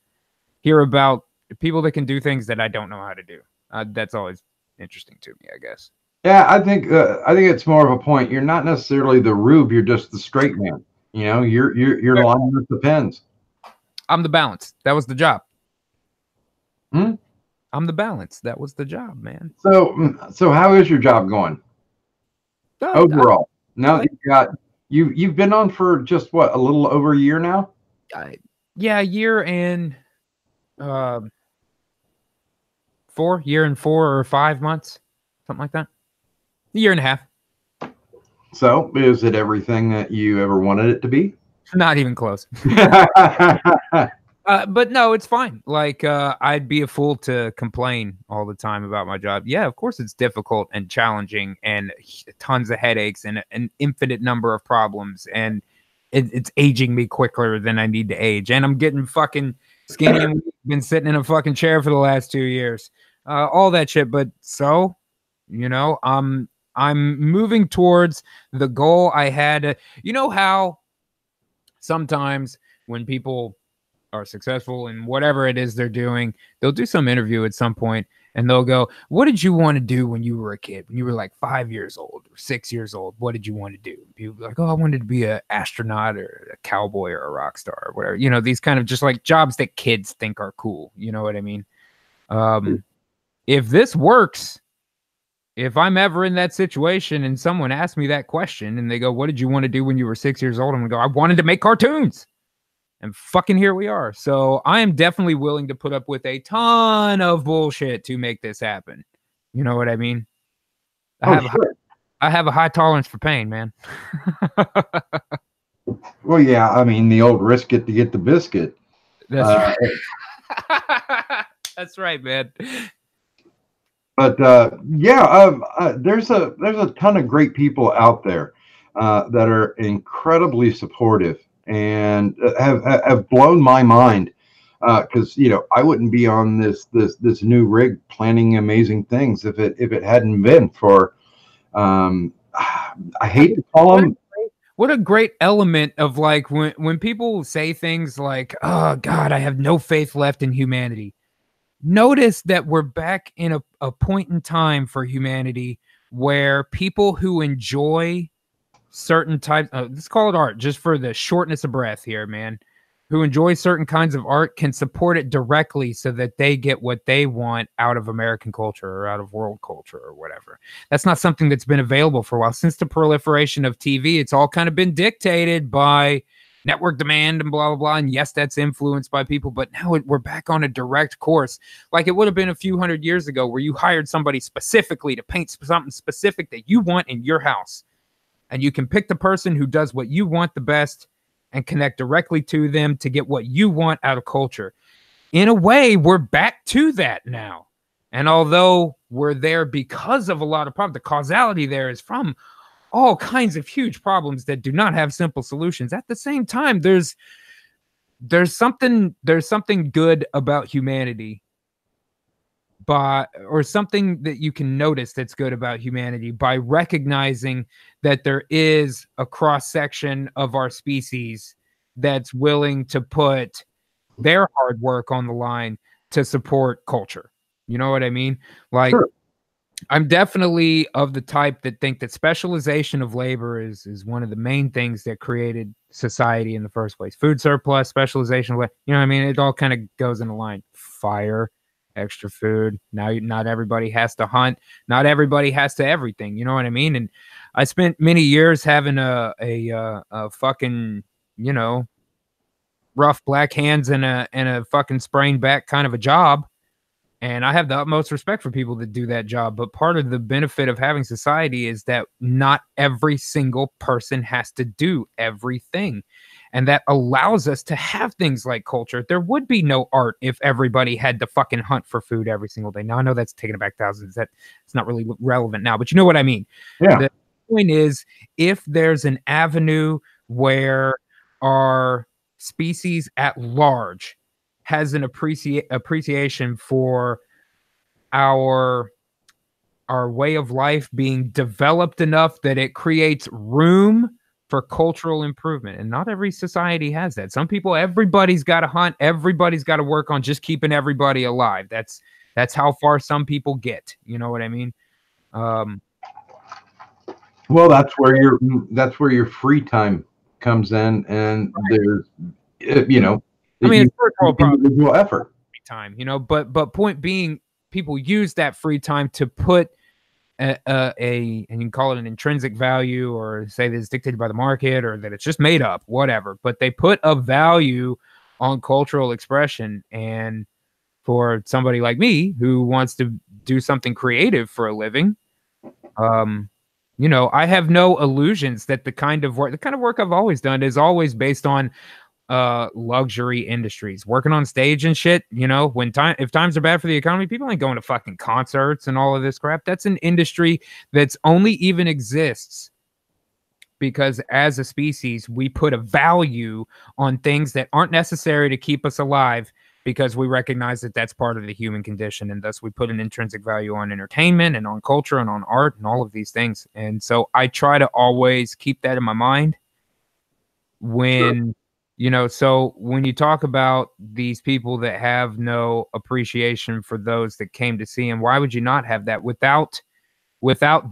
hear about people that can do things that I don't know how to do. That's always interesting to me, I guess. Yeah, I think it's more of a point. You're not necessarily the rube. You're just the straight man. You know, you're lining up the pens. I'm the balance. That was the job. Hmm? I'm the balance. That was the job, man. So how is your job going overall? Now that you've been on for just what, a little over a year now? Yeah, a year and 4 or 5 months, something like that. A year and a half. So is it everything that you ever wanted it to be? Not even close. But no, it's fine. Like, I'd be a fool to complain all the time about my job. Yeah, of course it's difficult and challenging and tons of headaches and an infinite number of problems. And it's aging me quicker than I need to age. And I'm getting fucking skinny and been sitting in a fucking chair for the last 2 years. All that shit. But so, you know, I'm moving towards the goal I had. You know how sometimes when people are successful in whatever it is they're doing, they'll do some interview at some point and they'll go, what did you want to do when you were a kid? When you were like 5 years old or 6 years old, what did you want to do? People be like, oh, I wanted to be an astronaut or a cowboy or a rock star or whatever. You know, these kind of just like jobs that kids think are cool. You know what I mean? If this works, if I'm ever in that situation and someone asks me that question and they go, what did you want to do when you were 6 years old? I'm going to go, I wanted to make cartoons. And fucking here we are. So I am definitely willing to put up with a ton of bullshit to make this happen. You know what I mean? I have a high tolerance for pain, man. Well, yeah, I mean, the old risk it to get the biscuit. That's right. That's right, man. But there's a ton of great people out there that are incredibly supportive and have blown my mind, because I wouldn't be on this new rig planning amazing things if it hadn't been for I hate to call them. What a great element of like when people say things like, oh God, I have no faith left in humanity. Notice that we're back in a point in time for humanity where people who enjoy certain types, let's call it art, just for the shortness of breath here, man, who enjoy certain kinds of art can support it directly so that they get what they want out of American culture or out of world culture or whatever. That's not something that's been available for a while. Since the proliferation of TV, it's all kind of been dictated by network demand and blah, blah, blah. And yes, that's influenced by people, but now we're back on a direct course. Like it would have been a few hundred years ago where you hired somebody specifically to paint something specific that you want in your house. And you can pick the person who does what you want the best and connect directly to them to get what you want out of culture. In a way, we're back to that now. And although we're there because of a lot of problems, the causality there is from all kinds of huge problems that do not have simple solutions. At the same time, there's something good about humanity, or something that you can notice that's good about humanity by recognizing that there is a cross section of our species that's willing to put their hard work on the line to support culture. You know what I mean? Like, sure. I'm definitely of the type that think that specialization of labor is one of the main things that created society in the first place. Food surplus, specialization of labor, you know what I mean? It all kind of goes in a line. Fire, extra food. Now, not everybody has to hunt. Not everybody has to everything. You know what I mean? And I spent many years having a fucking, rough black hands and a fucking sprained back kind of a job. And I have the utmost respect for people that do that job. But part of the benefit of having society is that not every single person has to do everything. And that allows us to have things like culture. There would be no art if everybody had to fucking hunt for food every single day. Now, I know that's taking it back thousands. It's not really relevant now, but you know what I mean? Yeah. The point is, if there's an avenue where our species at large has an appreciation for our way of life being developed enough that it creates room for cultural improvement. And not every society has that. Some people, everybody's got to hunt. Everybody's got to work on just keeping everybody alive. That's how far some people get. You know what I mean? Well, that's where your free time comes in, and there's you know I mean, you it's first world problem. individual effort. Time, but point being, people use that free time to put and you can call it an intrinsic value, or say that it's dictated by the market, or that it's just made up, whatever, but they put a value on cultural expression. And for somebody like me who wants to do something creative for a living, I have no illusions that the kind of work I've always done is always based on luxury industries, working on stage and shit. If times are bad for the economy, people ain't going to fucking concerts and all of this crap. That's an industry that's only even exists because as a species we put a value on things that aren't necessary to keep us alive, because we recognize that that's part of the human condition, and thus we put an intrinsic value on entertainment and on culture and on art and all of these things. And so I try to always keep that in my mind when so when you talk about these people that have no appreciation for those that came to see him, why would you not have that? Without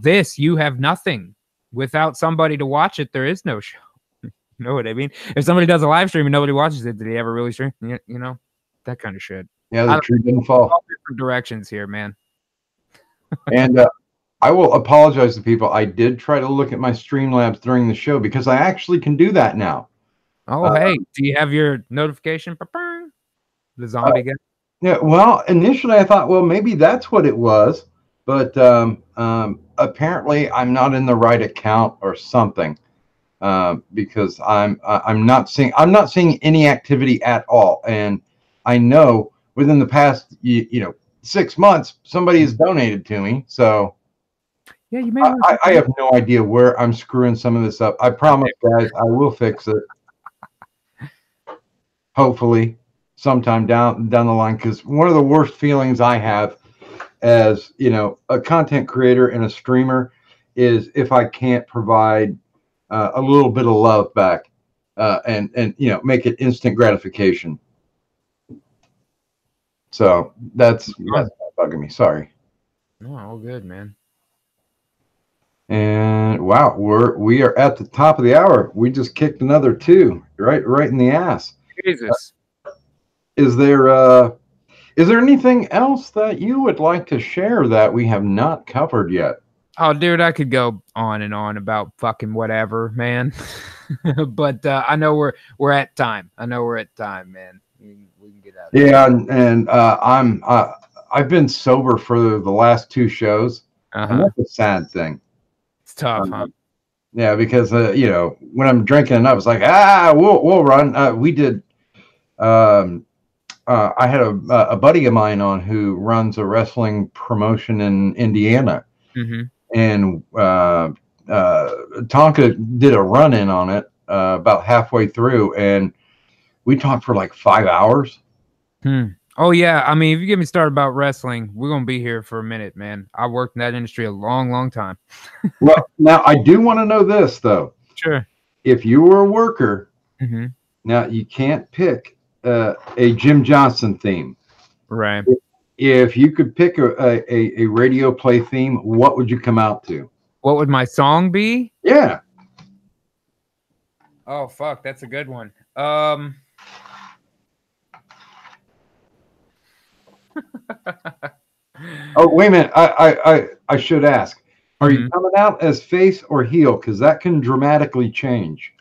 this, you have nothing. Without somebody to watch it, there is no show. You know what I mean? If somebody does a live stream and nobody watches it, did he ever really stream? That kind of shit. Yeah, the tree didn't fall. All different directions here, man. And I will apologize to people. I did try to look at my Streamlabs during the show because I actually can do that now. Oh, hey, do you have your notification? The zombie guy? Yeah, well, initially I thought, well, maybe that's what it was, but apparently I'm not in the right account or something, because I'm not seeing any activity at all, and I know within the past 6 months somebody has donated to me, so yeah, you may. I have no idea where I'm screwing some of this up. I promise, guys, I will fix it. Hopefully sometime down the line, because one of the worst feelings I have as a content creator and a streamer is if I can't provide a little bit of love back, and make it instant gratification. So that's bugging me. Sorry. No, all good, man. And wow, we are at the top of the hour. We just kicked another 2 right in the ass. Jesus. Is there anything else that you would like to share that we have not covered yet? Oh, dude, I could go on and on about fucking whatever, man. But I know we're at time. Man. We can get out. Yeah, and I've been sober for the last 2 shows. And that's a sad thing. It's tough, huh? Yeah, because when I'm drinking enough, it's like we'll run. We did. I had a buddy of mine on who runs a wrestling promotion in Indiana, and Tonka did a run-in on it about halfway through, and we talked for like 5 hours. Oh yeah, I mean, if you get me started about wrestling, we're gonna be here for a minute, man. I worked in that industry a long time. Well, now I do want to know this though. Sure. If you were a worker, now you can't pick a Jim Johnson theme, right? If you could pick a radio play theme, what would you come out to? What would my song be? Yeah. Oh fuck, that's a good one. Oh, wait a minute. I should ask. Are you coming out as face or heel? Because that can dramatically change.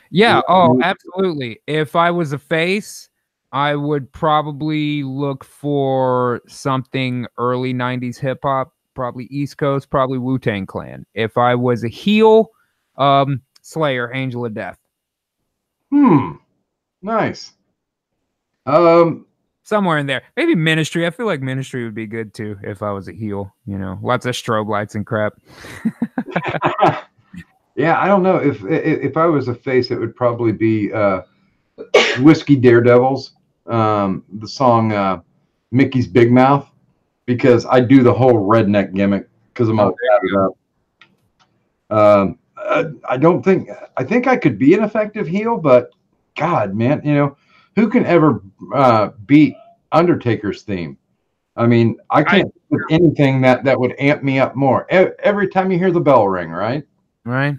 Yeah. Oh, absolutely. If I was a face, I would probably look for something early 90s hip hop, probably East Coast, probably Wu-Tang Clan. If I was a heel, Slayer, Angel of Death. Nice. Somewhere in there. Maybe Ministry. I feel like Ministry would be good too if I was a heel. Lots of strobe lights and crap. Yeah, I don't know. If I was a face, it would probably be Whiskey Daredevils, the song Mickey's Big Mouth, because I do the whole redneck gimmick because I'm all tatted up. I think I could be an effective heel, but God, man, who can ever beat Undertaker's theme? I mean, I can't think of anything that would amp me up more. Every time you hear the bell ring, right? right?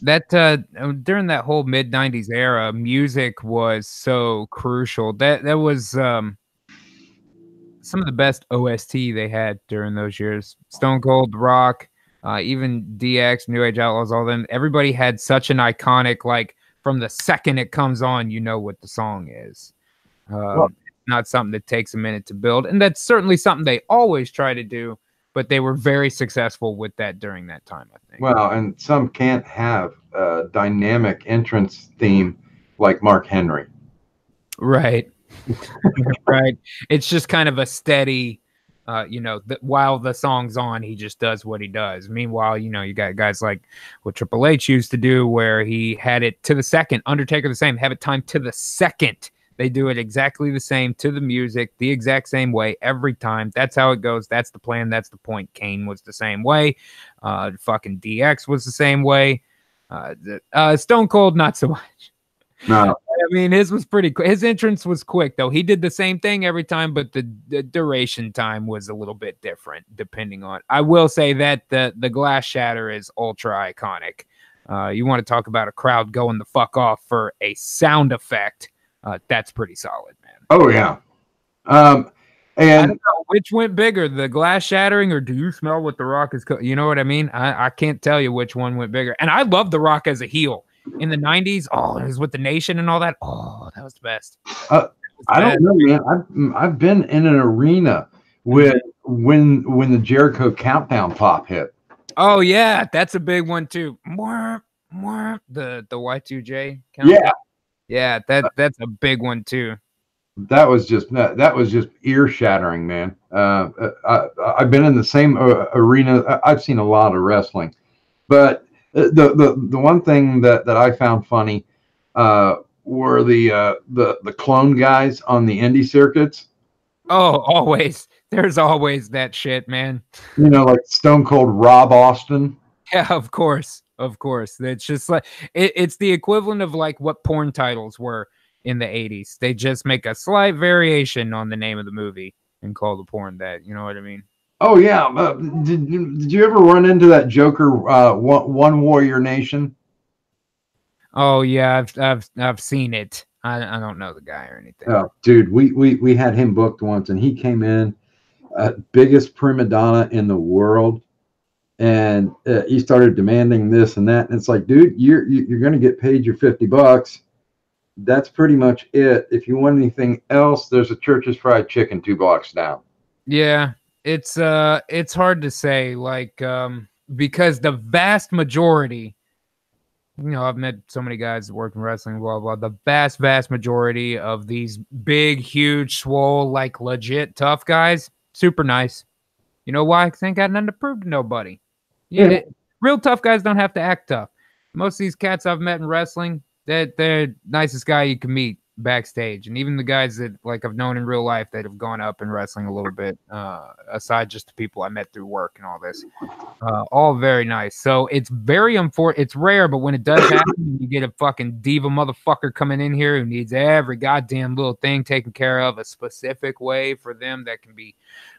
That during that whole mid '90s era, music was so crucial. That was some of the best OST they had during those years. Stone Cold, The Rock, even DX, New Age Outlaws, all them. Everybody had such an iconic, like from the second it comes on, you know what the song is. Well, It's not something that takes a minute to build, and that's certainly something they always try to do. But they were very successful with that during that time, I think. well, and some can't have a dynamic entrance theme like Mark Henry. Right. Right. It's just kind of a steady, while the song's on, he just does what he does. Meanwhile, you got guys like what Triple H used to do, where he had it to the second. Undertaker the same, have it timed to the second. They do it exactly the same to the music, the exact same way every time. That's how it goes. That's the plan. That's the point. Kane was the same way. Fucking DX was the same way. Stone Cold, not so much. No. I mean, his was pretty quick. His entrance was quick, though. He did the same thing every time, but the duration time was a little bit different, depending on. I will say that the glass shatter is ultra iconic. You want to talk about a crowd going the fuck off for a sound effect? That's pretty solid, man. Oh yeah. I And don't know which went bigger, the glass shattering or do you smell what The Rock is? You know what I mean? I can't tell you which one went bigger. And I love The Rock as a heel. In the 90s, it was with the Nation and all that. Oh, that was the best. I don't know, man. I've been in an arena with when the Jericho countdown pop hit. Oh yeah, that's a big one too. The Y2J Yeah, yeah, that's a big one too. that was just ear shattering, man. I've been in the same arena. I've seen a lot of wrestling, but the one thing that I found funny were the clone guys on the indie circuits. Oh, always. There's always that shit, man. Like Stone Cold Rob Austin. Yeah, of course. Of course. It's just like it's the equivalent of like what porn titles were in the 80s. They just make a slight variation on the name of the movie and call the porn that. You know what I mean? Oh yeah. Did you ever run into that Joker One Warrior Nation? Oh yeah, I've seen it. I don't know the guy or anything. Oh, dude, we had him booked once, and he came in, biggest prima donna in the world, and he started demanding this and that. And it's like, dude, you're going to get paid your $50. That's pretty much it. If you want anything else, there's a Church's Fried Chicken 2 blocks down. Yeah, it's hard to say, like, because the vast majority, I've met so many guys that work in wrestling, blah, blah. The vast majority of these big, huge, swole, like legit tough guys, super nice. You know why? Because they ain't got nothing to prove to nobody. Yeah. Real tough guys don't have to act tough. Most of these cats I've met in wrestling, they're nicest guy you can meet backstage. And even the guys that like I've known in real life that have gone up in wrestling a little bit, aside just the people I met through work and all this, all very nice. So it's very unfortunate. It's rare, but when it does happen, you get a fucking diva motherfucker coming in here who needs every goddamn little thing taken care of a specific way for them. That can be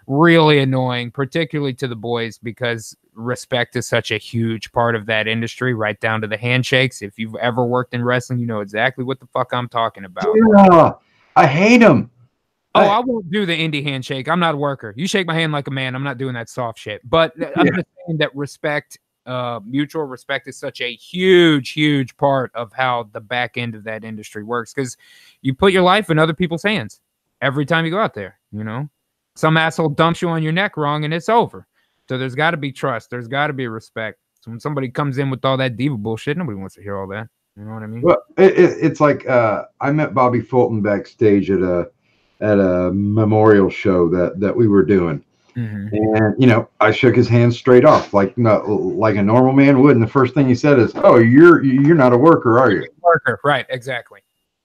really annoying, particularly to the boys, because respect is such a huge part of that industry, right down to the handshakes. If you've ever worked in wrestling, you know exactly what the fuck I'm talking about. Yeah, I hate them. I won't do the indie handshake. I'm not a worker. You shake my hand like a man. I'm not doing that soft shit. But I'm just saying that respect, mutual respect, is such a huge part of how the back end of that industry works, because you put your life in other people's hands every time you go out there. Some asshole dumps you on your neck wrong and it's over. So there's got to be trust. There's got to be respect. So when somebody comes in with all that diva bullshit, nobody wants to hear all that. You know what I mean? Well, it's like I met Bobby Fulton backstage at a memorial show that we were doing, and I shook his hand straight off like a normal man would. And the first thing he said is, "Oh, you're not a worker, are you?" Worker, right? Exactly.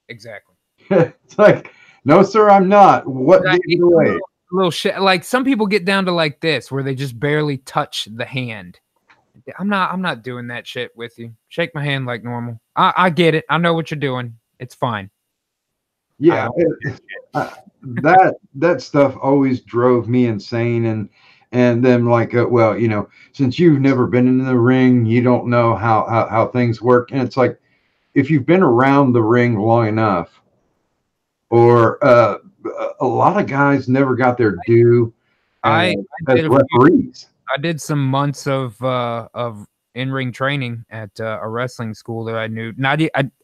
It's like, no, sir, I'm not. What gave it away? Little shit. Like some people get down to like this, where they just barely touch the hand. I'm not doing that shit with you. Shake my hand like normal. I get it. I know what you're doing. It's fine. Yeah, that stuff always drove me insane, and then like, well, since you've never been in the ring, you don't know how things work. And it's like, if you've been around the ring long enough, or a lot of guys never got their due as referees. I did some months of in-ring training at a wrestling school that I knew.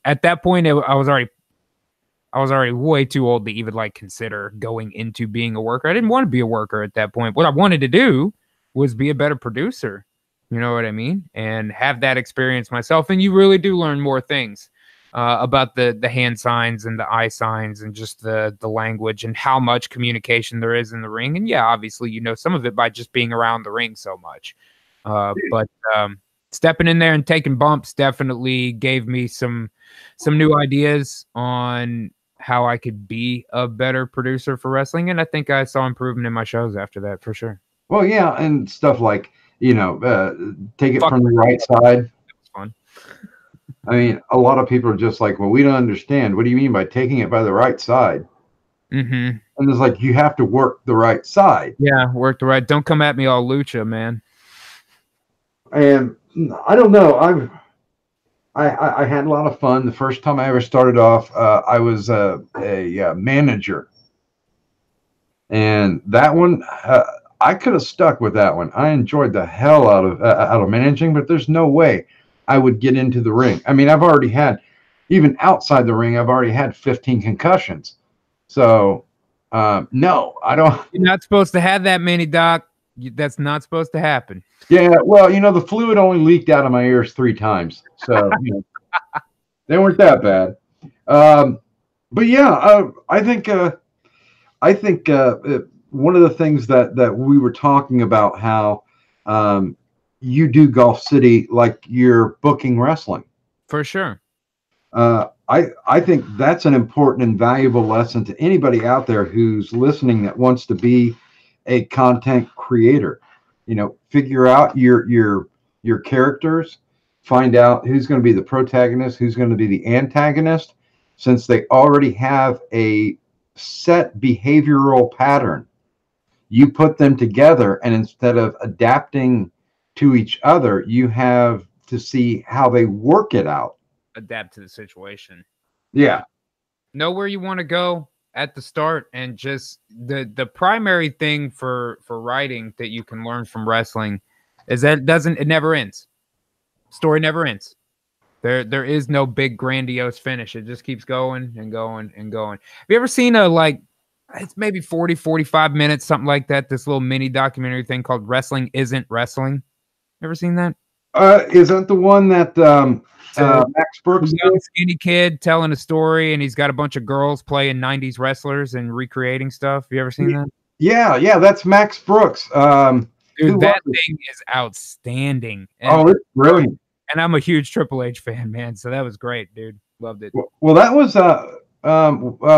At that point, I was already way too old to even like consider going into being a worker. I didn't want to be a worker at that point. What I wanted to do was be a better producer. You know what I mean? And have that experience myself. And you really do learn more things about the hand signs and the eye signs and just the language and how much communication there is in the ring. And yeah, obviously, some of it by just being around the ring so much. But stepping in there and taking bumps definitely gave me some new ideas on how I could be a better producer for wrestling. And I think I saw improvement in my shows after that, for sure. Well, yeah. And stuff like, take it from the right side. It was fun. I mean, a lot of people are just like, well, we don't understand. What do you mean by taking it by the right side? Mm-hmm. And it's like, you have to work the right side. Yeah, work the right. Don't come at me all lucha, man. And I don't know. I had a lot of fun. The first time I ever started off, I was a manager. And that one, I could have stuck with that one. I enjoyed the hell out of managing, but there's no way I would get into the ring. I mean, I've already had, even outside the ring, I've already had 15 concussions. So, no, I don't. You're not supposed to have that many, Doc. That's not supposed to happen. Yeah, well, the fluid only leaked out of my ears 3 times. So, they weren't that bad. But yeah, I think one of the things that we were talking about, how you do Golf City like you're booking wrestling. For sure. I think that's an important and valuable lesson to anybody out there who's listening that wants to be a content creator. Figure out your characters, find out who's going to be the protagonist, who's going to be the antagonist, since they already have a set behavioral pattern. You put them together, and instead of adapting to each other, you have to see how they work it out. Adapt to the situation. Yeah. Know where you want to go at the start, and just the primary thing for writing that you can learn from wrestling is that it never ends. Story never ends. There is no big grandiose finish. It just keeps going and going and going. Have you ever seen it's maybe 40, 45 minutes, something like that, this little mini documentary thing called Wrestling Isn't Wrestling? Ever seen that? Isn't the one that Max Brooks, young skinny kid telling a story, and he's got a bunch of girls playing 90s wrestlers and recreating stuff? You ever seen that? Yeah, that's Max Brooks. Dude, that thing is outstanding. And it's brilliant. And I'm a huge Triple H fan, man. So that was great, dude. Loved it. Well, that was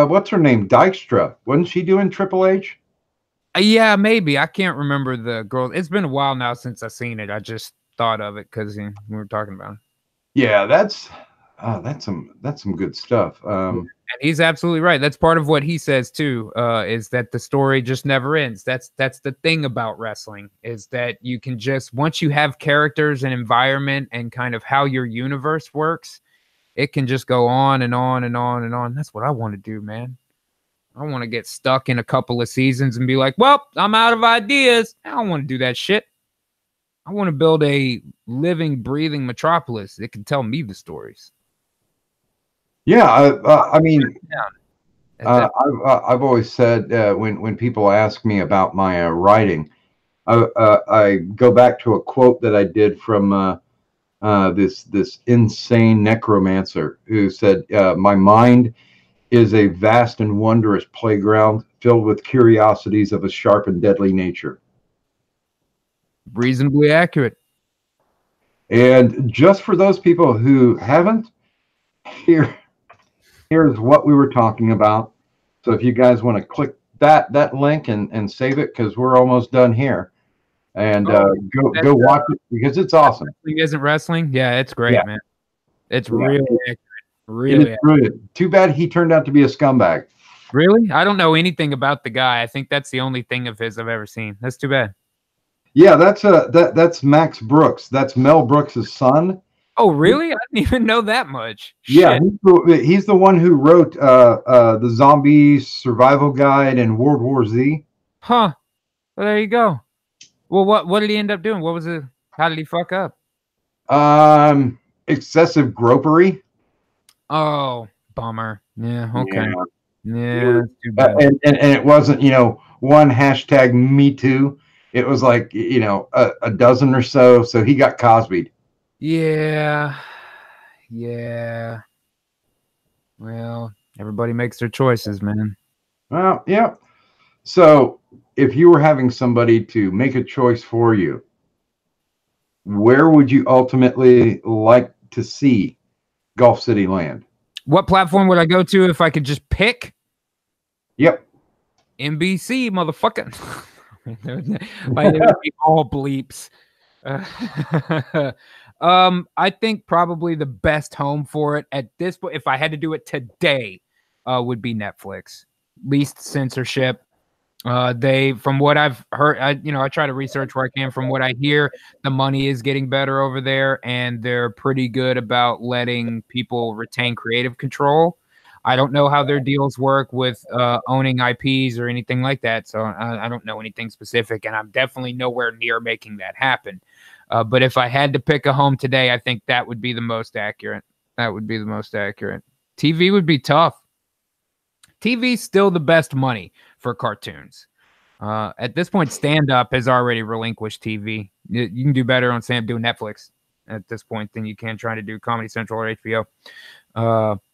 what's her name? Dykstra. Wasn't she doing Triple H? Yeah, maybe. I can't remember the girl. It's been a while now since I've seen it. I just thought of it because we were talking about it. Yeah, that's some good stuff. And he's absolutely right. That's part of what he says too, is that the story just never ends. That's the thing about wrestling, is that you can just, once you have characters and environment and kind of how your universe works, it can just go on and on and on and on. That's what I want to do, man. I want to get stuck in a couple of seasons and be like, well, I'm out of ideas. I don't want to do that shit. I want to build a living, breathing metropolis that can tell me the stories. Yeah, I mean, I've always said when people ask me about my writing, I go back to a quote that I did from this insane necromancer who said, "My mind is a vast and wondrous playground filled with curiosities of a sharp and deadly nature." Reasonably accurate. And just for those people who haven't, here's what we were talking about. So if you guys want to click that link and save it, because we're almost done here, and go watch it because it's awesome. Isn't wrestling? Yeah, it's great, man. It's really accurate. Really accurate. Too bad he turned out to be a scumbag. Really? I don't know anything about the guy. I think that's the only thing of his I've ever seen. That's too bad. Yeah, that's Max Brooks. That's Mel Brooks's son. Oh, really? I didn't even know that much. Yeah, Shit. he's the one who wrote the Zombie Survival Guide and World War Z. Huh. Well, there you go. Well, what did he end up doing? What was it? How did he fuck up? Excessive gropery. Oh, bummer. Yeah. Okay. Yeah. Yeah. Too bad. And it wasn't, one hashtag Me Too. It was like, a dozen or so. So he got Cosby'd. Yeah. Yeah. Well, everybody makes their choices, man. Well, yeah. So if you were having somebody to make a choice for you, where would you ultimately like to see Gulf City land? What platform would I go to if I could just pick? Yep. NBC, motherfucker. Like, it would be all bleeps. I think probably the best home for it at this point, if I had to do it today, would be Netflix. Least censorship. From what I've heard, I try to research where I can. From what I hear, the money is getting better over there, and they're pretty good about letting people retain creative control. I don't know how their deals work with owning IPs or anything like that, so I don't know anything specific, and I'm definitely nowhere near making that happen. But if I had to pick a home today, I think that would be the most accurate. That would be the most accurate. TV would be tough. TV's still the best money for cartoons. At this point, stand-up has already relinquished TV. You can do better on doing Netflix at this point than you can trying to do Comedy Central or HBO.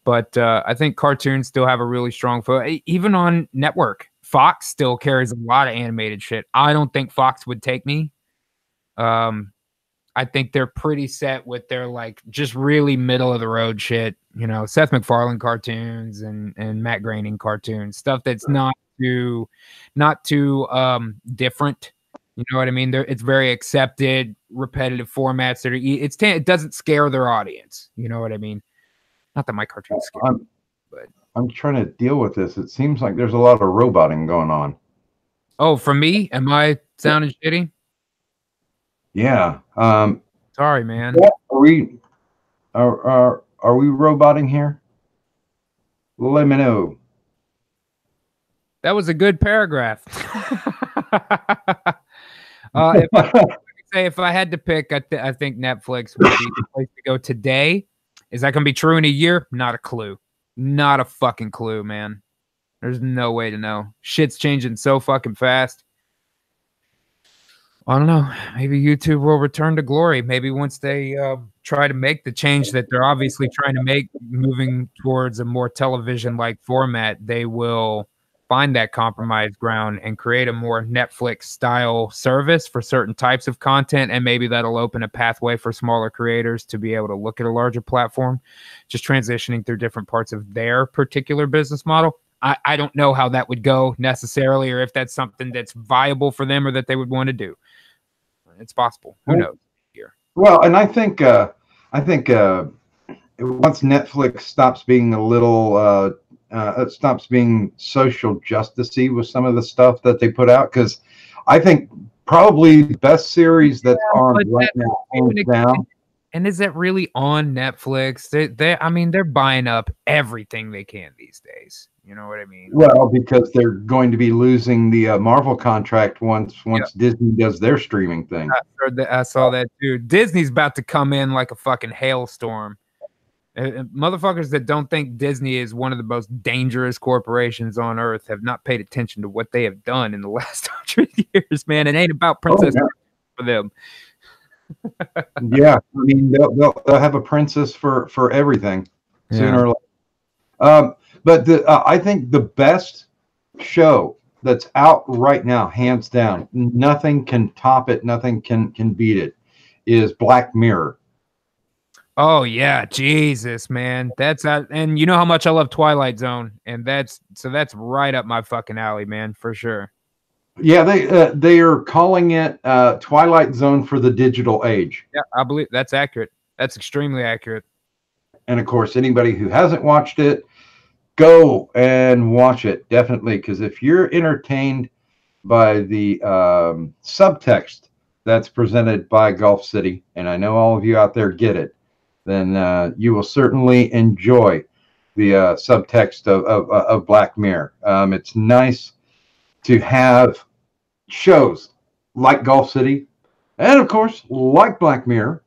But I think cartoons still have a really strong foot. Even on network, Fox still carries a lot of animated shit. I don't think Fox would take me. I think they're pretty set with their like just really middle of the road shit. Seth MacFarlane cartoons and Matt Groening cartoons, stuff that's not too different. You know what I mean? It's very accepted, repetitive formats that it doesn't scare their audience. You know what I mean? Not that my cartoons scare me, but I'm trying to deal with this. It seems like there's a lot of roboting going on. Oh, for me? Am I sounding shitty? Yeah. Sorry, man. Are we roboting here? Let me know. That was a good paragraph. If I had to pick, I think Netflix would be the place to go today. Is that going to be true in a year? Not a clue. Not a fucking clue, man. There's no way to know. Shit's changing so fucking fast. I don't know. Maybe YouTube will return to glory. Maybe once they try to make the change that they're obviously trying to make, moving towards a more television-like format, they will find that compromise ground and create a more Netflix-style service for certain types of content, and maybe that'll open a pathway for smaller creators to be able to look at a larger platform, just transitioning through different parts of their particular business model. I don't know how that would go necessarily, or if that's something that's viable for them or that they would want to do. It's possible. Who knows? Here. Well, and I think once Netflix stops being it stops being social justicey with some of the stuff that they put out, because I think probably the best series that's on right now, hands down. And is that really on Netflix? They're buying up everything they can these days. You know what I mean? Well, because they're going to be losing the Marvel contract once Disney does their streaming thing. I saw that too. Disney's about to come in like a fucking hailstorm. Motherfuckers that don't think Disney is one of the most dangerous corporations on earth have not paid attention to what they have done in the last 100 years, man. It ain't about princess for them. Yeah, I mean they'll have a princess for everything sooner or later. But I think the best show that's out right now, hands down, nothing can top it, nothing can beat it, is Black Mirror. Oh yeah, Jesus, man, that's and you know how much I love Twilight Zone, and that's right up my fucking alley, man, for sure. Yeah, they are calling it Twilight Zone for the digital age. Yeah, I believe that's accurate. That's extremely accurate. And of course, anybody who hasn't watched it, go and watch it, definitely, because if you're entertained by the subtext that's presented by Gulf City, and I know all of you out there get it, then you will certainly enjoy the subtext of Black Mirror. It's nice to have shows like Gulf City, and of course, like Black Mirror,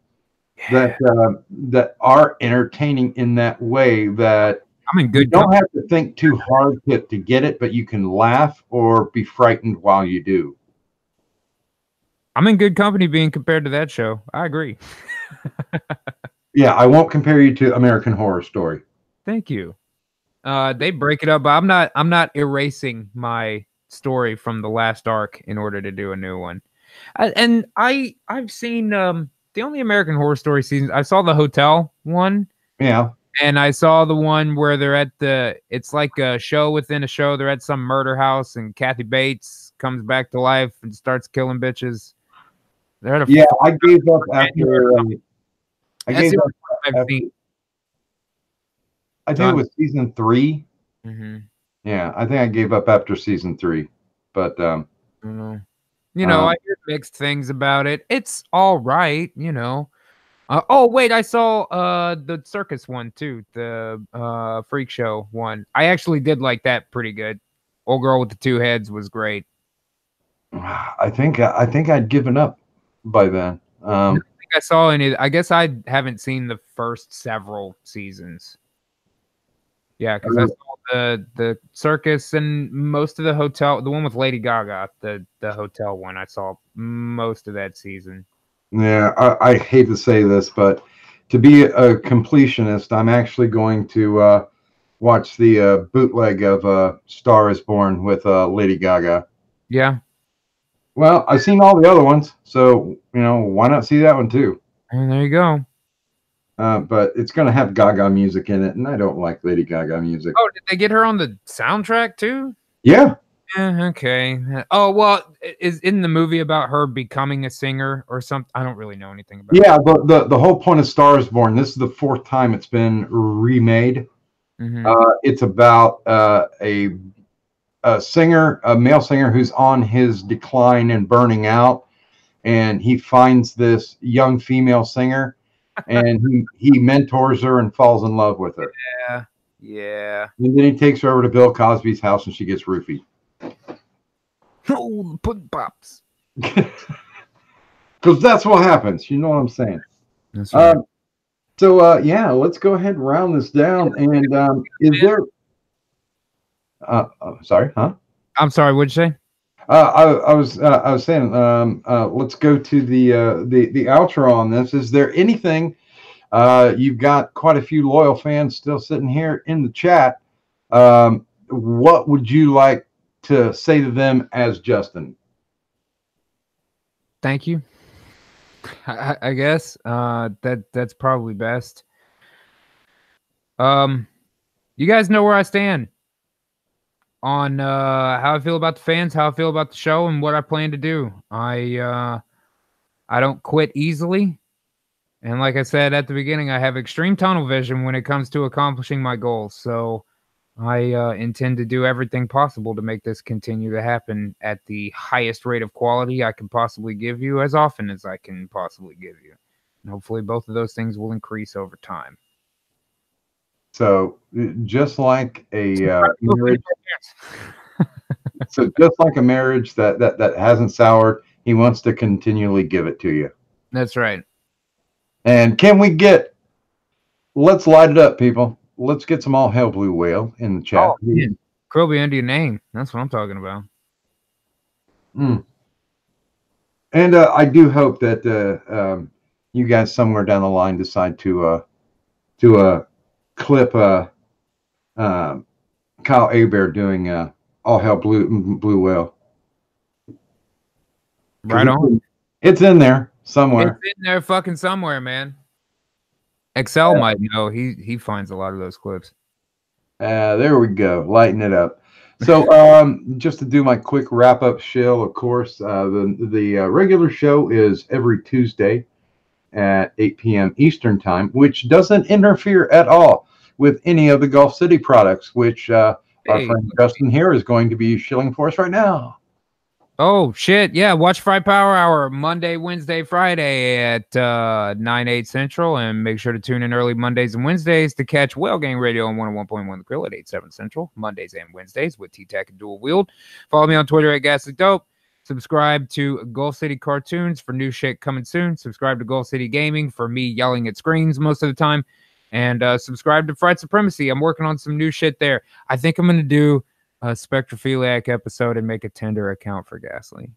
that are entertaining in that way. That I'm in you good don't company. have to think too hard to get it, but you can laugh or be frightened while you do. I'm in good company being compared to that show. I agree. Yeah, I won't compare you to American Horror Story. Thank you. They break it up, but I'm not erasing my story from the last arc in order to do a new one. I've seen the only American Horror Story seasons. I saw the hotel one. Yeah. And I saw the one where they're at it's like a show within a show. They're at some murder house and Kathy Bates comes back to life and starts killing bitches. They're at a I gave up after. I That's gave the up. I've After, seen. I think it was season 3. Mm-hmm. Yeah, I think I gave up after season 3. But I don't know. I hear mixed things about it. It's all right, oh wait, I saw the circus one too, the freak show one. I actually did like that pretty good. Old girl with the 2 heads was great. I think I'd given up by then. I don't think I saw any. I guess I haven't seen the first several seasons. Yeah, because I saw the circus and most of the hotel, the one with Lady Gaga, the hotel one. I saw most of that season. Yeah, I hate to say this, but to be a completionist, I'm actually going to watch the bootleg of Star is Born with Lady Gaga. Yeah. Well, I've seen all the other ones, so why not see that one too? And there you go. But it's going to have Gaga music in it, and I don't like Lady Gaga music. Oh, did they get her on the soundtrack too? Yeah. Yeah, okay. Oh, well, is in the movie about her becoming a singer or something? I don't really know anything about it. Yeah, the whole point of Star is Born, this is the 4th time it's been remade. Mm-hmm. It's about a singer, a male singer who's on his decline and burning out, and he finds this young female singer, and he mentors her and falls in love with her. Yeah. And then he takes her over to Bill Cosby's house, and she gets roofied. Oh, the pudding pops. Because that's what happens. You know what I'm saying? That's right. So yeah, let's go ahead and round this down. And is there? Sorry, huh? I'm sorry. What'd you say? I was saying, let's go to the outro on this. Is there anything? You've got quite a few loyal fans still sitting here in the chat. What would you like to say to them as Justin? Thank you. I guess that's probably best. You guys know where I stand on how I feel about the fans, how I feel about the show, and what I plan to do. I don't quit easily, and like I said at the beginning, I have extreme tunnel vision when it comes to accomplishing my goals. So I intend to do everything possible to make this continue to happen at the highest rate of quality I can possibly give you, as often as I can possibly give you. And hopefully both of those things will increase over time. So just like a marriage, so just like a marriage that hasn't soured, he wants to continually give it to you. That's right. And can we get? Let's light it up, people. Let's get some all hail blue whale in the chat. Oh, man. Crow be under your name. That's what I'm talking about. And I do hope that you guys somewhere down the line decide to clip Kyle Abear doing all hail blue whale. Right on. It's in there somewhere. It's in there fucking somewhere, man. Excel might know. He finds a lot of those clips. There we go. Lighten it up. So just to do my quick wrap-up shill, of course, the regular show is every Tuesday at 8 p.m. Eastern Time, which doesn't interfere at all with any of the Gulf City products, which our friend Justin here is going to be shilling for us right now. Oh shit! Yeah, watch Fry Power Hour Monday, Wednesday, Friday at 9/8 Central, and make sure to tune in early Mondays and Wednesdays to catch Whale Gang Radio on 101.1 The Grill at 8/7 Central Mondays and Wednesdays with Tacking Duel Wield. Follow me on Twitter at Ghastly Dope. Subscribe to Gulf City Cartoons for new shit coming soon. Subscribe to Gulf City Gaming for me yelling at screens most of the time, and subscribe to Fright Supremacy. I'm working on some new shit there. I think I'm gonna do a Spectrophiliac episode and make a Tinder account for Ghastly.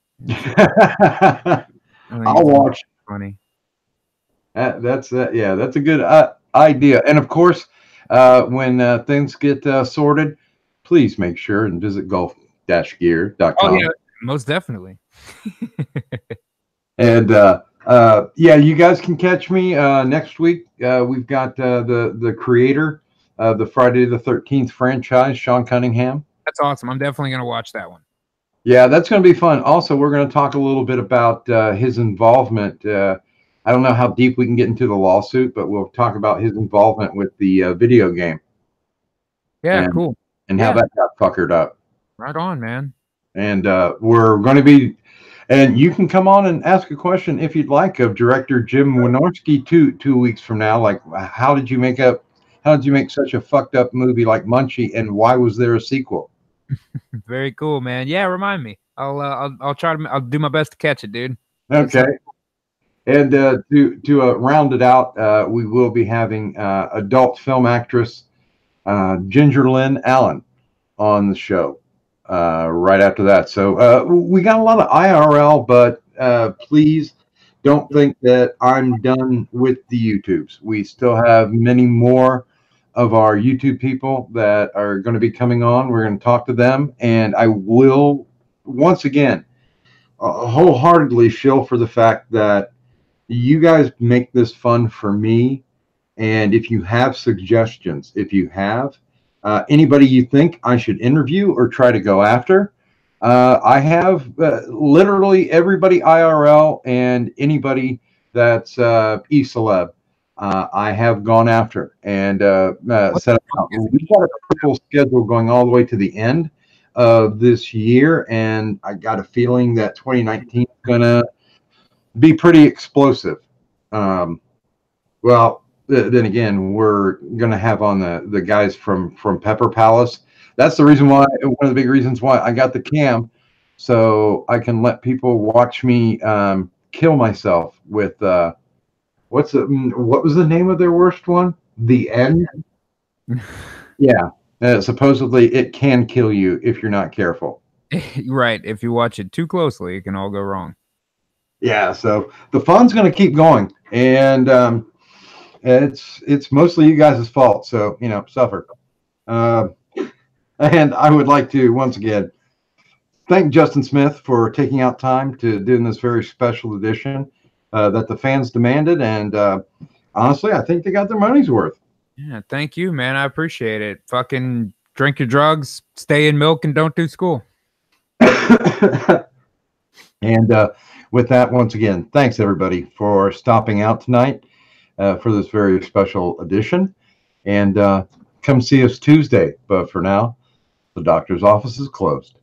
I'll watch. Funny. That's a good idea. And of course, when things get sorted, please make sure and visit golf-gear.com. Oh yeah, most definitely. And yeah, you guys can catch me next week. We've got the creator of the Friday the 13th franchise, Sean Cunningham. That's awesome. I'm definitely going to watch that one. Yeah, that's going to be fun. Also, we're going to talk a little bit about his involvement. I don't know how deep we can get into the lawsuit, but we'll talk about his involvement with the video game. Yeah, cool. And how that got fuckered up. Right on, man. And we're going to be, and you can come on and ask a question if you'd like of director Jim Wynorski 2 weeks from now. Like, how did you make such a fucked up movie like Munchie, and why was there a sequel? Very cool, man. Yeah, remind me. I'll try to. I'll do my best to catch it, dude. Okay. And to round it out, we will be having adult film actress Ginger Lynn Allen on the show right after that. So we got a lot of IRL, but please don't think that I'm done with the YouTubes. We still have many more of our YouTube people that are going to be coming on. We're going to talk to them, and I will once again wholeheartedly shill for the fact that you guys make this fun for me. And if you have suggestions, if you have anybody you think I should interview or try to go after, I have literally everybody IRL and anybody that's e-celeb. I have gone after and set up. We've got a full schedule going all the way to the end of this year, and I got a feeling that 2019 is going to be pretty explosive. Well, then again, we're going to have on the guys from Pepper Palace. That's the reason why, one of the big reasons why I got the cam, so I can let people watch me kill myself with what was the name of their worst one? The End. Yeah, supposedly it can kill you if you're not careful. Right. If you watch it too closely, it can all go wrong. Yeah. So the fun's going to keep going, and it's mostly you guys' fault. So suffer. And I would like to once again thank Justin Smith for taking out time to do this very special edition that the fans demanded, and honestly, I think they got their money's worth. Yeah, thank you, man. I appreciate it. Fucking drink your drugs, stay in milk, and don't do school. And with that, once again, thanks everybody for stopping out tonight for this very special edition. And come see us Tuesday. But for now, the doctor's office is closed.